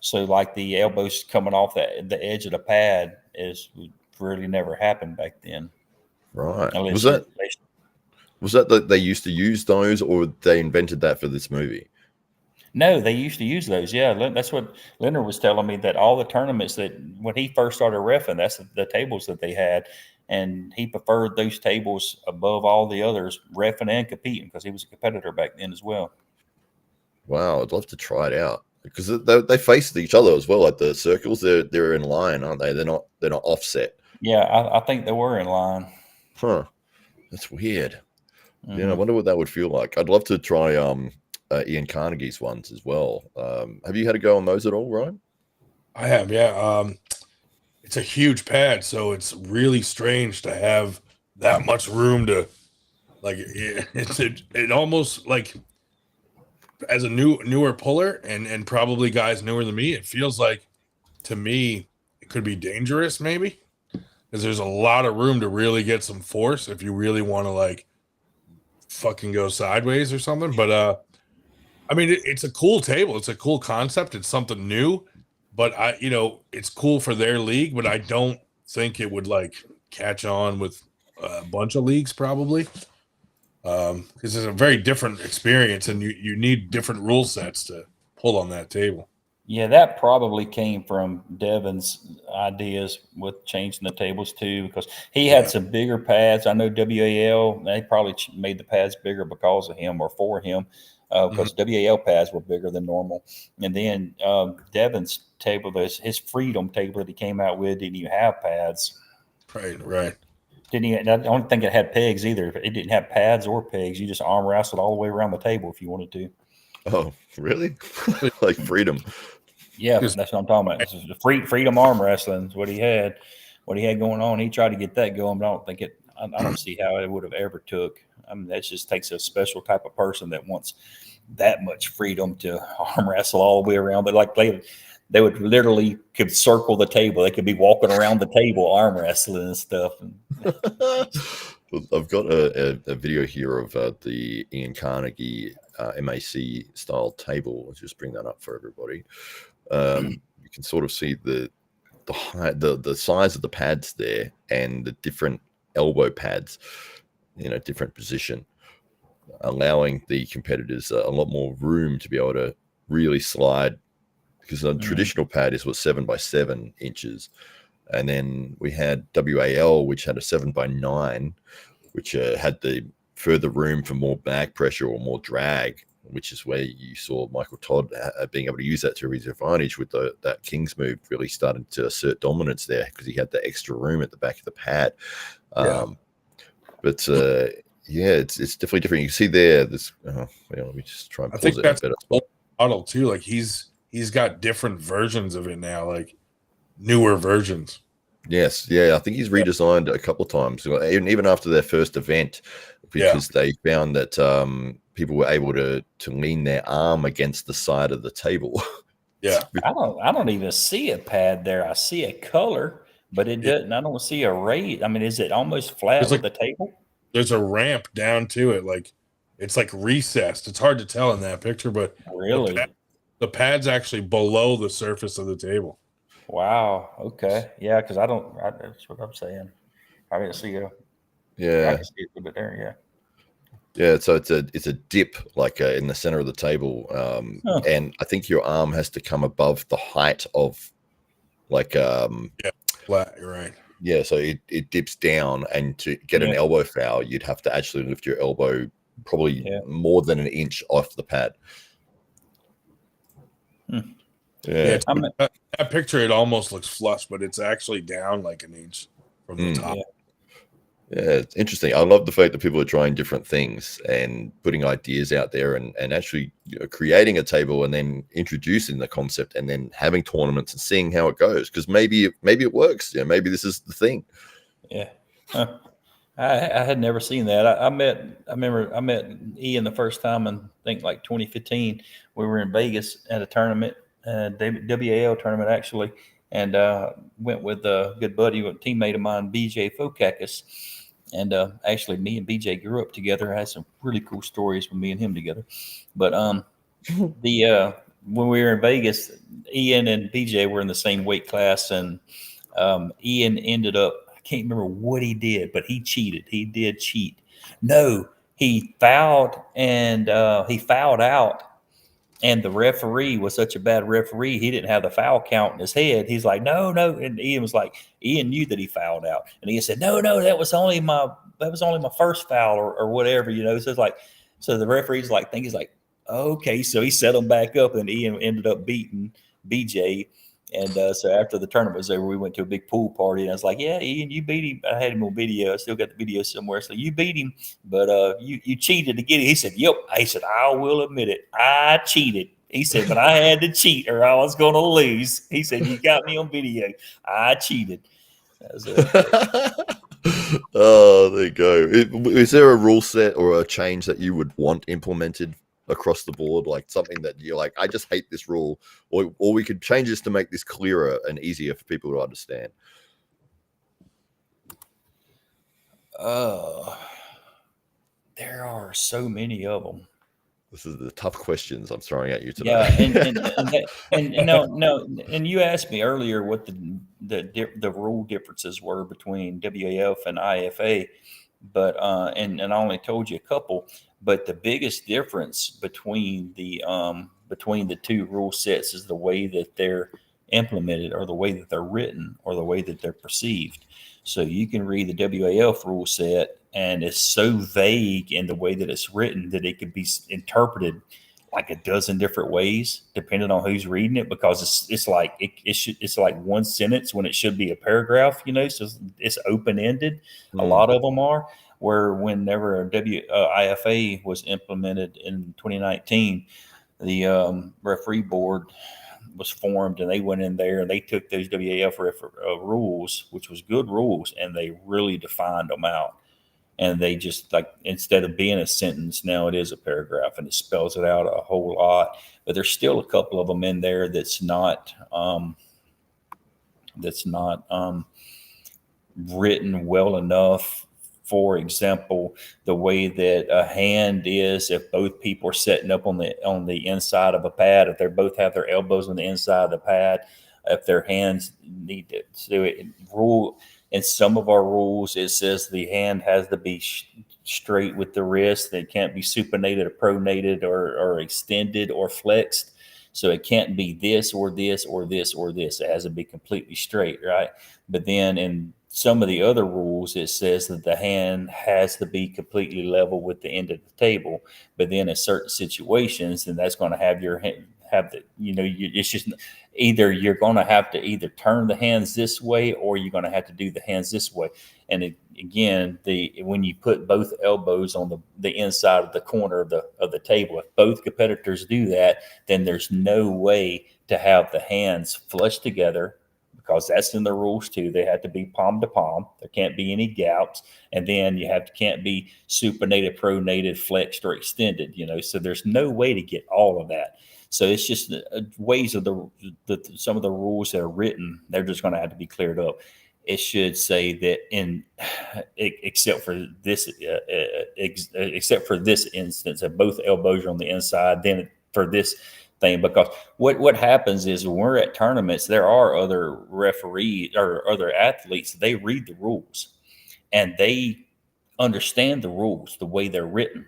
Speaker 2: So like the elbows coming off the edge of the pad is really never happened back then.
Speaker 1: Right.
Speaker 2: Unless
Speaker 1: Was that they used to use those, or they invented that for this movie?
Speaker 2: No, they used to use those. Yeah, that's what Leonard was telling me, that all the tournaments that when he first started reffing, that's the tables that they had. And he preferred those tables above all the others, reffing and competing, because he was a competitor back then as well.
Speaker 1: Wow, I'd love to try it out, because they face each other as well. Like the circles, they're in line, aren't they? They're not offset.
Speaker 2: Yeah, I think they were in line.
Speaker 1: Huh. That's weird. Yeah, I
Speaker 2: Mhm.
Speaker 1: wonder what that would feel like. I'd love to try Ian Carnegie's ones as well. Have you had a go on those at all, Ryan?
Speaker 3: I have, yeah. It's a huge pad, so it's really strange to have that much room to like. It almost like, as a newer puller, and probably guys newer than me, it feels like, to me, it could be dangerous maybe, because there's a lot of room to really get some force if you really want to like fucking go sideways or something. But I mean, it's a cool table. It's a cool concept. It's something new, but it's cool for their league, but I don't think it would like catch on with a bunch of leagues probably. Because it's a very different experience, and you need different rule sets to pull on that table.
Speaker 2: Yeah, that probably came from Devin's ideas with changing the tables too, because he had some bigger pads. I know WAL, they probably made the pads bigger because of him or for him, because WAL pads were bigger than normal. And then Devin's table, his Freedom table that he came out with, didn't even have pads.
Speaker 3: Right.
Speaker 2: Didn't even, I don't think it had pegs either. It didn't have pads or pegs. You just arm wrestled all the way around the table if you wanted to.
Speaker 1: Oh, really? Like Freedom.
Speaker 2: Yeah, that's what I'm talking about. This is the freedom arm wrestling is what he had going on. He tried to get that going, but I don't think it. I don't see how it would have ever took. I mean, that just takes a special type of person that wants that much freedom to arm wrestle all the way around. But like they would literally could circle the table. They could be walking around the table arm wrestling and stuff.
Speaker 1: I've got a video here of the Ian Carnegie MAC style table. Let's just bring that up for everybody. You can sort of see the height, the size of the pads there, and the different elbow pads in a different position, allowing the competitors a lot more room to be able to really slide, because a traditional pad is 7 by 7 inches, and then we had WAL, which had a 7 by 9, which had the further room for more back pressure or more drag, which is where you saw Michael Todd being able to use that to his advantage with that King's move, really starting to assert dominance there because he had the extra room at the back of the pad. But it's definitely different. You can see there, this, let me just try and pause it a bit.
Speaker 3: Model too, like he's got different versions of it now, like newer versions.
Speaker 1: Yes, yeah, I think he's redesigned it a couple of times, even after their first event, because they found that people were able to lean their arm against the side of the table.
Speaker 3: Yeah,
Speaker 2: I don't even see a pad there. I see a color, but it doesn't. I don't see a rate. I mean, is it almost flat with the table?
Speaker 3: There's a ramp down to it, like it's like recessed. It's hard to tell in that picture, but
Speaker 2: really,
Speaker 3: the pad's actually below the surface of the table.
Speaker 2: Wow. Okay. Yeah, because that's what I'm saying. I didn't see a.
Speaker 1: Yeah,
Speaker 2: I can see it a bit there. Yeah.
Speaker 1: Yeah, so it's a dip like in the center of the table, and I think your arm has to come above the height of like
Speaker 3: flat. You're right.
Speaker 1: Yeah, so it dips down, and to get an elbow foul, you'd have to actually lift your elbow probably more than an inch off the pad.
Speaker 3: Yeah, that picture, it almost looks flush, but it's actually down like an inch from the top.
Speaker 1: Yeah, it's interesting. I love the fact that people are trying different things and putting ideas out there, and actually creating a table and then introducing the concept and then having tournaments and seeing how it goes. Because maybe it works. Maybe this is the thing.
Speaker 2: Yeah. Huh. I had never seen that. I remember I met Ian the first time in, I think, like 2015. We were in Vegas at a tournament, WAL tournament actually, and went with a good buddy, a teammate of mine, BJ Fokakis. And actually, me and BJ grew up together. I had some really cool stories with me and him together. But when we were in Vegas, Ian and BJ were in the same weight class, and Ian ended up, I can't remember what he did, but he cheated. He did cheat. No, he fouled, and he fouled out. And the referee was such a bad referee, he didn't have the foul count in his head. He's like, no, no. And Ian was like, Ian knew that he fouled out. And Ian said, no, that was only my first foul or whatever, So it's like, so the referee's like, he's like, okay. So he set him back up, and Ian ended up beating BJ. And so after the tournament was over, we went to a big pool party, and I was like, yeah, Ian, you beat him. I had him on video. I still got the video somewhere. So you beat him, but you cheated to get it. He said, yep. He said, I will admit it. I cheated. He said, but I had to cheat or I was going to lose. He said, you got me on video. I cheated. That was
Speaker 1: Oh, there you go. Is there a rule set or a change that you would want implemented across the board, like something that you're like, I just hate this rule, or we could change this to make this clearer and easier for people to understand?
Speaker 2: There are so many of them.
Speaker 1: This is the tough questions I'm throwing at you today.
Speaker 2: Yeah, and you asked me earlier what the rule differences were between WAF and IFA, but and I only told you a couple. But the biggest difference between the two rule sets is the way that they're implemented, or the way that they're written, or the way that they're perceived. So you can read the WAF rule set, and it's so vague in the way that it's written that it could be interpreted like a dozen different ways, depending on who's reading it, because it's like it's like one sentence when it should be a paragraph, So it's open ended. A lot of them are. Where whenever IFA was implemented in 2019, the referee board was formed, and they went in there and they took those WAF rules, which was good rules, and they really defined them out. And they just, like, instead of being a sentence, now it is a paragraph, and it spells it out a whole lot. But there's still a couple of them in there that's not written well enough. For example, the way that a hand is, if both people are setting up on the inside of a pad, if they both have their elbows on the inside of the pad, if their hands need to do it. Rule in some of our rules, it says the hand has to be straight with the wrist. It can't be supinated or pronated or extended or flexed. So it can't be this or this or this or this. It has to be completely straight, right? But then in some of the other rules, it says that the hand has to be completely level with the end of the table. But then in certain situations, then that's going to have your hand, it's just either you're going to have to either turn the hands this way, or you're going to have to do the hands this way. And again, when you put both elbows on the inside of the corner of the table, if both competitors do that, then there's no way to have the hands flush together, because that's in the rules too. They have to be palm to palm. There can't be any gaps. And then can't be supinated, pronated, flexed, or extended, So there's no way to get all of that. So it's just ways of some of the rules that are written, they're just going to have to be cleared up. It should say that except for this instance, that both elbows are on the inside, then for this thing, because what happens is when we're at tournaments, there are other referees or other athletes. They read the rules and they understand the rules the way they're written.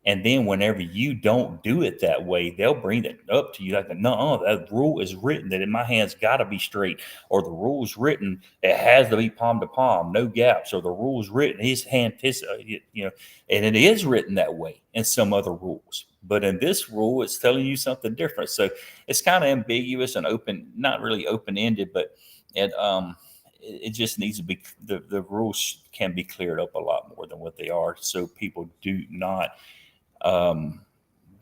Speaker 2: And then whenever you don't do it that way, they'll bring it up to you like, no, that rule is written that in my hands got to be straight, or the rule's written it has to be palm to palm, no gaps, or the rule's written and it is written that way in some other rules. But in this rule, it's telling you something different. So it's kind of ambiguous and open, not really open-ended, but it just needs to be, the rules can be cleared up a lot more than what they are, so people do not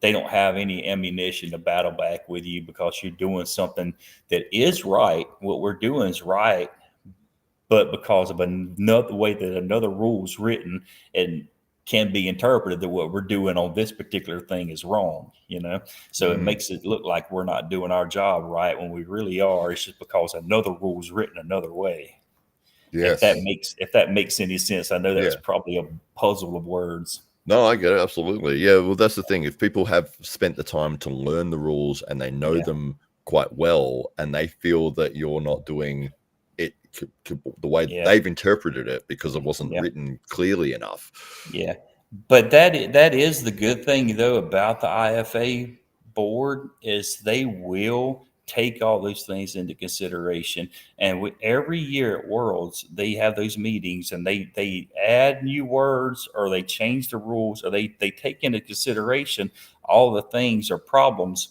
Speaker 2: they don't have any ammunition to battle back with you, because you're doing something that is right. What we're doing is right, but because of another way that another rule is written and can be interpreted, that what we're doing on this particular thing is wrong, So it makes it look like we're not doing our job right when we really are. It's just because another rule is written another way.
Speaker 1: Yes.
Speaker 2: If that makes any sense. I know that's probably a puzzle of words.
Speaker 1: No, I get it. Absolutely. Yeah. Well, that's the thing. If people have spent the time to learn the rules and they know them quite well, and they feel that you're not doing it the way
Speaker 2: Yeah.
Speaker 1: they've interpreted it because it wasn't
Speaker 2: Yeah.
Speaker 1: written clearly enough.
Speaker 2: Yeah. But that is the good thing though about the IFA board is they will take all those things into consideration. And every year at Worlds, they have those meetings and they add new words or they change the rules or they take into consideration all the things or problems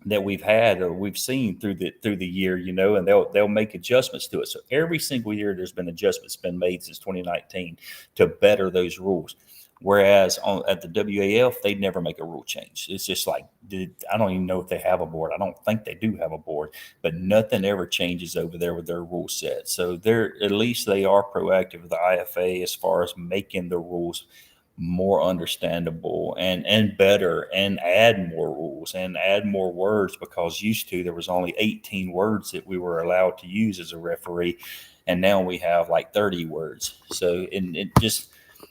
Speaker 2: that we've had or we've seen through the year, and they'll make adjustments to it. So every single year there's been adjustments been made since 2019 to better those rules. Whereas at the WAF, they'd never make a rule change. It's just like, I don't even know if they have a board. I don't think they do have a board, but nothing ever changes over there with their rule set. So at least they are proactive with the IFA as far as making the rules more understandable and better, and add more rules and add more words, because used to there was only 18 words that we were allowed to use as a referee, and now we have like 30 words. So it just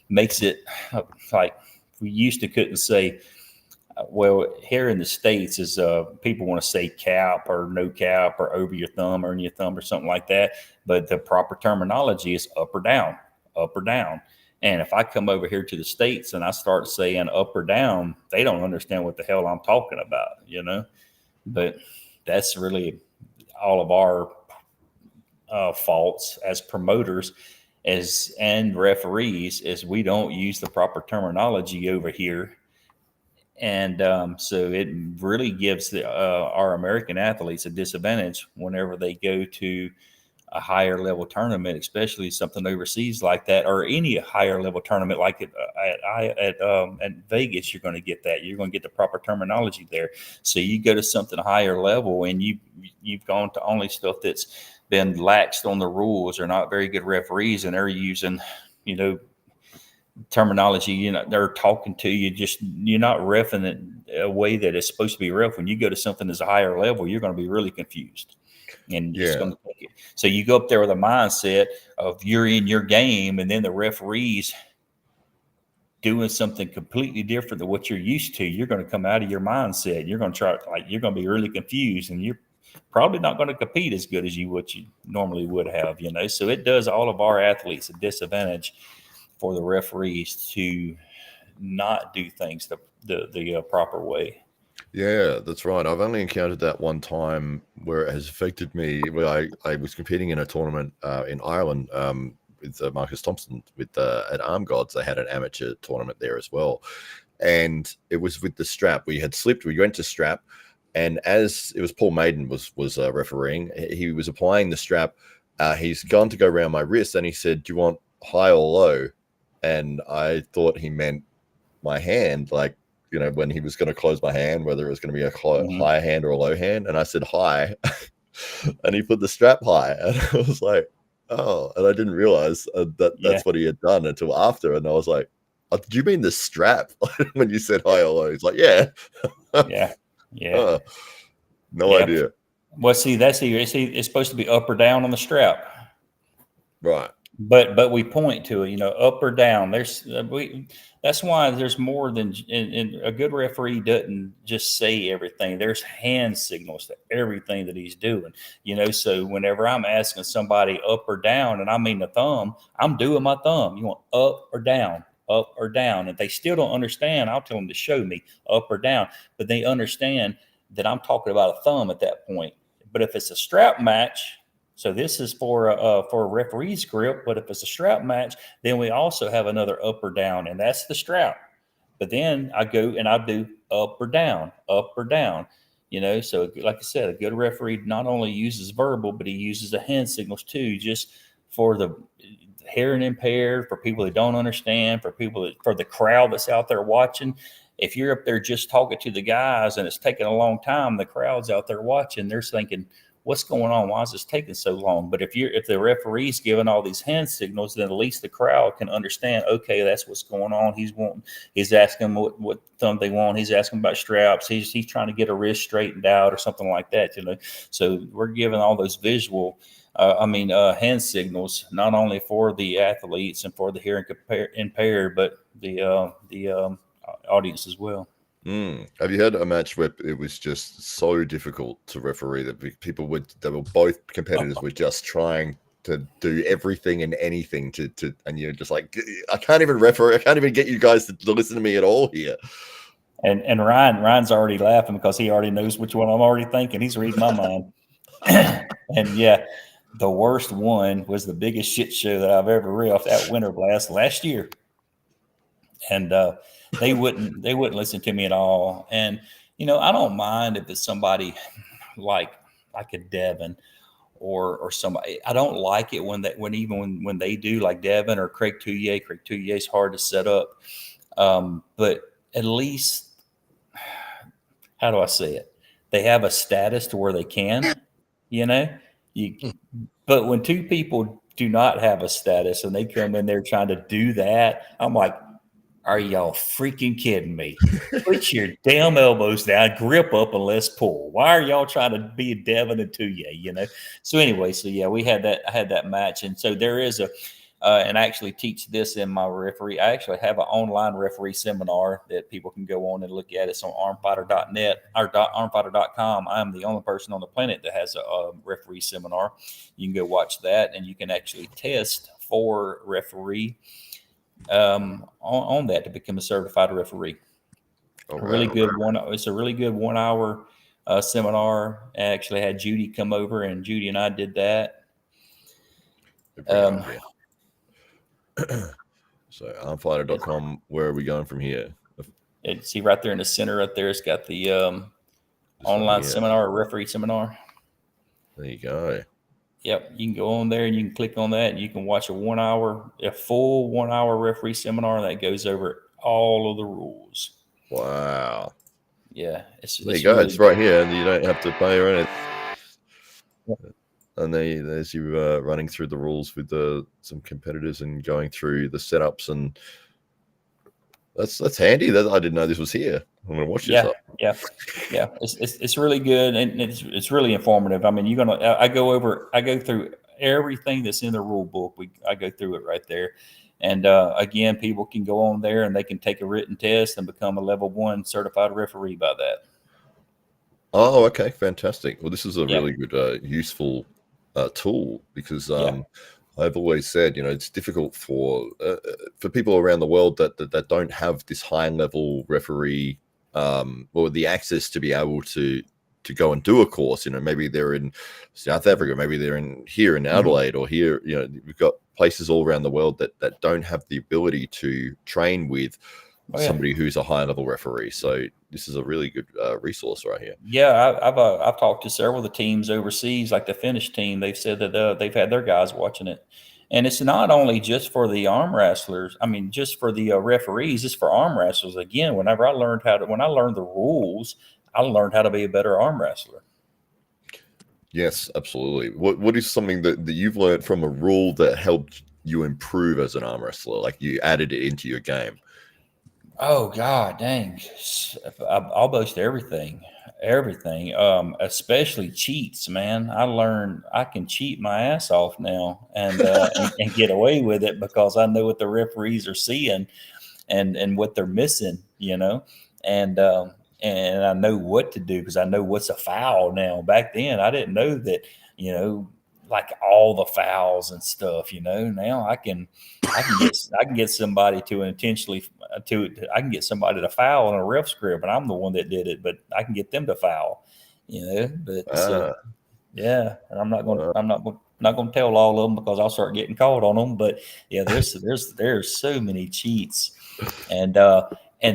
Speaker 2: makes it like we used to couldn't say, well, here in the States is people want to say cap or no cap or over your thumb or in your thumb or something like that, but the proper terminology is up or down, up or down. And if I come over here to the States and I start saying up or down, they don't understand what the hell I'm talking about, But that's really all of our faults as promoters and referees is we don't use the proper terminology over here. And so it really gives our American athletes a disadvantage whenever they go to a higher level tournament, especially something overseas like that, or any higher level tournament like at Vegas. You're going to get that. You're going to get the proper terminology there. So you go to something higher level, and you've gone to only stuff that's been laxed on the rules or not very good referees, and they're using, terminology. They're talking to you. Just you're not reffing it a way that it's supposed to be ref. When you go to something that's a higher level, you're going to be really confused. And you're just going to take it. So you go up there with a mindset of you're in your game, and then the referees doing something completely different than what you're used to. You're going to come out of your mindset. You're going to you're going to be really confused, and you're probably not going to compete as good as what you normally would have. So it does all of our athletes a disadvantage for the referees to not do things the proper way.
Speaker 1: Yeah, that's right. I've only encountered that one time where it has affected me. Where I was competing in a tournament in Ireland with Marcus Thompson at Arm Gods. They had an amateur tournament there as well, and it was with the strap. We had slipped. We went to strap, and as it was Paul Maiden was refereeing, he was applying the strap. He's gone to go around my wrist, and he said, "Do you want high or low?" And I thought he meant my hand, like, when he was going to close my hand, whether it was going to be a high hand or a low hand. And I said high, and he put the strap high. And I was like, oh, and I didn't realize that's what he had done until after. And I was like, oh, did you mean the strap when you said high or low? He's like, yeah.
Speaker 2: Yeah.
Speaker 1: No idea.
Speaker 2: Well, see, it's supposed to be up or down on the strap.
Speaker 1: Right.
Speaker 2: But we point to it, up or down. That's why there's more than, and a good referee doesn't just say everything. There's hand signals to everything that he's doing, So whenever I'm asking somebody up or down, and I mean the thumb, I'm doing my thumb. You want up or down, up or down. If they still don't understand, I'll tell them to show me up or down. But they understand that I'm talking about a thumb at that point. But if it's a strap match, so this is for a referee's grip, but if it's a strap match, then we also have another up or down, and that's the strap. But then I go and I do up or down, up or down. So like I said, a good referee not only uses verbal, but he uses the hand signals too, just for the hearing impaired, for people that don't understand, for the crowd that's out there watching. If you're up there just talking to the guys and it's taking a long time, the crowd's out there watching, they're thinking, what's going on? Why is this taking so long? But if the referee's giving all these hand signals, then at least the crowd can understand, okay, that's what's going on. He's asking what thumb they want. He's asking about straps. He's trying to get a wrist straightened out or something like that, So we're giving all those visual, hand signals, not only for the athletes and for the hearing impaired, but the audience as well.
Speaker 1: Have you had a match where it was just so difficult to referee that both competitors were just trying to do everything and anything to and you're just like, I can't even referee, I can't even get you guys to listen to me at all here.
Speaker 2: And Ryan's already laughing because he already knows which one I'm already thinking. He's reading my mind. And yeah, the worst one was the biggest shit show that I've ever riffed, that Winter Blast last year. And they wouldn't listen to me at all. And I don't mind if it's somebody like a Devin or somebody. I don't like it when they do, like Devin or Craig Touye. Craig Touye is hard to set up, but at least, how do I say it? They have a status to where they can, but when two people do not have a status and they come in there trying to do that, I'm like, are y'all freaking kidding me? Put your damn elbows down, grip up, and let's pull. Why are y'all trying to be a Devin and Touye, So anyway, I had that match. And so there is and I actually teach this in my referee. I actually have an online referee seminar that people can go on and look at. It's on armfighter.net or armfighter.com. I'm the only person on the planet that has a referee seminar. You can go watch that, and you can actually test for referee on that to become a certified referee. It's a really good 1 hour seminar. I actually had Judy come over, and Judy and I did that.
Speaker 1: So armfighter.com, where are we going from here?
Speaker 2: See right there in the center, right there, it's got the online seminar, referee seminar.
Speaker 1: There you go.
Speaker 2: Yep, you can go on there and you can click on that, and you can watch a full 1 hour referee seminar that goes over all of the rules.
Speaker 1: Wow.
Speaker 2: Yeah,
Speaker 1: there you go. Really it's right here, and you don't have to pay or anything. Yep. And there's you running through the rules with some competitors and going through the setups, and that's handy. That I didn't know this was here. I'm gonna watch this.
Speaker 2: Yeah. It's really good, and it's really informative. I mean, I go through everything that's in the rule book. I go through it right there, and again, people can go on there and they can take a written test and become a level 1 certified referee by that.
Speaker 1: Oh, okay, fantastic. Well, this is a really good, useful tool, because I've always said, it's difficult for people around the world that don't have this high level referee or the access to be able to go and do a course. Maybe they're in South Africa, maybe they're here in Adelaide, or here. We've got places all around the world that don't have the ability to train with somebody who's a high level referee. So this is a really good resource right here.
Speaker 2: Yeah, I've talked to several of the teams overseas, like the Finnish team. They've said that they've had their guys watching it, and it's not only just for the arm wrestlers. I mean, just for the referees. It's for arm wrestlers. Again, when I learned the rules, I learned how to be a better arm wrestler.
Speaker 1: Yes, absolutely. What is something that you've learned from a rule that helped you improve as an arm wrestler? Like you added it into your game?
Speaker 2: Oh God, dang! Almost everything, especially cheats, man. I learned I can cheat my ass off now and get away with it because I know what the referees are seeing and what they're missing, and I know what to do because I know what's a foul now. Back then, I didn't know that, like all the fouls and stuff. Now I can get somebody to intentionally I can get somebody to foul in a ref script, and I'm the one that did it, but I can get them to foul. But and I'm not going to tell all of them because I'll start getting caught on them. But yeah, there's so many cheats, and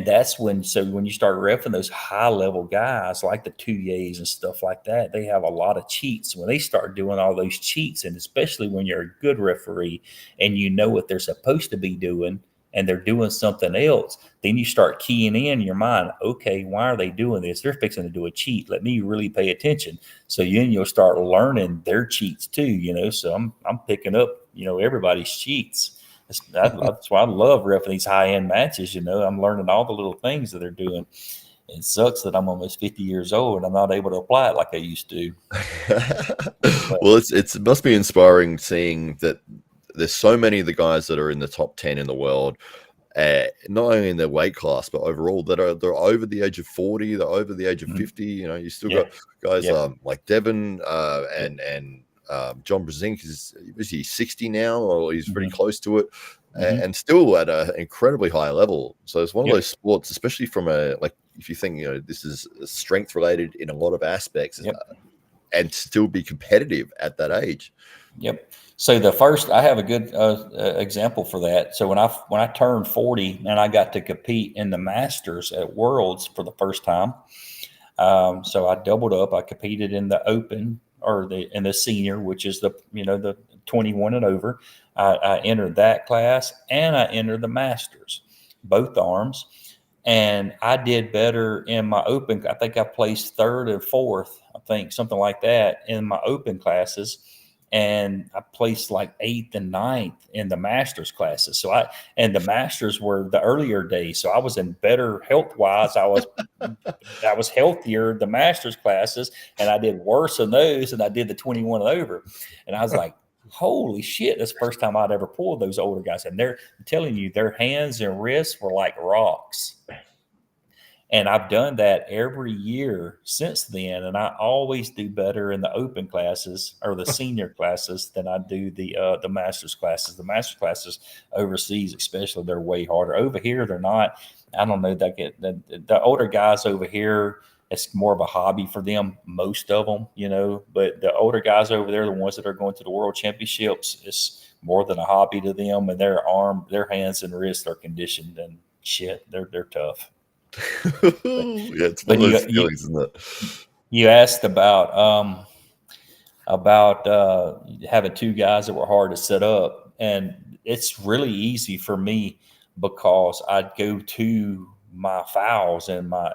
Speaker 2: that's when you start reffing those high level guys like the Tuyes and stuff like that, they have a lot of cheats. When they start doing all those cheats, and especially when you're a good referee and you know what they're supposed to be doing and they're doing something else, then you start keying in your mind, okay, why are they doing this? They're fixing to do a cheat. Let me really pay attention. So you'll start learning their cheats too, so I'm picking up, everybody's cheats. That's why I love reffing these high-end matches. I'm learning all the little things that they're doing. It sucks that I'm almost 50 years old and I'm not able to apply it like I used to.
Speaker 1: Well, it must be inspiring seeing that there's so many of the guys that are in the top 10 in the world, not only in their weight class, but overall they're over the age of 40, they're over the age of 50. You still got guys like Devin and John Brzezinski is he 60 now, or he's pretty
Speaker 2: Mhm.
Speaker 1: close to it,
Speaker 2: Mhm.
Speaker 1: and still at an incredibly high level. So it's one of
Speaker 2: Yep.
Speaker 1: those sports, especially from if you think this is strength related in a lot of aspects,
Speaker 2: Yep.
Speaker 1: and still be competitive at that age.
Speaker 2: Yep. So I have a good example for that. So when I turned 40 and I got to compete in the Masters at Worlds for the first time, so I doubled up. I competed in the Open in the Senior, which is the 21 and over. I entered that class and I entered the Masters, both arms, and I did better in my Open. I think I placed third and fourth. I think something like that in my Open classes. And I placed like eighth and ninth in the Masters classes. And the Masters were the earlier days. So I was in better health wise. I was healthier the Masters classes, and I did worse in those than I did the 21 and over. And I was like, holy shit, that's the first time I'd ever pulled those older guys. And I'm telling you, their hands and wrists were like rocks. And I've done that every year since then. And I always do better in the Open classes or the senior classes than I do the Masters classes. The Masters classes overseas, especially, they're way harder. Over here, they're not. I don't know. The older guys over here, it's more of a hobby for them, most of them, But the older guys over there, the ones that are going to the World Championships, it's more than a hobby to them. And their hands and wrists are conditioned and shit. They're tough.
Speaker 1: Yeah, it's one
Speaker 2: But
Speaker 1: of those feelings, isn't it?
Speaker 2: you asked about having two guys that were hard to set up, and it's really easy for me because I'd go to my fouls and my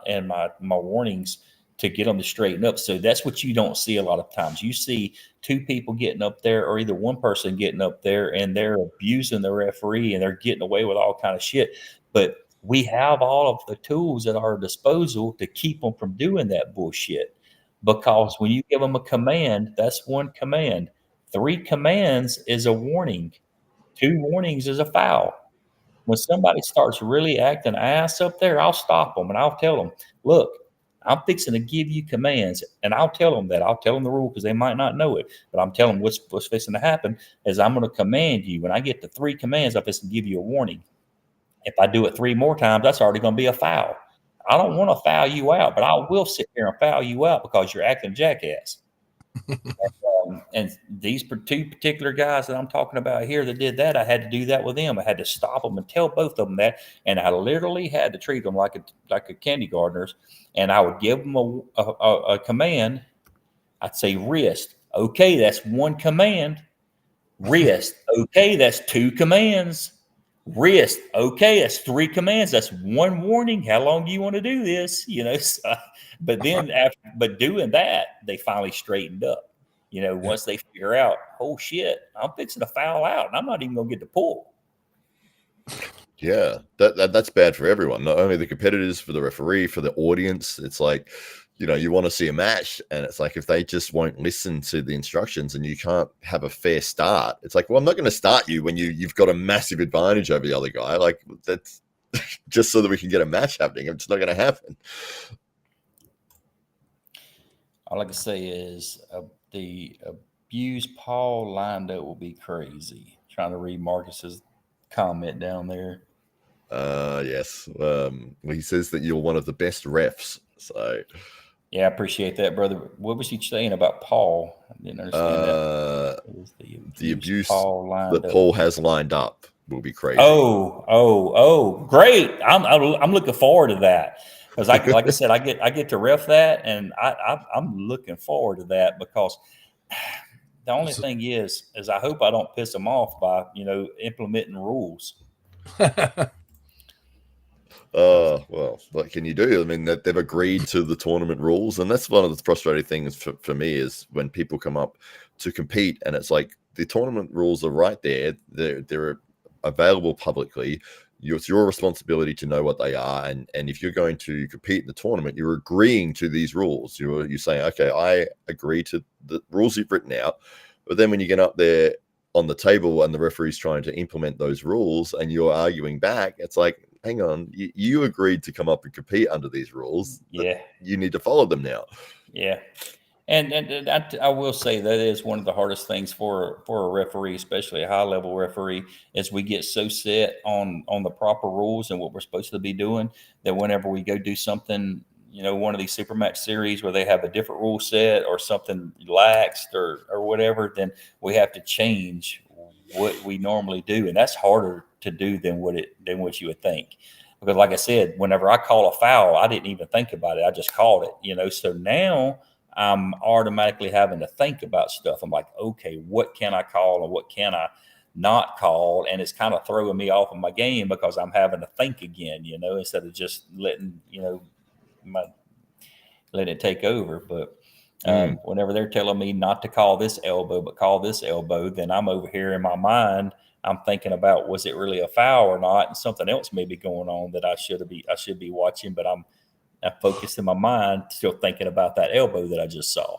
Speaker 2: warnings to get them to straighten up. So that's what you don't see a lot of times. You see two people getting up there, or either one person getting up there, and they're abusing the referee and they're getting away with all kind of shit. But we have all of the tools at our disposal to keep them from doing that bullshit. Because when you give them a command, that's one command. 3 commands is a warning. 2 warnings is a foul. When somebody starts really acting ass up there, I'll stop them and I'll tell them, look, I'm fixing to give you commands. And I'll tell them that. I'll tell them the rule because they might not know it. But I'm telling them what's fixing to happen is I'm going to command you. When I get to 3 commands, I'm fixing to give you a warning. If I do it 3 more times, that's already going to be a foul. I don't want to foul you out, but I will sit here and foul you out because you're acting jackass. And these 2 particular guys that I'm talking about here that did that, I had to do that with them. I had to stop them and tell both of them that, and I literally had to treat them like a kindergartners. And I would give them a command. I'd say wrist. Okay, that's 1 command. Wrist. Okay, that's 2 commands. Wrist. Okay, that's 3 commands. That's 1 warning. How long do you want to do this? So, but then but doing that, they finally straightened up. Once they figure out, oh shit, I'm fixing to foul out, and I'm not even gonna get the pull.
Speaker 1: Yeah, that's bad for everyone. Not only the competitors, for the referee, for the audience. It's like, you want to see a match, and it's like if they just won't listen to the instructions and you can't have a fair start, it's like, well, I'm not going to start you when you've got a massive advantage over the other guy. Like, that's just so that we can get a match happening. It's not going to happen.
Speaker 2: All I can say is the abuse Paul Lindo will be crazy. Trying to read Marcus's comment down there.
Speaker 1: Yes. He says that you're one of the best refs. So
Speaker 2: yeah, I appreciate that, brother. What was he saying about Paul? I didn't understand that.
Speaker 1: The abuse
Speaker 2: Paul
Speaker 1: that Paul has lined up will be crazy.
Speaker 2: Oh, great! I'm looking forward to that because like I said, I get to ref that, and I'm looking forward to that because the only thing is I hope I don't piss them off by implementing rules.
Speaker 1: Well, what can you do? I mean, they've agreed to the tournament rules, and that's one of the frustrating things for me is when people come up to compete, and it's like the tournament rules are right there. They're available publicly. It's your responsibility to know what they are, and if you're going to compete in the tournament, you're agreeing to these rules. You're saying, okay, I agree to the rules you've written out, but then when you get up there on the table and the referee's trying to implement those rules, and you're arguing back, it's like, hang on, you agreed to come up and compete under these rules.
Speaker 2: Yeah,
Speaker 1: you need to follow them now.
Speaker 2: Yeah, And I will say that is one of the hardest things for a referee, especially a high level referee, is we get so set on the proper rules and what we're supposed to be doing that whenever we go do something, one of these super match series where they have a different rule set or something laxed or whatever, then we have to change what we normally do, and that's harder to do than what you would think. Because, like I said, whenever I call a foul, I didn't even think about it; I just called it. So now I'm automatically having to think about stuff. I'm like, okay, what can I call and what can I not call? And it's kind of throwing me off of my game because I'm having to think again, instead of just letting it take over. But whenever they're telling me not to call this elbow, but call this elbow, then I'm over here in my mind, I'm thinking about, was it really a foul or not? And something else may be going on that I should be watching, but I'm focused in my mind, still thinking about that elbow that I just saw,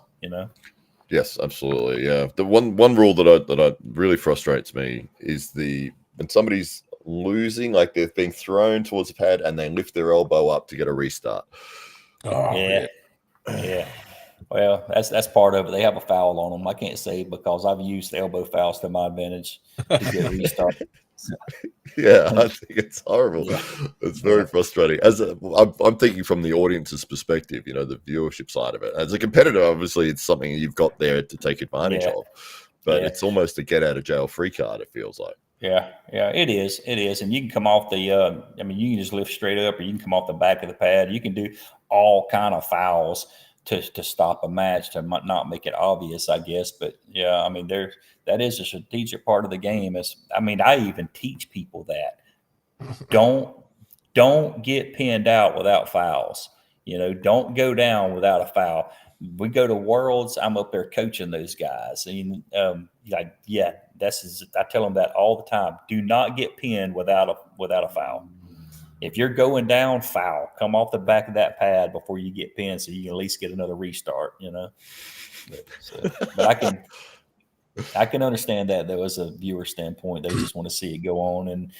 Speaker 1: Yes, absolutely. Yeah. The one rule that really frustrates me is when somebody's losing, like they're being thrown towards the pad and they lift their elbow up to get a restart.
Speaker 3: Oh,
Speaker 2: yeah. Well, that's part of it. They have a foul on them. I can't say because I've used elbow fouls to my advantage to get restarted.
Speaker 1: Yeah, I think it's horrible.
Speaker 2: Yeah.
Speaker 1: It's very frustrating. I'm thinking from the audience's perspective, the viewership side of it. As a competitor, obviously, it's something you've got there to take advantage of, but it's almost a get out of jail free card. It feels like.
Speaker 2: Yeah, it is, and you can come off the. You can just lift straight up, or you can come off the back of the pad. You can do all kind of fouls to stop a match, to not make it obvious, I guess. But yeah, that is a strategic part of the game. I even teach people that don't get pinned out without fouls. Don't go down without a foul. We go to Worlds, I'm up there coaching those guys. And I tell them that all the time. Do not get pinned without a foul. If you're going down, foul. Come off the back of that pad before you get pinned, so you can at least get another restart. But I can understand that though, as a viewer standpoint. They just want to see it go on, and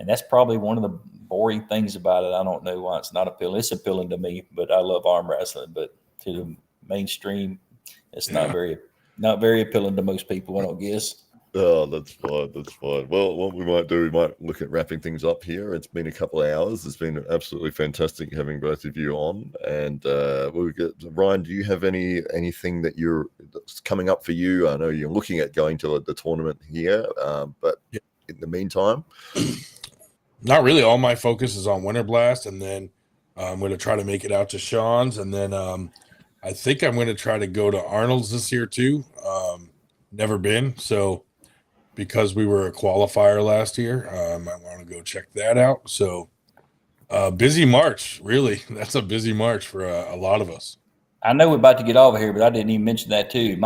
Speaker 2: that's probably one of the boring things about it. I don't know why it's not appealing. It's appealing to me, but I love arm wrestling. But to the mainstream, it's not very appealing to most people, I don't guess.
Speaker 1: Oh, that's fine. That's fine. Well, what we might do, we might look at wrapping things up here. It's been a couple of hours. It's been absolutely fantastic having both of you on. And Ryan, do you have anything that's coming up for you? I know you're looking at going to the tournament here, but in the meantime,
Speaker 3: not really. All my focus is on Winter Blast, and then I'm going to try to make it out to Sean's, and then I think I'm going to try to go to Arnold's this year too. Never been, so. Because we were a qualifier last year, I want to go check that out. So, busy March, really. That's a busy March for a lot of us.
Speaker 2: I know we're about to get over here, but I didn't even mention that too.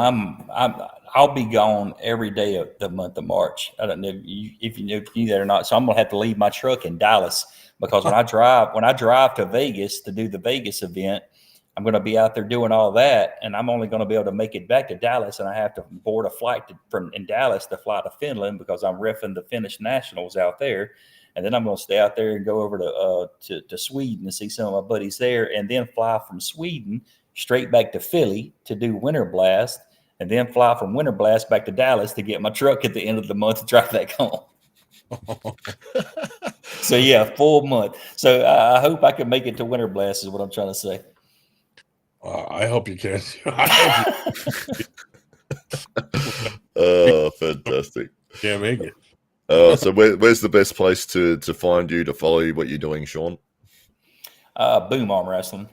Speaker 2: I'll be gone every day of the month of March. I don't know if you knew that or not. So I'm gonna have to leave my truck in Dallas because when I drive to Vegas to do the Vegas event, I'm going to be out there doing all that, and I'm only going to be able to make it back to Dallas, and I have to board a flight in Dallas to fly to Finland because I'm reffing the Finnish Nationals out there, and then I'm going to stay out there and go over to Sweden to see some of my buddies there, and then fly from Sweden straight back to Philly to do Winter Blast, and then fly from Winter Blast back to Dallas to get my truck at the end of the month to drive back home. So yeah, full month. So I hope I can make it to Winter Blast is what I'm trying to say.
Speaker 3: I hope you can.
Speaker 1: Oh, fantastic.
Speaker 3: Can't make it.
Speaker 1: So where's the best place to find you, to follow you, what you're doing, Sean?
Speaker 2: Boom Arm Wrestling.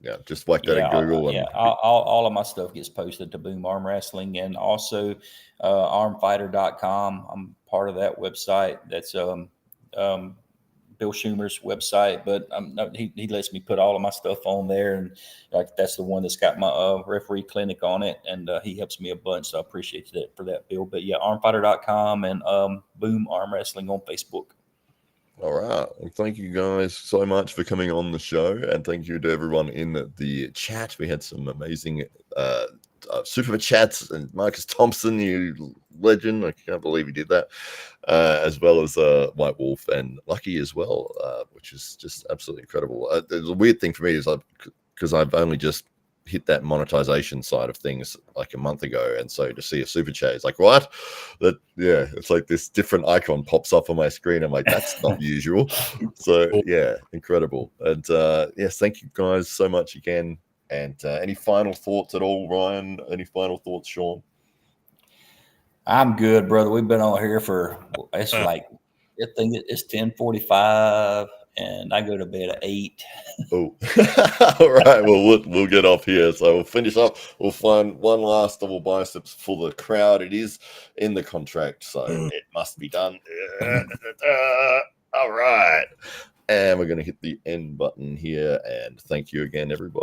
Speaker 1: Yeah, just whack that in Google.
Speaker 2: All of my stuff gets posted to Boom Arm Wrestling, and also armfighter.com. I'm part of that website. That's Bill Schumer's website, but he lets me put all of my stuff on there, and like that's the one that's got my referee clinic on it, and he helps me a bunch, so I appreciate that for that, Bill. But yeah, armfighter.com and Boom Arm Wrestling on Facebook. All
Speaker 1: right. Well, thank you guys so much for coming on the show, and thank you to everyone in the chat. We had some amazing super chats, and Marcus Thompson, you legend, I can't believe he did that, as well as White Wolf and Lucky as well, which is just absolutely incredible. The weird thing for me is because I've only just hit that monetization side of things like a month ago, and so to see a super chat, it's like, what? It's like this different icon pops up on my screen. I'm like, that's not usual. So yeah, incredible. And yes, thank you guys so much again. And any final thoughts at all, Ryan? Any final thoughts, Sean?
Speaker 2: I'm good, brother. We've been on here for it's like I think it's 10:45, and I go to bed at 8.
Speaker 1: Oh, all right. Well, we'll get off here. So we'll finish up. We'll find one last double biceps for the crowd. It is in the contract, so it must be done. All right. And we're going to hit the end button here. And thank you again, everybody.